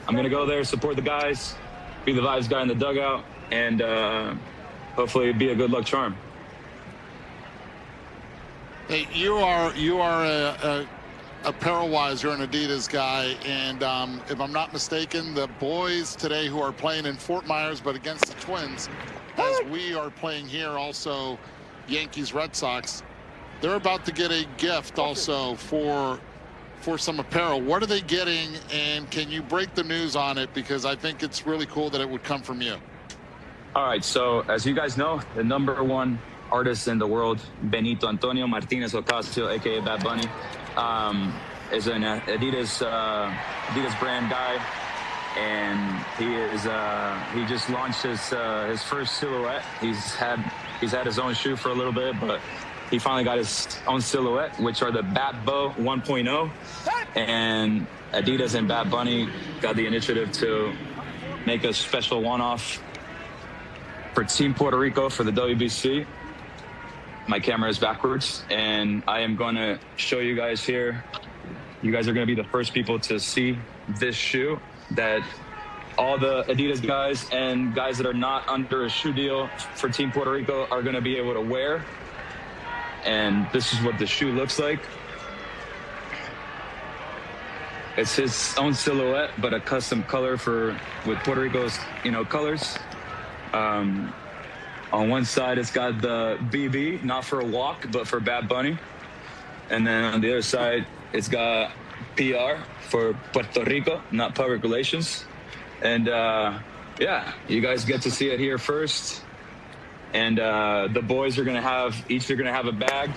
I'm going to go there, support the guys, be the vibes guy in the dugout, and hopefully be a good luck charm. Hey, you are a apparel-wise, you're an Adidas guy, and if I'm not mistaken, the boys today who are playing in Fort Myers but against the Twins, as we are playing here also, Yankees Red Sox, they're about to get a gift also for some apparel. What are they getting, and can you break the news on it, because I think it's really cool that it would come from you. All right, so as you guys know, the #1 artist in the world, Benito Antonio Martinez Ocasio, aka Bad Bunny, is an Adidas brand guy, and he just launched his first silhouette. He's had his own shoe for a little bit, but he finally got his own silhouette, which are the Bat Bow 1.0, and Adidas and Bad Bunny got the initiative to make a special one-off for Team Puerto Rico for the WBC. My camera is backwards, and I am going to show you guys here. You guys are going to be the first people to see this shoe that all the Adidas guys and guys that are not under a shoe deal for Team Puerto Rico are going to be able to wear. And this is what the shoe looks like. It's his own silhouette, but a custom color with Puerto Rico's, you know, colors. On one side, it's got the BB, not for a walk, but for Bad Bunny. And then on the other side, it's got PR for Puerto Rico, not public relations. And yeah, you guys get to see it here first. And the boys are going to have a bag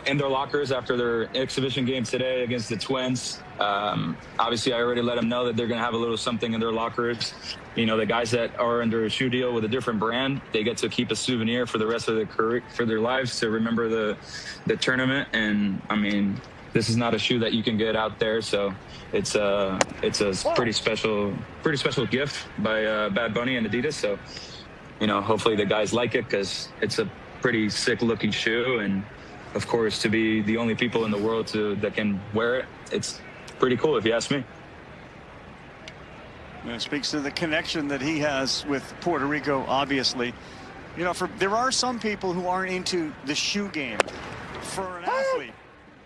in their lockers after their exhibition game today against the Twins. Obviously, I already let them know that they're going to have a little something in their lockers. You know, the guys that are under a shoe deal with a different brand, they get to keep a souvenir for the rest of their lives to remember the tournament. And I mean, this is not a shoe that you can get out there, so it's a pretty special gift by Bad Bunny and Adidas. So, you know, hopefully the guys like it, because it's a pretty sick looking shoe, and of course, to be the only people in the world that can wear it, it's pretty cool if you ask me. And it speaks to the connection that he has with Puerto Rico, obviously. You know, there are some people who aren't into the shoe game. For an athlete,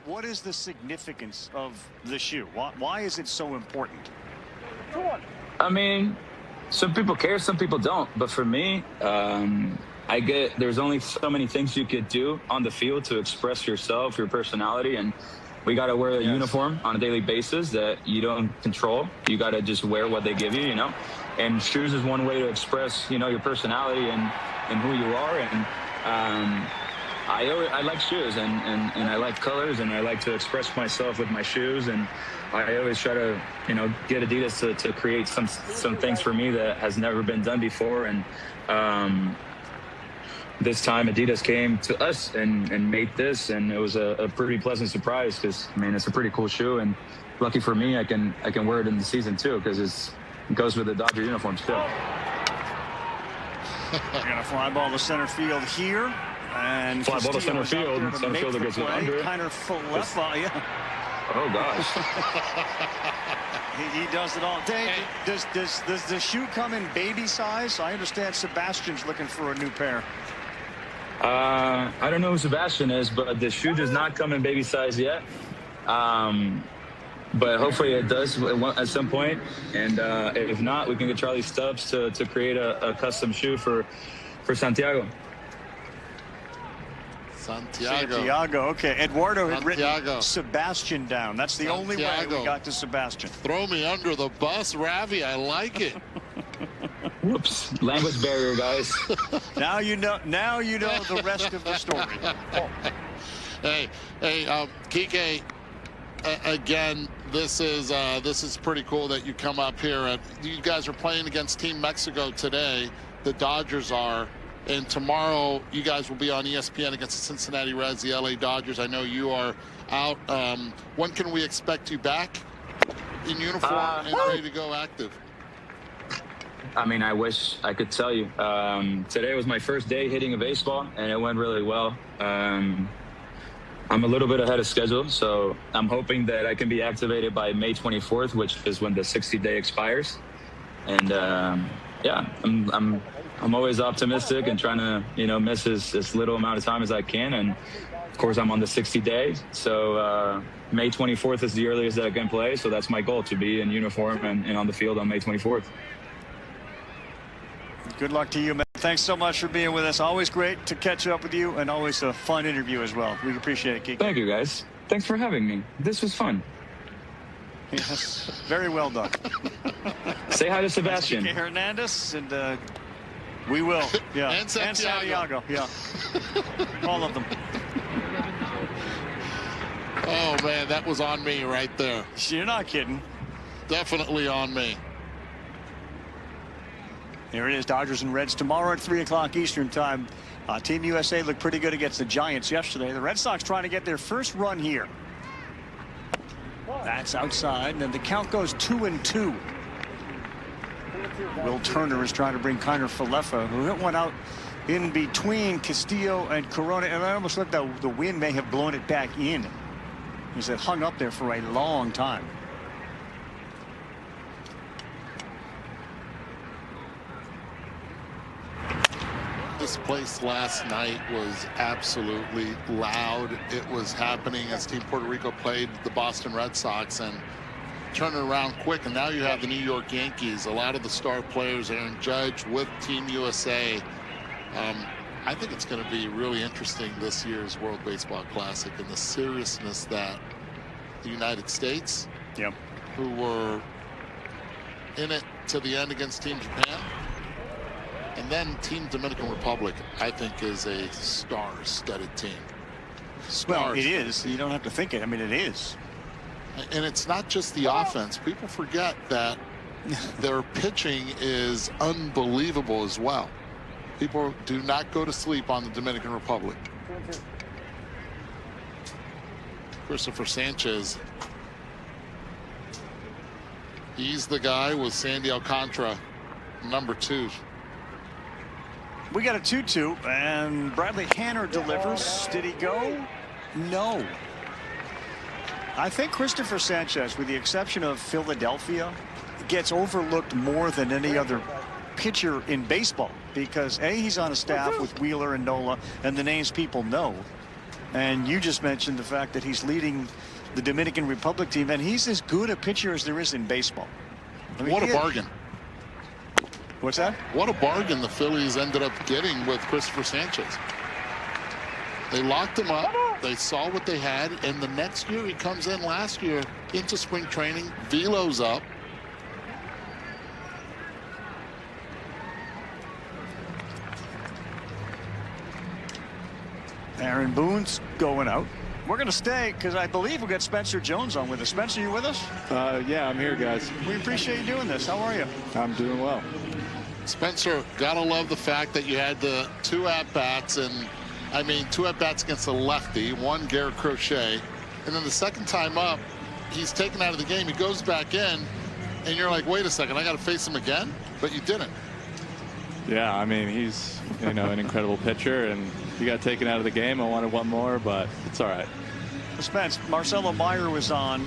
what is the significance of the shoe? Why is it so important? I mean, some people care, some people don't. But for me, there's only so many things you could do on the field to express yourself, your personality, and we got to wear a uniform on a daily basis that you don't control. You got to just wear what they give you, you know. And shoes is one way to express, you know, your personality and who you are. And I like shoes, and I like colors, and I like to express myself with my shoes. And I always try to, you know, get Adidas to create some things for me that has never been done before. And this time Adidas came to us and made this, and it was a pretty pleasant surprise, because I mean, it's a pretty cool shoe, and lucky for me, I can wear it in the season too, because it goes with the Dodger uniform still. They're gonna fly ball to center field here, and fly ball to center field. Center fielder gets it under it. Kind of Falefa, yeah. Oh gosh. He does it all. Dave, does the shoe come in baby size? I understand Sebastian's looking for a new pair. I don't know who Sebastian is, but the shoe does not come in baby size yet. But hopefully it does at some point. And if not, we can get Charlie Stubbs to create a custom shoe for Santiago. Santiago. Okay. Eduardo had Santiago. written Sebastian down. That's the only way we got to Sebastian. Throw me under the bus, Ravi. I like it. Whoops. Language barrier, guys. Now you know the rest of the story. Hey, Kike, again, this is pretty cool that you come up here. You guys are playing against Team Mexico today. The Dodgers are. And tomorrow, you guys will be on ESPN against the Cincinnati Reds, the LA Dodgers. I know you are out. When can we expect you back in uniform and ready to go active? I mean, I wish I could tell you. Today was my first day hitting a baseball, and it went really well. I'm a little bit ahead of schedule, so I'm hoping that I can be activated by May 24th, which is when the 60-day expires. And yeah, I'm always optimistic and trying to, miss as little amount of time as I can. And of course, I'm on the 60 days. So May 24th is the earliest that I can play. So that's my goal, to be in uniform and on the field on May 24th. Good luck to you, man. Thanks so much for being with us. Always great to catch up with you, and always a fun interview as well. We appreciate it, Kike. Thank you, guys. Thanks for having me. This was fun. Yes, very well done. Say hi to Sebastian. Kike Hernandez, and we will. Yeah. And Santiago. Yeah. All of them. Oh, man, that was on me right there. You're not kidding. Definitely on me. Here it is, Dodgers and Reds tomorrow at 3 o'clock Eastern time. Team USA looked pretty good against the Giants yesterday. The Red Sox trying to get their first run here. That's outside, and then the count goes 2-2. Will Turner is trying to bring Kiner Falefa, who hit one out in between Castillo and Corona, and I almost looked that the wind may have blown it back in. Because it hung up there for a long time. This place last night was absolutely loud. It was happening as Team Puerto Rico played the Boston Red Sox and turned it around quick. And now you have the New York Yankees. A lot of the star players, Aaron Judge with Team USA. I think it's going to be really interesting this year's World Baseball Classic and the seriousness that the United States, who were in it to the end against Team Japan, and then Team Dominican Republic, I think, is a star-studded team. Well, it is. You don't have to think it. I mean, it is. And it's not just the offense. People forget that their pitching is unbelievable as well. People do not go to sleep on the Dominican Republic. Christopher Sanchez. He's the guy with Sandy Alcantara, number 2. We got a 2-2, and Bradley Hanner delivers. Did he go? No. I think Christopher Sanchez, with the exception of Philadelphia, gets overlooked more than any other pitcher in baseball because, A, he's on a staff with Wheeler and Nola, and the names people know. And you just mentioned the fact that he's leading the Dominican Republic team, and he's as good a pitcher as there is in baseball. I mean, what a bargain. What's that? What a bargain the Phillies ended up getting with Christopher Sanchez. They locked him up. They saw what they had. And the next year, he comes in last year into spring training, velos up. Aaron Boone's going out. We're going to stay because I believe we've got Spencer Jones on with us. Spencer, you with us? Yeah, I'm here, guys. We appreciate you doing this. How are you? I'm doing well. Spencer, gotta love the fact that you had the 2 at-bats, and I mean 2 at-bats against a lefty, 1 Garrett Crochet, and then the second time up, he's taken out of the game. He goes back in, and you're like, wait a second, I got to face him again? But you didn't. Yeah, I mean, he's an incredible pitcher, and he got taken out of the game. I wanted one more, but it's all right. Spence, Marcelo Meyer was on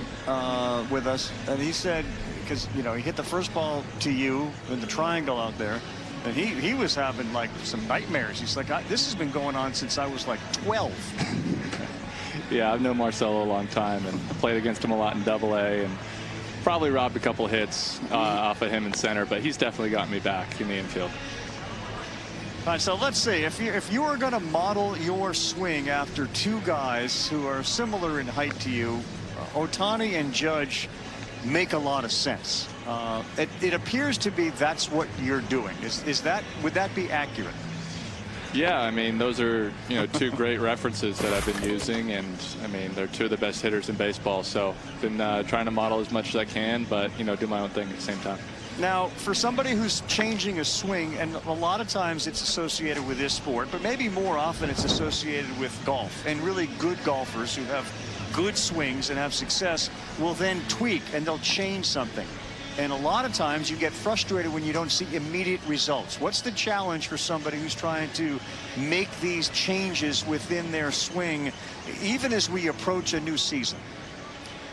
with us, and he said, because, he hit the first ball to you in the triangle out there, and he was having, like, some nightmares. He's like, this has been going on since I was, like, 12. Yeah, I've known Marcelo a long time and played against him a lot in Double-A, and probably robbed a couple hits off of him in center, but he's definitely got me back in the infield. All right, so let's see. If you were going to model your swing after two guys who are similar in height to you, Ohtani and Judge make a lot of sense. It appears to be that's what you're doing. Would that be accurate? Yeah, I mean, those are, two great references that I've been using, and I mean, they're two of the best hitters in baseball. So I've been trying to model as much as I can, but do my own thing at the same time. Now, for somebody who's changing a swing, and a lot of times it's associated with this sport, but maybe more often it's associated with golf, and really good golfers who have good swings and have success will then tweak and they'll change something. And a lot of times you get frustrated when you don't see immediate results. What's the challenge for somebody who's trying to make these changes within their swing, even as we approach a new season?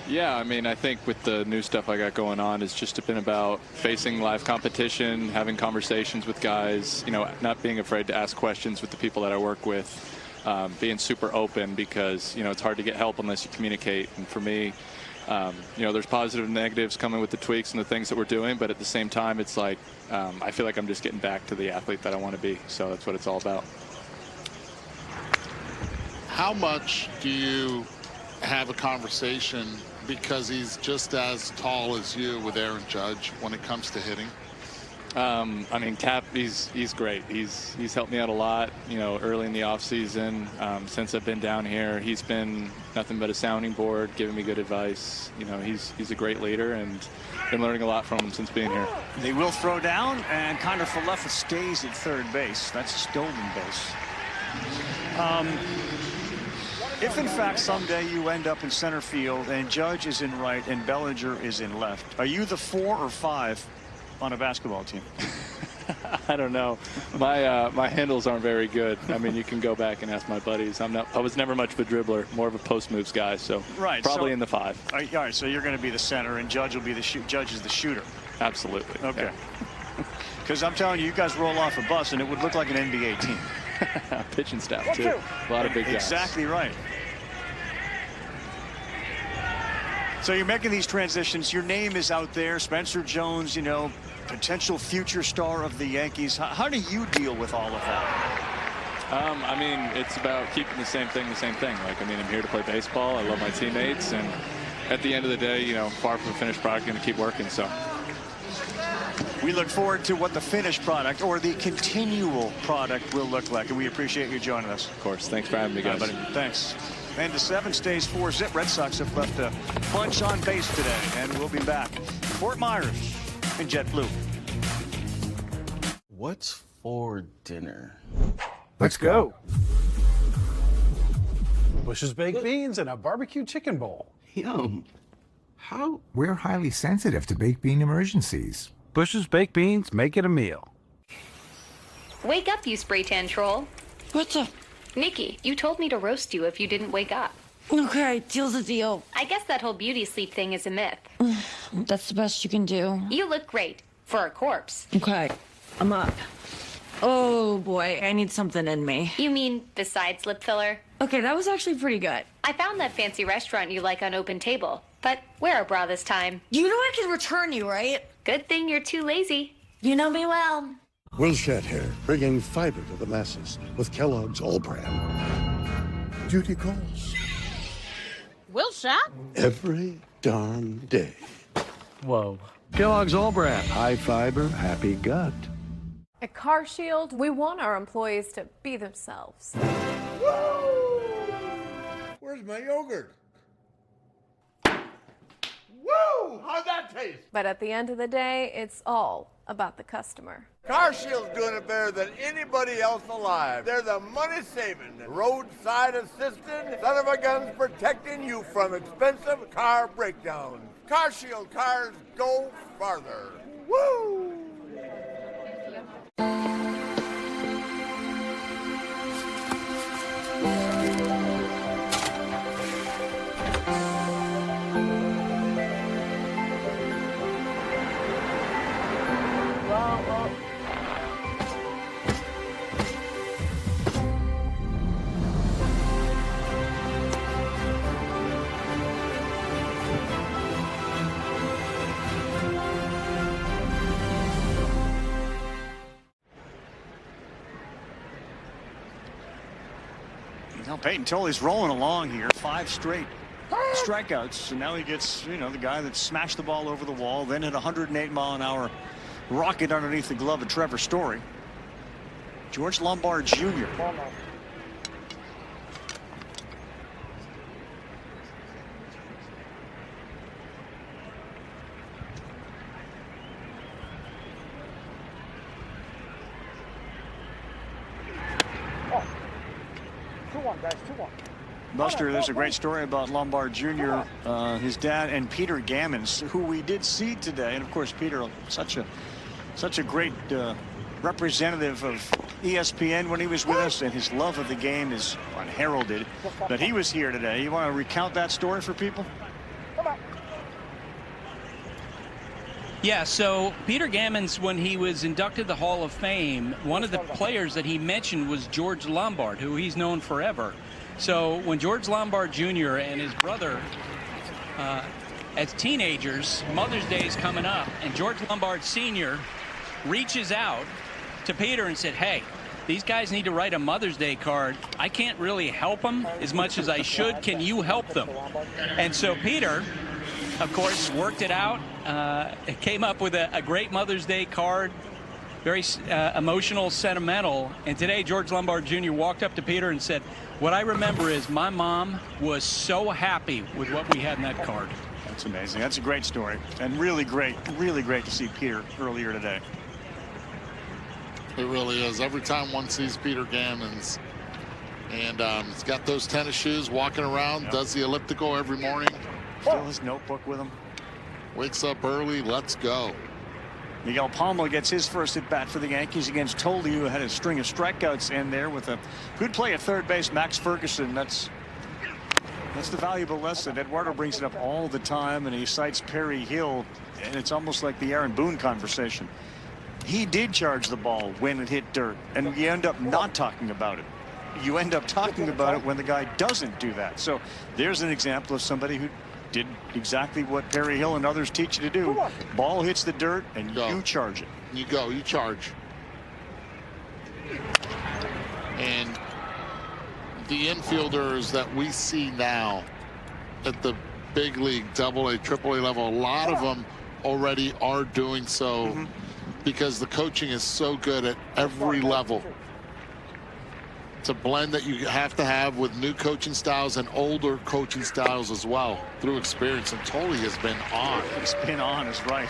Yeah, I mean, I think with the new stuff I got going on, it's just been about facing live competition, having conversations with guys, not being afraid to ask questions with the people that I work with, being super open because, it's hard to get help unless you communicate. And for me, there's positive and negatives coming with the tweaks and the things that we're doing, but at the same time, it's like I feel like I'm just getting back to the athlete that I want to be. So that's what it's all about. How much do you have a conversation, because he's just as tall as you, with Aaron Judge when it comes to hitting? I mean, Cap, he's great. He's helped me out a lot, early in the off season. Since I've been down here, he's been nothing but a sounding board, giving me good advice. He's a great leader, and been learning a lot from him since being here. They will throw down, and Connor Falefa stays at third base. That's a stolen base. If in fact someday you end up in center field and Judge is in right and Bellinger is in left, are you the 4 or 5 on a basketball team? I don't know. My handles aren't very good. I mean, you can go back and ask my buddies. I was never much of a dribbler, more of a post moves guy. So probably in the 5. All right, so you're going to be the center and Judge will be Judge is the shooter. Absolutely. Okay. Because I'm telling you, you guys roll off a bus and it would look like an NBA team. Pitching staff too. A lot of big guys. Exactly right. So you're making these transitions. Your name is out there. Spencer Jones, potential future star of the Yankees. How do you deal with all of that? I mean, it's about keeping the same thing. Like, I mean, I'm here to play baseball. I love my teammates. And at the end of the day, far from a finished product, going to keep working. So we look forward to what the finished product or the continual product will look like. And we appreciate you joining us. Of course. Thanks for having me, guys. Thanks. And the 7 stays 4-zip. Red Sox have left a bunch on base today, and we'll be back. Fort Myers in JetBlue. What's for dinner? Let's go. Bush's baked beans and a barbecue chicken bowl. Yum. How? We're highly sensitive to baked bean emergencies. Bush's baked beans, make it a meal. Wake up, you spray tan troll. What's up? Nikki, you told me to roast you if you didn't wake up. Okay, deal's a deal. I guess that whole beauty sleep thing is a myth. That's the best you can do. You look great. For a corpse. Okay, I'm up. Oh boy, I need something in me. You mean besides lip filler? Okay, that was actually pretty good. I found that fancy restaurant you like on Open Table. But wear a bra this time. You know I can return you, right? Good thing you're too lazy. You know me well. Will Shed here, bringing fiber to the masses with Kellogg's All Brand. Duty calls. Will shop? Every darn day. Whoa. Kellogg's All Brand. High fiber, happy gut. At CarShield, we want our employees to be themselves. Woo! Where's my yogurt? Woo! How'd that taste? But at the end of the day, it's all about the customer. CarShield's doing it better than anybody else alive. They're the money-saving, roadside assistant, son-of-a-guns protecting you from expensive car breakdowns. CarShield cars go farther. Woo! Now Peyton Tolley's rolling along here. 5 straight strikeouts. And now he gets, the guy that smashed the ball over the wall, then hit a 108-mile-an-hour rocket underneath the glove of Trevor Story. George Lombard Jr. Buster, there's a great story about Lombard Jr., his dad, and Peter Gammons, who we did see today. And of course, Peter, such a great representative of ESPN when he was with us, and his love of the game is unheralded. But he was here today. You want to recount that story for people? Yeah, so Peter Gammons, when he was inducted to the Hall of Fame, one of the players that he mentioned was George Lombard, who he's known forever. So when George Lombard Jr. and his brother, as teenagers, Mother's Day is coming up, and George Lombard Sr. reaches out to Peter and said, hey, these guys need to write a Mother's Day card. I can't really help them as much as I should. Can you help them? And so Peter, of course, worked it out, came up with a great Mother's Day card, very emotional, sentimental. And today, George Lombard Jr. walked up to Peter and said, what I remember is my mom was so happy with what we had in that card. That's amazing. That's a great story, and really great to see Peter earlier today. It really is. Every time one sees Peter Gammons, and he's got those tennis shoes, walking around, does the elliptical every morning. Still his notebook with him. Wakes up early. Let's go. Miguel Palma gets his first at bat for the Yankees against Tolley, who had a string of strikeouts in there with a good play at third base. Max Ferguson. That's the valuable lesson. Eduardo brings it up all the time, and he cites Perry Hill, and it's almost like the Aaron Boone conversation. He did charge the ball when it hit dirt, and you end up not talking about it. You end up talking about it when the guy doesn't do that. So there's an example of somebody who did exactly what Perry Hill and others teach you to do. Ball hits the dirt, and you charge it. You go, you charge. And the infielders that we see now at the big league, AA, AAA level, a lot of them already are doing so because the coaching is so good at every level. It's a blend that you have to have with new coaching styles and older coaching styles as well through experience. And Tolley has been on. He's been on, is right.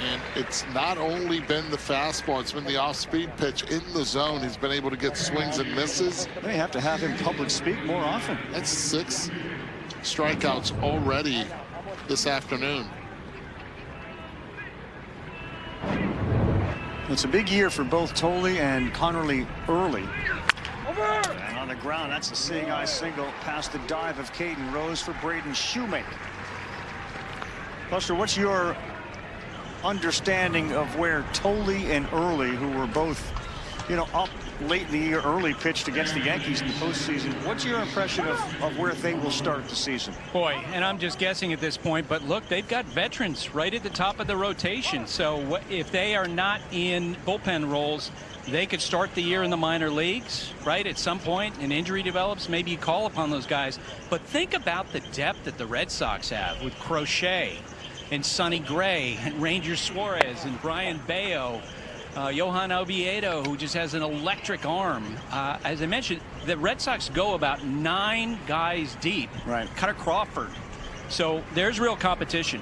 And it's not only been the fastball, it's been the off-speed pitch in the zone. He's been able to get swings and misses. They have to have him public speak more often. That's 6 strikeouts already this afternoon. It's a big year for both Tolley and Connerly early. And on the ground, that's a seeing eye single past the dive of Caden Rose for Braden Shoemaker. Buster, what's your understanding of where Tolley and Early, who were both, up late in the year, early pitched against the Yankees in the postseason, what's your impression of where they will start the season? Boy, and I'm just guessing at this point, but look, they've got veterans right at the top of the rotation. So if they are not in bullpen roles, they could start the year in the minor leagues, right? At some point, an injury develops, maybe you call upon those guys. But think about the depth that the Red Sox have with Crochet and Sonny Gray and Ranger Suarez and Brian Bayo, Johan Oviedo, who just has an electric arm. As I mentioned, the Red Sox go about 9 guys deep. Right. Cutter Crawford. So there's real competition.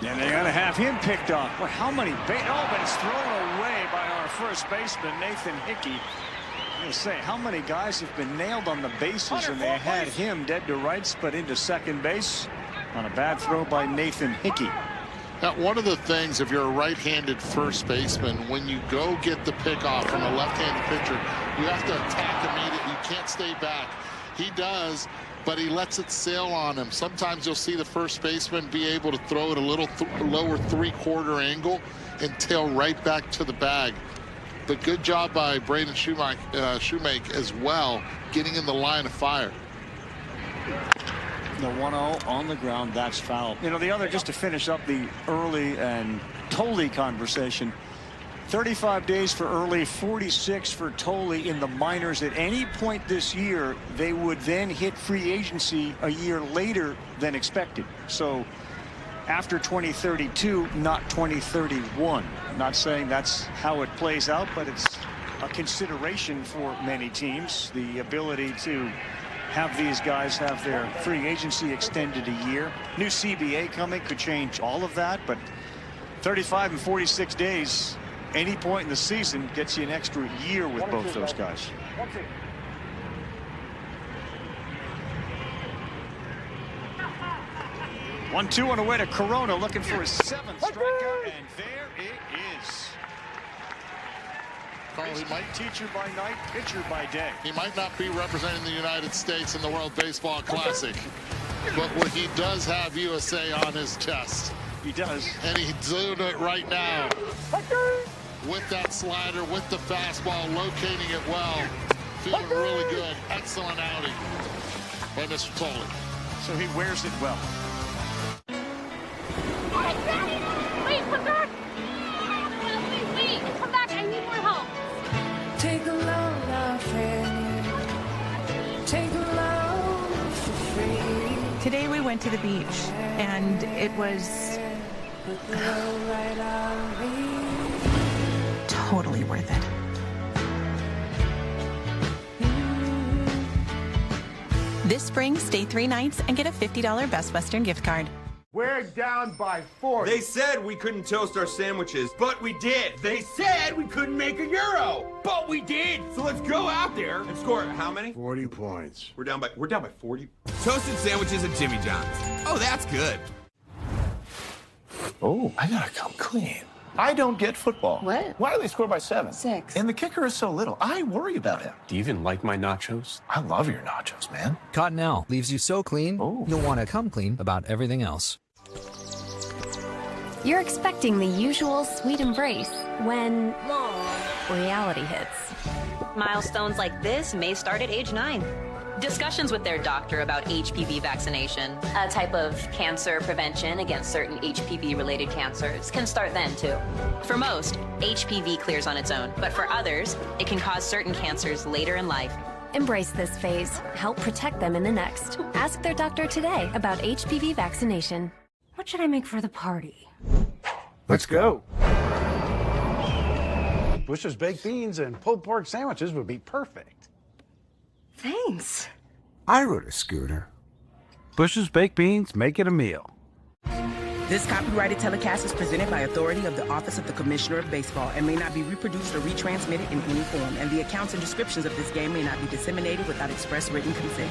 And they're going to have him picked off. Well, how many? But it's thrown away by our first baseman, Nathan Hickey. I'm going to say, how many guys have been nailed on the bases, and they had him dead to rights, but into second base on a bad throw by Nathan Hickey. Now, one of the things, if you're a right-handed first baseman, when you go get the pickoff from a left-handed pitcher, you have to attack immediately. You can't stay back. He does, but he lets it sail on him. Sometimes you'll see the first baseman be able to throw it a little lower 3/4 angle and tail right back to the bag. But good job by Braden Shoemaker as well, getting in the line of fire. The 1-0 on the ground, that's foul. The other, just to finish up the Early and Tolley conversation, 35 days for Early, 46 for Tolley in the minors. At any point this year, they would then hit free agency a year later than expected. So after 2032, not 2031. I'm not saying that's how it plays out, but it's a consideration for many teams, the ability to have these guys have their free agency extended a year. New CBA coming could change all of that, but 35 and 46 days, any point in the season gets you an extra year with both those guys. One-two on the way to Corona, looking for his 7th strikeout, and there it is. He might teacher by night, pitcher by day. He might not be representing the United States in the World Baseball Classic, but he does have USA on his chest. He does. And he's doing it right now. With that slider, with the fastball, locating it well. Feeling really good. Excellent outing by Mr. Tolley. So he wears it well. Wait, come back! Wait, come back, I need more help. Take a loan off take a loan for free. Today we went to the beach, and it was totally worth it. This spring, stay 3 nights and get a $50 Best Western gift card. We're down by 40. They said we couldn't toast our sandwiches, but we did. They said we couldn't make a euro, but we did. So let's go out there and score how many? 40 points. We're down by 40. Toasted sandwiches at Jimmy John's. Oh, that's good. Oh, I gotta come clean. I don't get football. What? Why do they score by 7? 6. And the kicker is so little. I worry about him. Do you even like my nachos? I love your nachos, man. Cottonelle leaves you so clean, you'll want to come clean about everything else. You're expecting the usual sweet embrace when reality hits. Milestones like this may start at age 9. Discussions with their doctor about HPV vaccination, a type of cancer prevention against certain HPV-related cancers, can start then, too. For most, HPV clears on its own, but for others, it can cause certain cancers later in life. Embrace this phase. Help protect them in the next. Ask their doctor today about HPV vaccination. What should I make for the party? Let's go. Bush's baked beans and pulled pork sandwiches would be perfect. Thanks. I rode a scooter. Bush's baked beans, make it a meal. This copyrighted telecast is presented by authority of the Office of the Commissioner of Baseball and may not be reproduced or retransmitted in any form, and the accounts and descriptions of this game may not be disseminated without express written consent.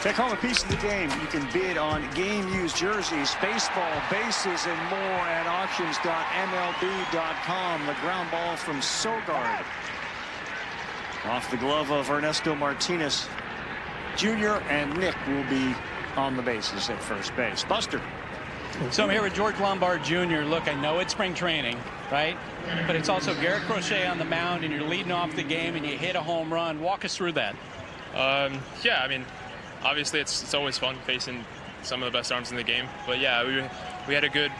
Take home a piece of the game. You can bid on game-used jerseys, baseball, bases, and more at auctions.mlb.com. The ground ball from Sogard. Off the glove of Ernesto Martinez. Jr. and Nick will be on the bases at first base. Buster. So I'm here with George Lombard Jr. Look, I know it's spring training, right? But it's also Garrett Crochet on the mound, and you're leading off the game, and you hit a home run. Walk us through that. Yeah, I mean, obviously it's always fun facing some of the best arms in the game. But yeah, we had a good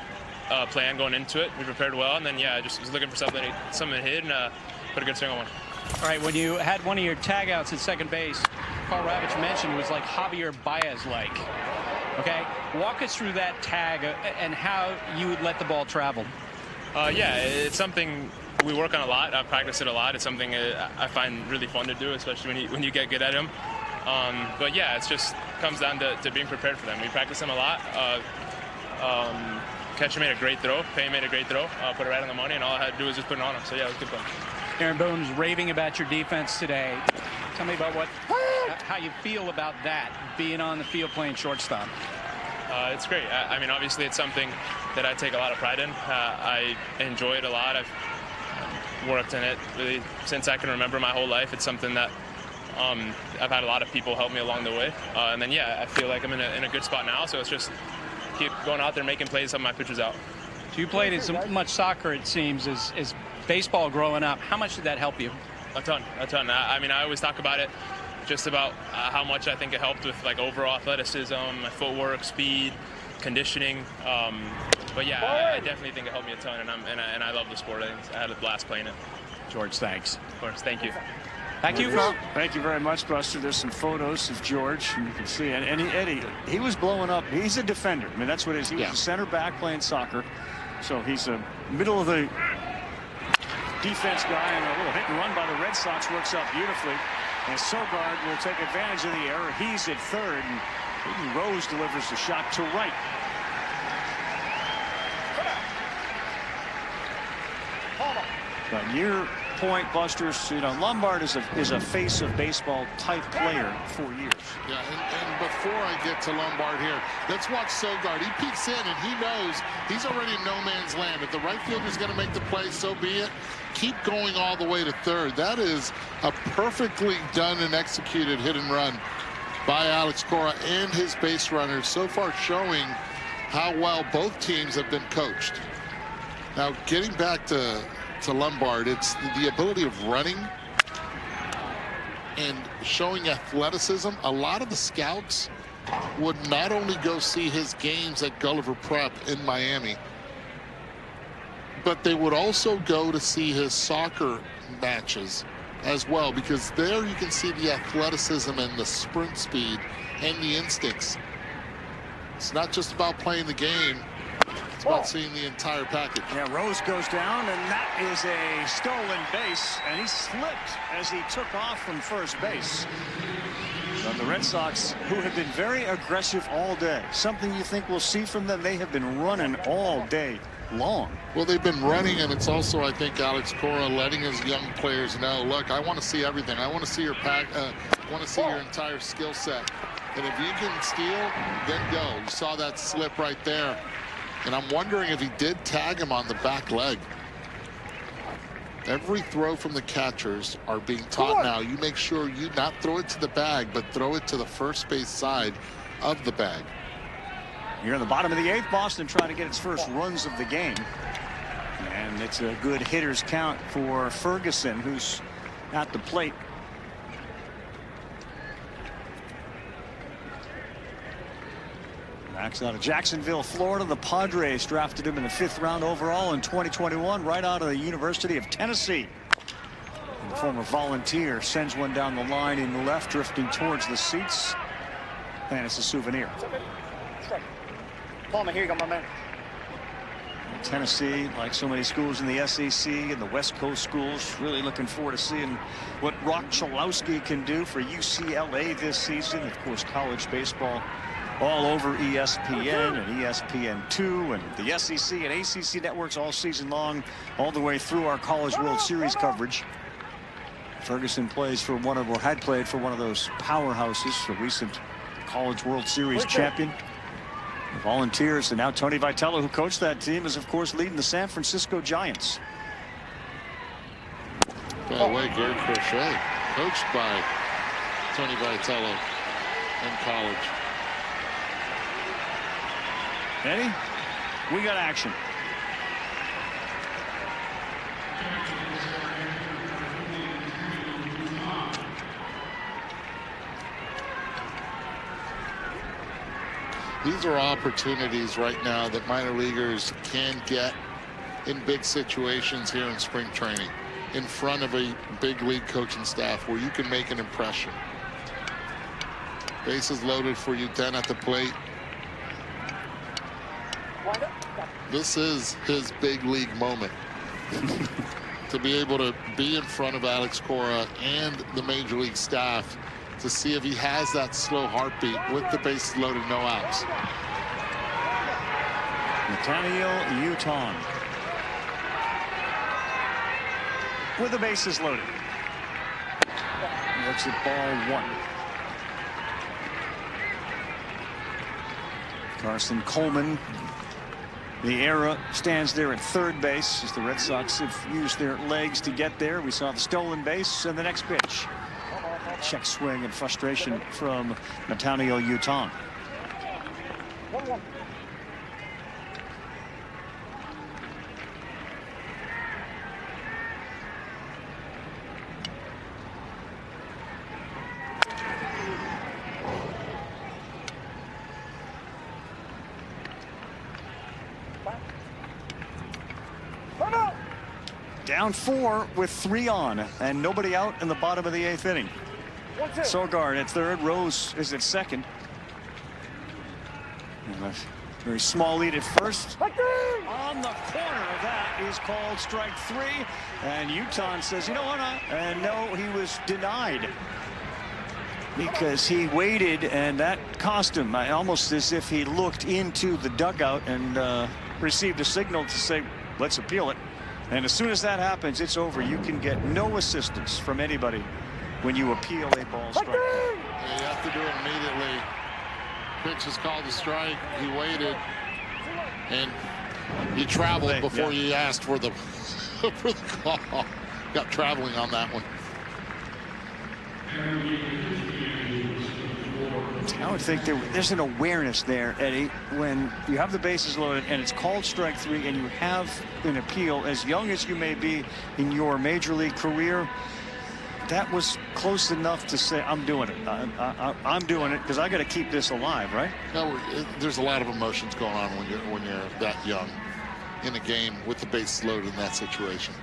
plan going into it. We prepared well, and then yeah, I just was looking for something to hit and put a good swing on one. All right, when you had one of your tagouts at second base, Carl Ravitch mentioned it was like Javier Baez-like. Okay, walk us through that tag and how you would let the ball travel. Yeah, it's something we work on a lot. I practice it a lot. It's something I find really fun to do, especially when you get good at them. But yeah, it just comes down to being prepared for them. We practice them a lot. Catcher made a great throw. Payne made a great throw. Put it right on the money, and all I had to do was just put it on him. So yeah, it was good fun. Aaron Boone's raving about your defense today. Tell me about how you feel about that, being on the field playing shortstop. It's great. I mean, obviously, it's something that I take a lot of pride in. I enjoy it a lot. I've worked in it really since I can remember my whole life. It's something that I've had a lot of people help me along the way. And then, yeah, I feel like I'm in a good spot now. So it's just keep going out there, making plays, helping my pitchers out. So you played in so much soccer, it seems, as baseball growing up. How much did that help you? A ton. I mean, I always talk about it, just about how much I think it helped with like overall athleticism, footwork, speed, conditioning. But yeah, I definitely think it helped me a ton, and I love the sport. I had a blast playing it. George, thanks. Of course, thank you. Thank you. Thank you very much, Buster. There's some photos of George, and you can see it. And Eddie, he was blowing up. He's a defender. I mean, that's what it is. He was a center back playing soccer. So he's a middle of the defense guy, and a little hit and run by the Red Sox works out beautifully. And Sogard will take advantage of the error. He's at third, and Rose delivers the shot to right. But your point, Busters, you know, Lombard is a face of baseball type player for years. Yeah, and before I get to Lombard here, let's watch Sogard. He peeks in, and he knows he's already in no man's land. If the right fielder's going to make the play, so be it. Keep going all the way to third. That is a perfectly done and executed hit and run by Alex Cora and his base runners, so far showing how well both teams have been coached. Now, getting back to Lombard, it's the ability of running and showing athleticism. A lot of the scouts would not only go see his games at Gulliver Prep in Miami, but they would also go to see his soccer matches as well, because there you can see the athleticism and the sprint speed and the instincts. It's not just about playing the game. It's about seeing the entire package. Yeah, Rose goes down, and that is a stolen base, and he slipped as he took off from first base. But the Red Sox, who have been very aggressive all day, something you think we'll see from them, they have been running all day long. Well, they've been running, and it's also, I think, Alex Cora letting his young players know, look, I want to see everything. I want to see your I want to see your entire skill set. And if you can steal, then go. You saw that slip right there. And I'm wondering if he did tag him on the back leg. Every throw from the catchers are being taught now. You make sure you not throw it to the bag, but throw it to the first base side of the bag. Here in the bottom of the eighth, Boston trying to get its first runs of the game. And it's a good hitter's count for Ferguson, who's at the plate. Max out of Jacksonville, Florida. The Padres drafted him in the 5th round overall in 2021, right out of the University of Tennessee. And the former Volunteer sends one down the line in the left, drifting towards the seats. And it's a souvenir. Palmer, here you go, my man. Tennessee, like so many schools in the SEC and the West Coast schools, really looking forward to seeing what Rock Chalowski can do for UCLA this season. Of course, college baseball all over ESPN and ESPN2 and the SEC and ACC networks all season long, all the way through our College World Series coverage. Ferguson plays for one of, or had played for one of those powerhouses, a recent College World Series champion. The Volunteers, and now Tony Vitello, who coached that team, is of course leading the San Francisco Giants. By the way, Gary Crochet, coached by Tony Vitello in college. Eddie, we got action. These are opportunities right now that minor leaguers can get in big situations here in spring training, in front of a big league coaching staff where you can make an impression. Bases loaded for Uten at the plate. This is his big league moment. To be able to be in front of Alex Cora and the major league staff to see if he has that slow heartbeat with the bases loaded, no outs. Nathaniel Uton with the bases loaded. Looks at ball 1. Carson Coleman, the era, stands there at third base as the Red Sox have used their legs to get there. We saw the stolen base and the next pitch. Check swing and frustration from Nathaniel Uton. Down 4 with 3 on and nobody out in the bottom of the 8th inning. Sogard at third. Rose is at second. And a very small lead at first. On the corner of that is called strike 3. And Utah says, you know what? And no, he was denied. Because he waited, and that cost him. Almost as if he looked into the dugout and received a signal to say, let's appeal it. And as soon as that happens, it's over. You can get no assistance from anybody when you appeal a ball strike. Yeah, you have to do it immediately. Pitch is called a strike. He waited, and you traveled before you asked for the for the call. Got traveling on that one. I would think there's an awareness there, Eddie, when you have the bases loaded and it's called strike 3 and you have an appeal, as young as you may be in your major league career, that was close enough to say, I'm doing it. I'm doing it because I got to keep this alive, right? No, there's a lot of emotions going on when you're that young in a game with the bases loaded in that situation.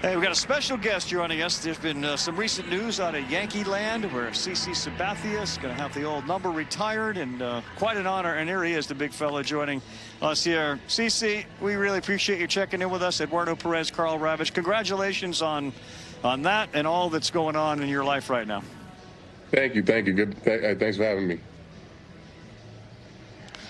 Hey, we've got a special guest joining us. There's been some recent news out of Yankee land where CC Sabathia is going to have the old number retired, and quite an honor. And here he is, the big fella joining us here. CC, we really appreciate you checking in with us. Eduardo Perez, Carl Ravitch, congratulations on that and all that's going on in your life right now. Thank you. Good. Thanks for having me.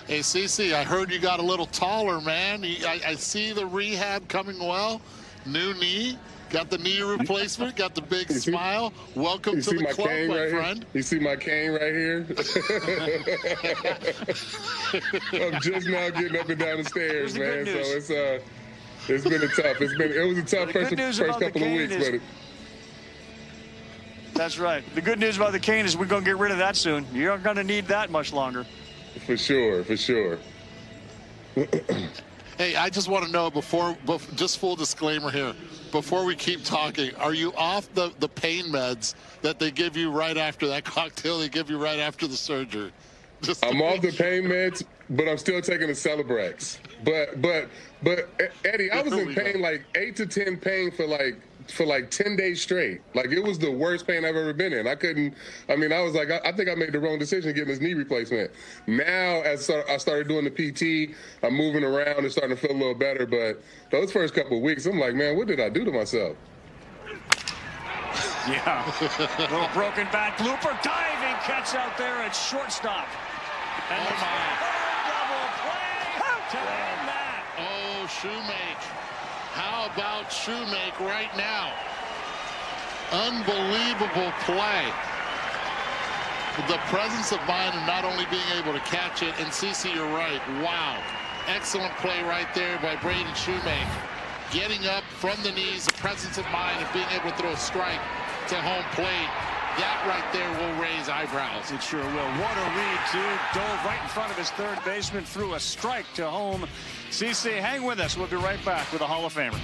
Hey, CC, I heard you got a little taller, man. I see the rehab coming well. New knee, got the knee replacement, got the big smile. Welcome to the club, my friend. You see my cane right here? I'm just now getting up and down the stairs, man. So it's been a tough. It was a tough first couple of weeks, but. That's right. The good news about the cane is we're going to get rid of that soon. You're not going to need that much longer. For sure. Hey, I just want to know just full disclaimer here, before we keep talking, are you off the pain meds that they give you right after that cocktail they give you right after the surgery? I'm off the pain meds, but I'm still taking the Celebrex. But Eddie, I was in pain, like 8 to 10 pain for like 10 days straight. Like, it was the worst pain I've ever been in. I was like, I think I made the wrong decision getting this knee replacement. Now, as I started doing the PT, I'm moving around and starting to feel a little better. But those first couple of weeks, I'm like, man, what did I do to myself? Yeah. Little broken back blooper, diving catch out there at shortstop. And double play to end that. Oh, Shoemake. How about Shoemake right now? Unbelievable play. The presence of mind of not only being able to catch it, and CC, you're right. Wow. Excellent play right there by Braden Shoemake. Getting up from the knees, the presence of mind of being able to throw a strike to home plate. That right there will raise eyebrows. It sure will. What a read, too. Dove right in front of his third baseman, threw a strike to home. CC, hang with us. We'll be right back with a Hall of Famer.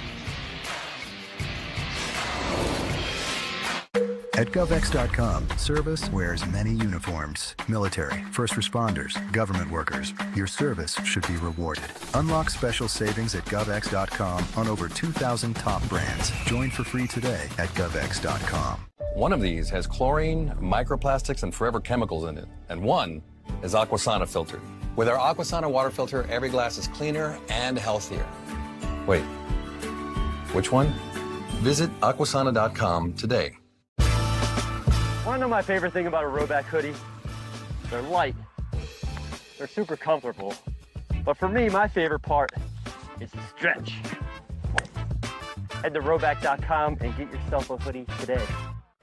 At GovX.com, service wears many uniforms. Military, first responders, government workers. Your service should be rewarded. Unlock special savings at GovX.com on over 2,000 top brands. Join for free today at GovX.com. One of these has chlorine, microplastics, and forever chemicals in it. And one is Aquasana filtered. With our Aquasana water filter, every glass is cleaner and healthier. Wait, which one? Visit Aquasana.com today. Want to know my favorite thing about a Rhoback hoodie? They're light. They're super comfortable. But for me, my favorite part is the stretch. Head to Rhoback.com and get yourself a hoodie today.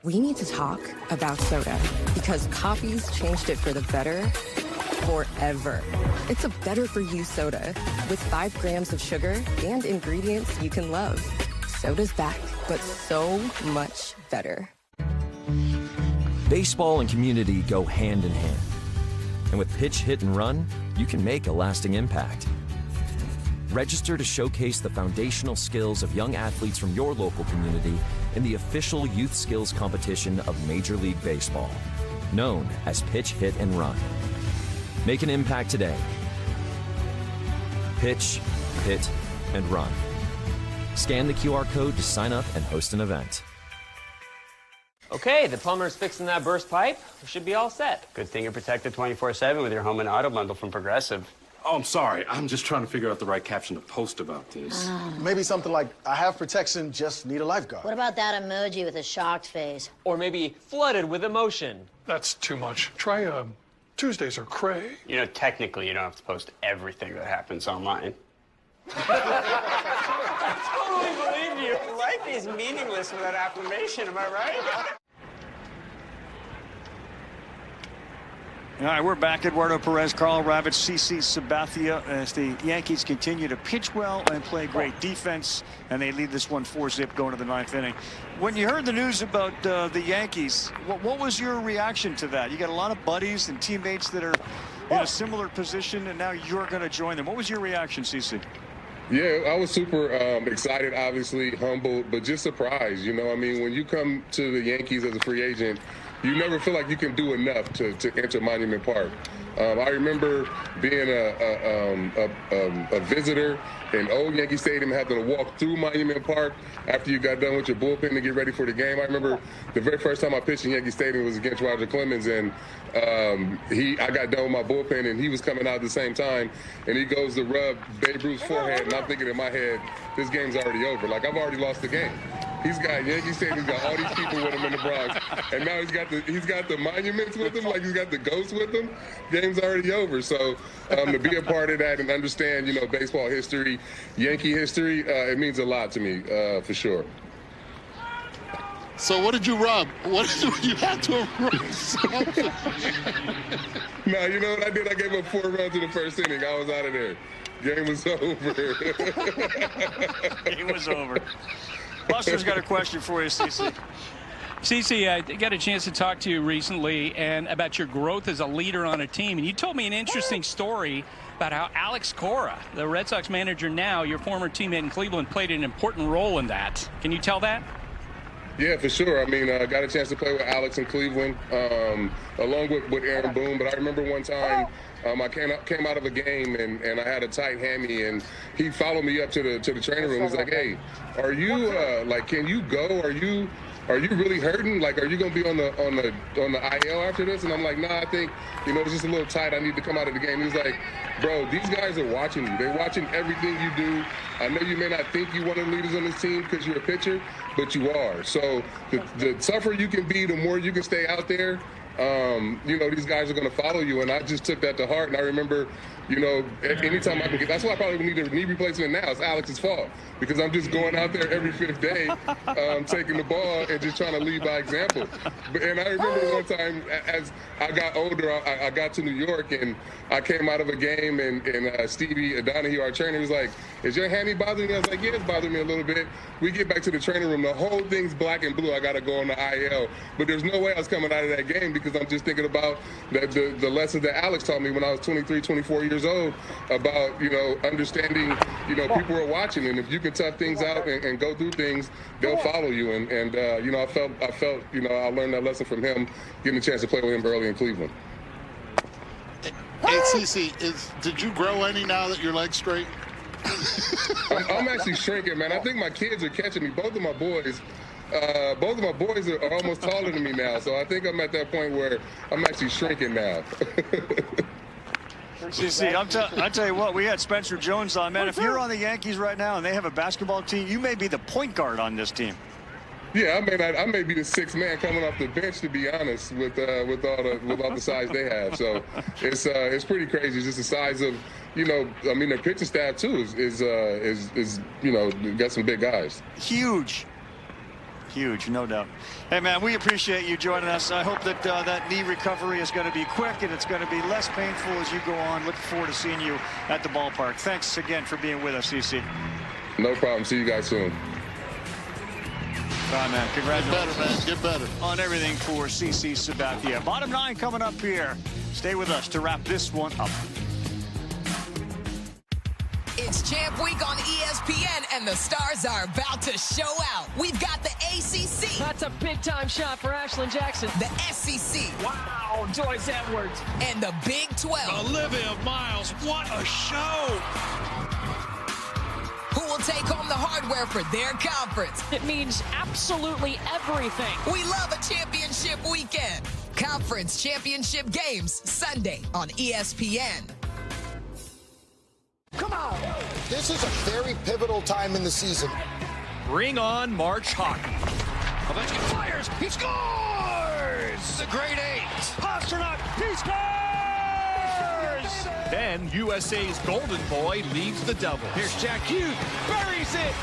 We need to talk about soda because coffee's changed it for the better forever. It's a better for you soda with 5 grams of sugar and ingredients you can love. Soda's back, but so much better. Baseball and community go hand in hand. And with Pitch, Hit, and Run, you can make a lasting impact. Register to showcase the foundational skills of young athletes from your local community in the official youth skills competition of Major League Baseball, known as Pitch, Hit, and Run. Make an impact today. Pitch, Hit, and Run. Scan the QR code to sign up and host an event. Okay, the plumber's fixing that burst pipe. We should be all set. Good thing you're protected 24/7 with your home and auto bundle from Progressive. Oh, I'm sorry. I'm just trying to figure out the right caption to post about this. Maybe something like, I have protection, just need a lifeguard. What about that emoji with a shocked face? Or maybe flooded with emotion. That's too much. Try Tuesdays are cray. You know, technically, you don't have to post everything that happens online. I totally believe you. Life is meaningless without affirmation, am I right? All right, we're back. Eduardo Perez, Carl Ravitch, CC Sabathia as the Yankees continue to pitch well and play great defense, and they lead this one 4-zip going to the 9th inning. When you heard the news about the Yankees, what was your reaction to that? You got a lot of buddies and teammates that are in a similar position, and now you're going to join them. What was your reaction, CC? Yeah, I was super excited, obviously, humbled, but just surprised. You know, I mean, when you come to the Yankees as a free agent, you never feel like you can do enough to enter Monument Park. I remember being a visitor in old Yankee Stadium, having to walk through Monument Park after you got done with your bullpen to get ready for the game. I remember the very first time I pitched in Yankee Stadium was against Roger Clemens, and I got done with my bullpen, and he was coming out at the same time, and he goes to rub Babe Ruth's forehead, and I'm thinking in my head, this game's already over. Like, I've already lost the game. He's got Yankee Stadium, he's got all these people with him in the Bronx, and now he's got the monuments with him, like he's got the ghosts with him. Game's already over. So to be a part of that and understand, you know, baseball history, Yankee history, it means a lot to me, for sure. So what did you rub? You had to rub something. No, you know what I did? I gave up 4 runs in the first inning. I was out of there. Game was over. It was over. Buster's got a question for you, CC. CC, I got a chance to talk to you recently and about your growth as a leader on a team, and you told me an interesting story about how Alex Cora, the Red Sox manager now, your former teammate in Cleveland, played an important role in that. Can you tell that? Yeah, for sure. I mean, I got a chance to play with Alex in Cleveland, along with Aaron Boone. But I remember one time I came out of a game and I had a tight hammy, and he followed me up to the training room. He's like, "Hey, are you can you go? Are you really hurting? Like, are you gonna be on the IL after this?" And I'm like, "Nah, I think it's just a little tight. I need to come out of the game." He's like, "Bro, these guys are watching you. They're watching everything you do. I know you may not think you're one of the leaders on this team because you're a pitcher, but you are. So the tougher you can be, the more you can stay out there. These guys are going to follow you." And I just took that to heart. And I remember, anytime I can get, that's why I probably need a knee replacement now. It's Alex's fault, because I'm just going out there every 5th day, taking the ball and just trying to lead by example. And I remember one time as I got older, I got to New York and I came out of a game and Stevie Donahue, our trainer, was like, "Is your hammy bothering you?" I was like, "Yeah, it's bothering me a little bit." We get back to the training room, the whole thing's black and blue. I got to go on the IL. But there's no way I was coming out of that game, because I'm just thinking about the lesson that Alex taught me when I was 23, 24 years old about, understanding, people are watching. And if you can tough things out and go through things, they'll follow you. And I felt, I learned that lesson from him, getting a chance to play with him early in Cleveland. Hey, CC, did you grow any now that your leg's straight? I'm actually shrinking, man. I think my kids are catching me. Both of my boys are almost taller than me now. So I think I'm at that point where I'm actually shrinking now. CC, I tell you what, we had Spencer Jones on, man. If you're on the Yankees right now and they have a basketball team, you may be the point guard on this team. Yeah, I may be the 6th man coming off the bench, to be honest, with all the size they have. So it's pretty crazy. Just the size of, their pitching staff too is got some big guys. Huge, no doubt. Hey, man, we appreciate you joining us. I hope that that knee recovery is going to be quick and it's going to be less painful as you go on. Looking forward to seeing you at the ballpark. Thanks again for being with us, CC. No problem. See you guys soon. All right, man. Congratulations. Get better, man. Get better. On everything for CC Sabathia. Bottom 9 coming up here. Stay with us to wrap this one up. It's Champ Week on ESPN, and the stars are about to show out. We've got the ACC. That's a big-time shot for Ashlyn Jackson. The SEC. Wow, Joyce Edwards. And the Big 12. Olivia Miles, what a show. Who will take home the hardware for their conference. It means absolutely everything. We love a championship weekend. Conference championship games Sunday on ESPN. Come on! This is a very pivotal time in the season. Bring on March hockey. Ovechkin fires. He scores! The grade 8. Pasternak. He scores! Then USA's golden boy leads the double. Here's Jack Hughes. Buries it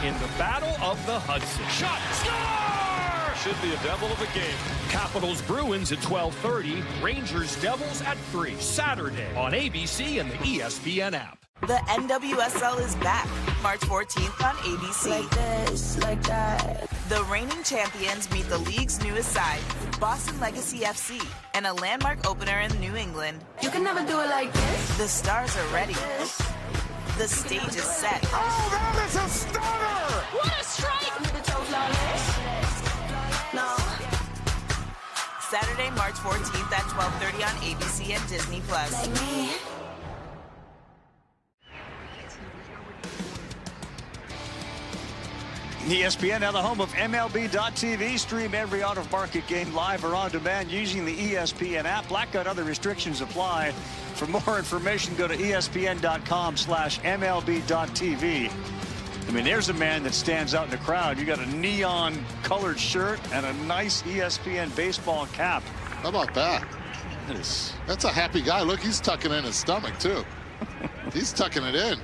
in the Battle of the Hudson. Shot. Score! Should be a devil of a game. Capitals Bruins at 12:30. Rangers Devils at 3. Saturday on ABC and the ESPN app. The NWSL is back March 14th on ABC. Like this, like that. The reigning champions meet the league's newest side, Boston Legacy FC, and a landmark opener in New England. You can never do it like this. The stars are ready. The stage is set. Oh, that is a stunner! What a strike! No. Saturday, March 14th at 12:30 on ABC and Disney+. Like me. ESPN, now the home of MLB.TV. Stream every out-of-market game live or on demand using the ESPN app. Blackout other restrictions apply. For more information, go to ESPN.com/MLB.TV. I mean, there's a man that stands out in the crowd. You got a neon-colored shirt and a nice ESPN baseball cap. How about that? That's a happy guy. Look, he's tucking in his stomach, too. He's tucking it in.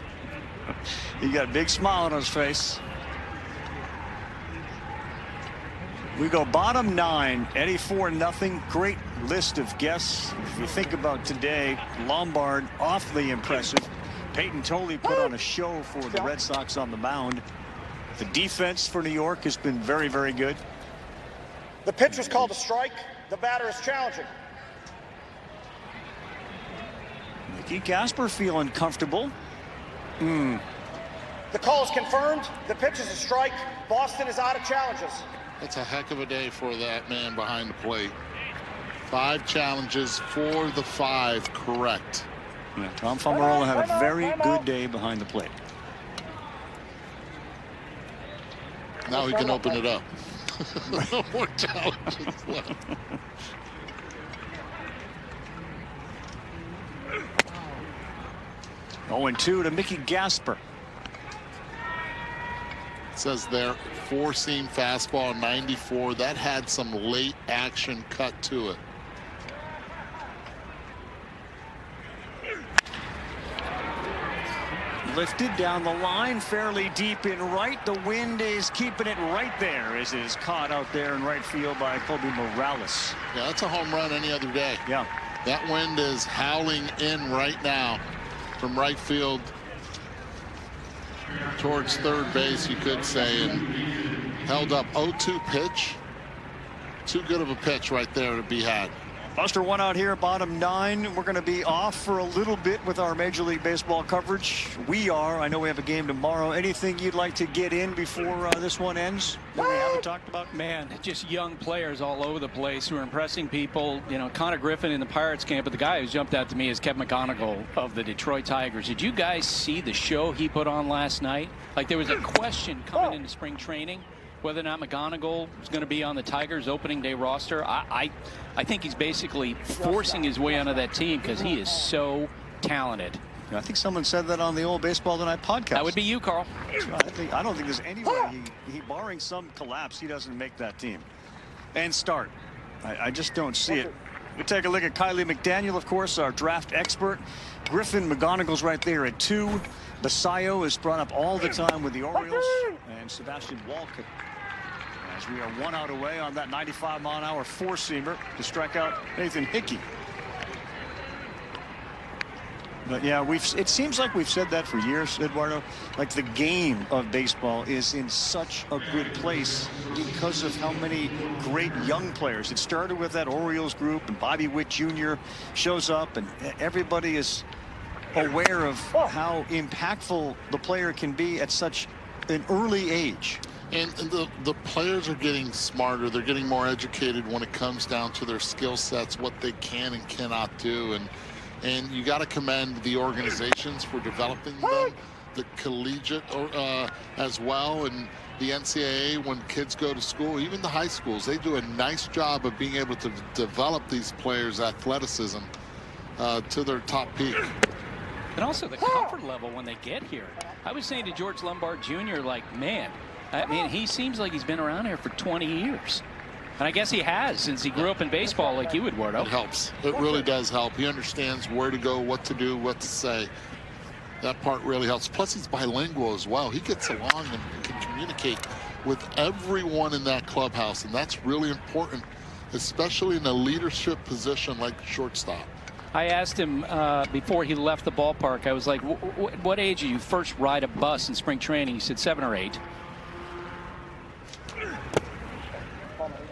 He got a big smile on his face. We go bottom 9, Eddie 4-0. Great list of guests. If you think about today, Lombard, awfully impressive. Peyton Tolley put on a show for the Red Sox on the mound. The defense for New York has been very, very good. The pitch was called a strike. The batter is challenging. Mickey Gasper feeling comfortable. The call is confirmed. The pitch is a strike. Boston is out of challenges. That's a heck of a day for that man behind the plate. 5 challenges for the 5 correct. Yeah, Tom Fumarola had a very good day behind the plate. Now he can open it up. No more challenges left. Oh, 2 to Mickey Gasper. It says there, 4-seam fastball, 94. That had some late action cut to it. Lifted down the line, fairly deep in right. The wind is keeping it right there as it is caught out there in right field by Kobe Morales. Yeah, that's a home run any other day. Yeah. That wind is howling in right now from right field towards third base, you could say, and held up. 0-2 pitch. Too good of a pitch right there to be had. Buster, 1 out here, bottom 9. We're going to be off for a little bit with our Major League Baseball coverage. We are. I know we have a game tomorrow. Anything you'd like to get in before this one ends that we haven't talked about? Man, just young players all over the place who are impressing people. You know, Connor Griffin in the Pirates camp, but the guy who's jumped out to me is Kevin McGonigal of the Detroit Tigers. Did you guys see the show he put on last night? Like, there was a question coming into spring training whether or not McGonigal is going to be on the Tigers opening day roster. I think he's basically forcing his way onto that team because he is so talented. I think someone said that on the old Baseball Tonight podcast. That would be you, Carl. I don't think there's any way he barring some collapse, he doesn't make that team and start. I just don't see it. We take a look at Kylie McDaniel, of course, our draft expert. Griffin, McGonigal's right there at 2. Basayo is brought up all the time with the Orioles, and Sebastian Walcott, as we are 1 out away on that 95-mile-an-hour 4-seamer to strike out Nathan Hickey. But yeah, it seems like we've said that for years, Eduardo. Like, the game of baseball is in such a good place because of how many great young players. It started with that Orioles group, and Bobby Witt Jr. shows up, and everybody is aware of how impactful the player can be at such an early age. And the players are getting smarter. They're getting more educated when it comes down to their skill sets, what they can and cannot do. And you got to commend the organizations for developing them the collegiate as well, and the NCAA, when kids go to school, even the high schools, they do a nice job of being able to develop these players' athleticism to their top peak. And also the comfort level when they get here. I was saying to George Lombard Jr., like, man, I mean, he seems like he's been around here for 20 years. And I guess he has, since he grew up in baseball like you, Eduardo. It helps. It really does help. He understands where to go, what to do, what to say. That part really helps. Plus, he's bilingual as well. He gets along and can communicate with everyone in that clubhouse, and that's really important, especially in a leadership position like shortstop. I asked him before he left the ballpark, I was like, what age did you first ride a bus in spring training? He said 7 or 8.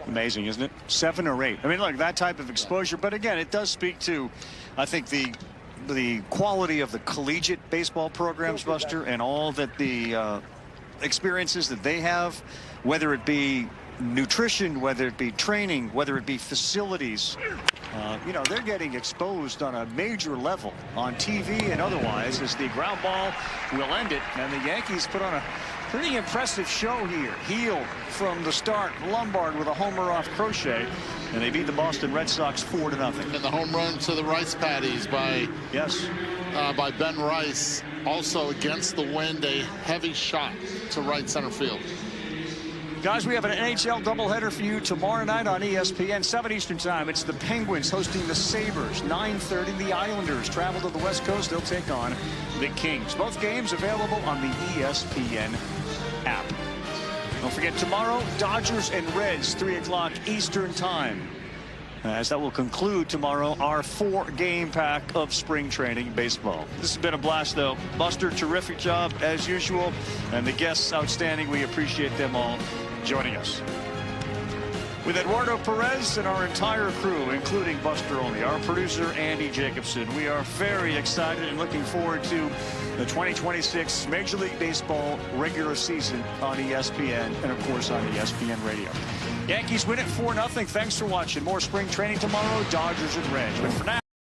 Amazing, isn't it? 7 or 8. I mean, look, that type of exposure. But again, it does speak to, I think, the quality of the collegiate baseball programs, Buster, and all that the experiences that they have, whether it be nutrition, whether it be training, whether it be facilities. You know, they're getting exposed on a major level on TV and otherwise, as the ground ball will end it. And the Yankees put on a pretty impressive show here. Heel from the start. Lombard with a homer off Crochet, and they beat the Boston Red Sox 4-0. And the home run to the Rice Paddies by by Ben Rice, also against the wind, a heavy shot to right center field. Guys, we have an NHL doubleheader for you tomorrow night on ESPN, 7 Eastern time. It's the Penguins hosting the Sabres. 9:30, the Islanders travel to the West Coast. They'll take on the Kings. Both games available on the ESPN app. Don't forget, tomorrow, Dodgers and Reds, 3 o'clock Eastern time. As that will conclude tomorrow our 4-game pack of spring training baseball. This has been a blast, though. Buster, terrific job as usual, and the guests outstanding. We appreciate them all joining us. With Eduardo Perez and our entire crew, including Buster Olney, our producer Andy Jacobson, we are very excited and looking forward to the 2026 Major League Baseball regular season on ESPN and, of course, on ESPN Radio. Yankees win it 4-0. Thanks for watching. More spring training tomorrow, Dodgers and Reds. But for now,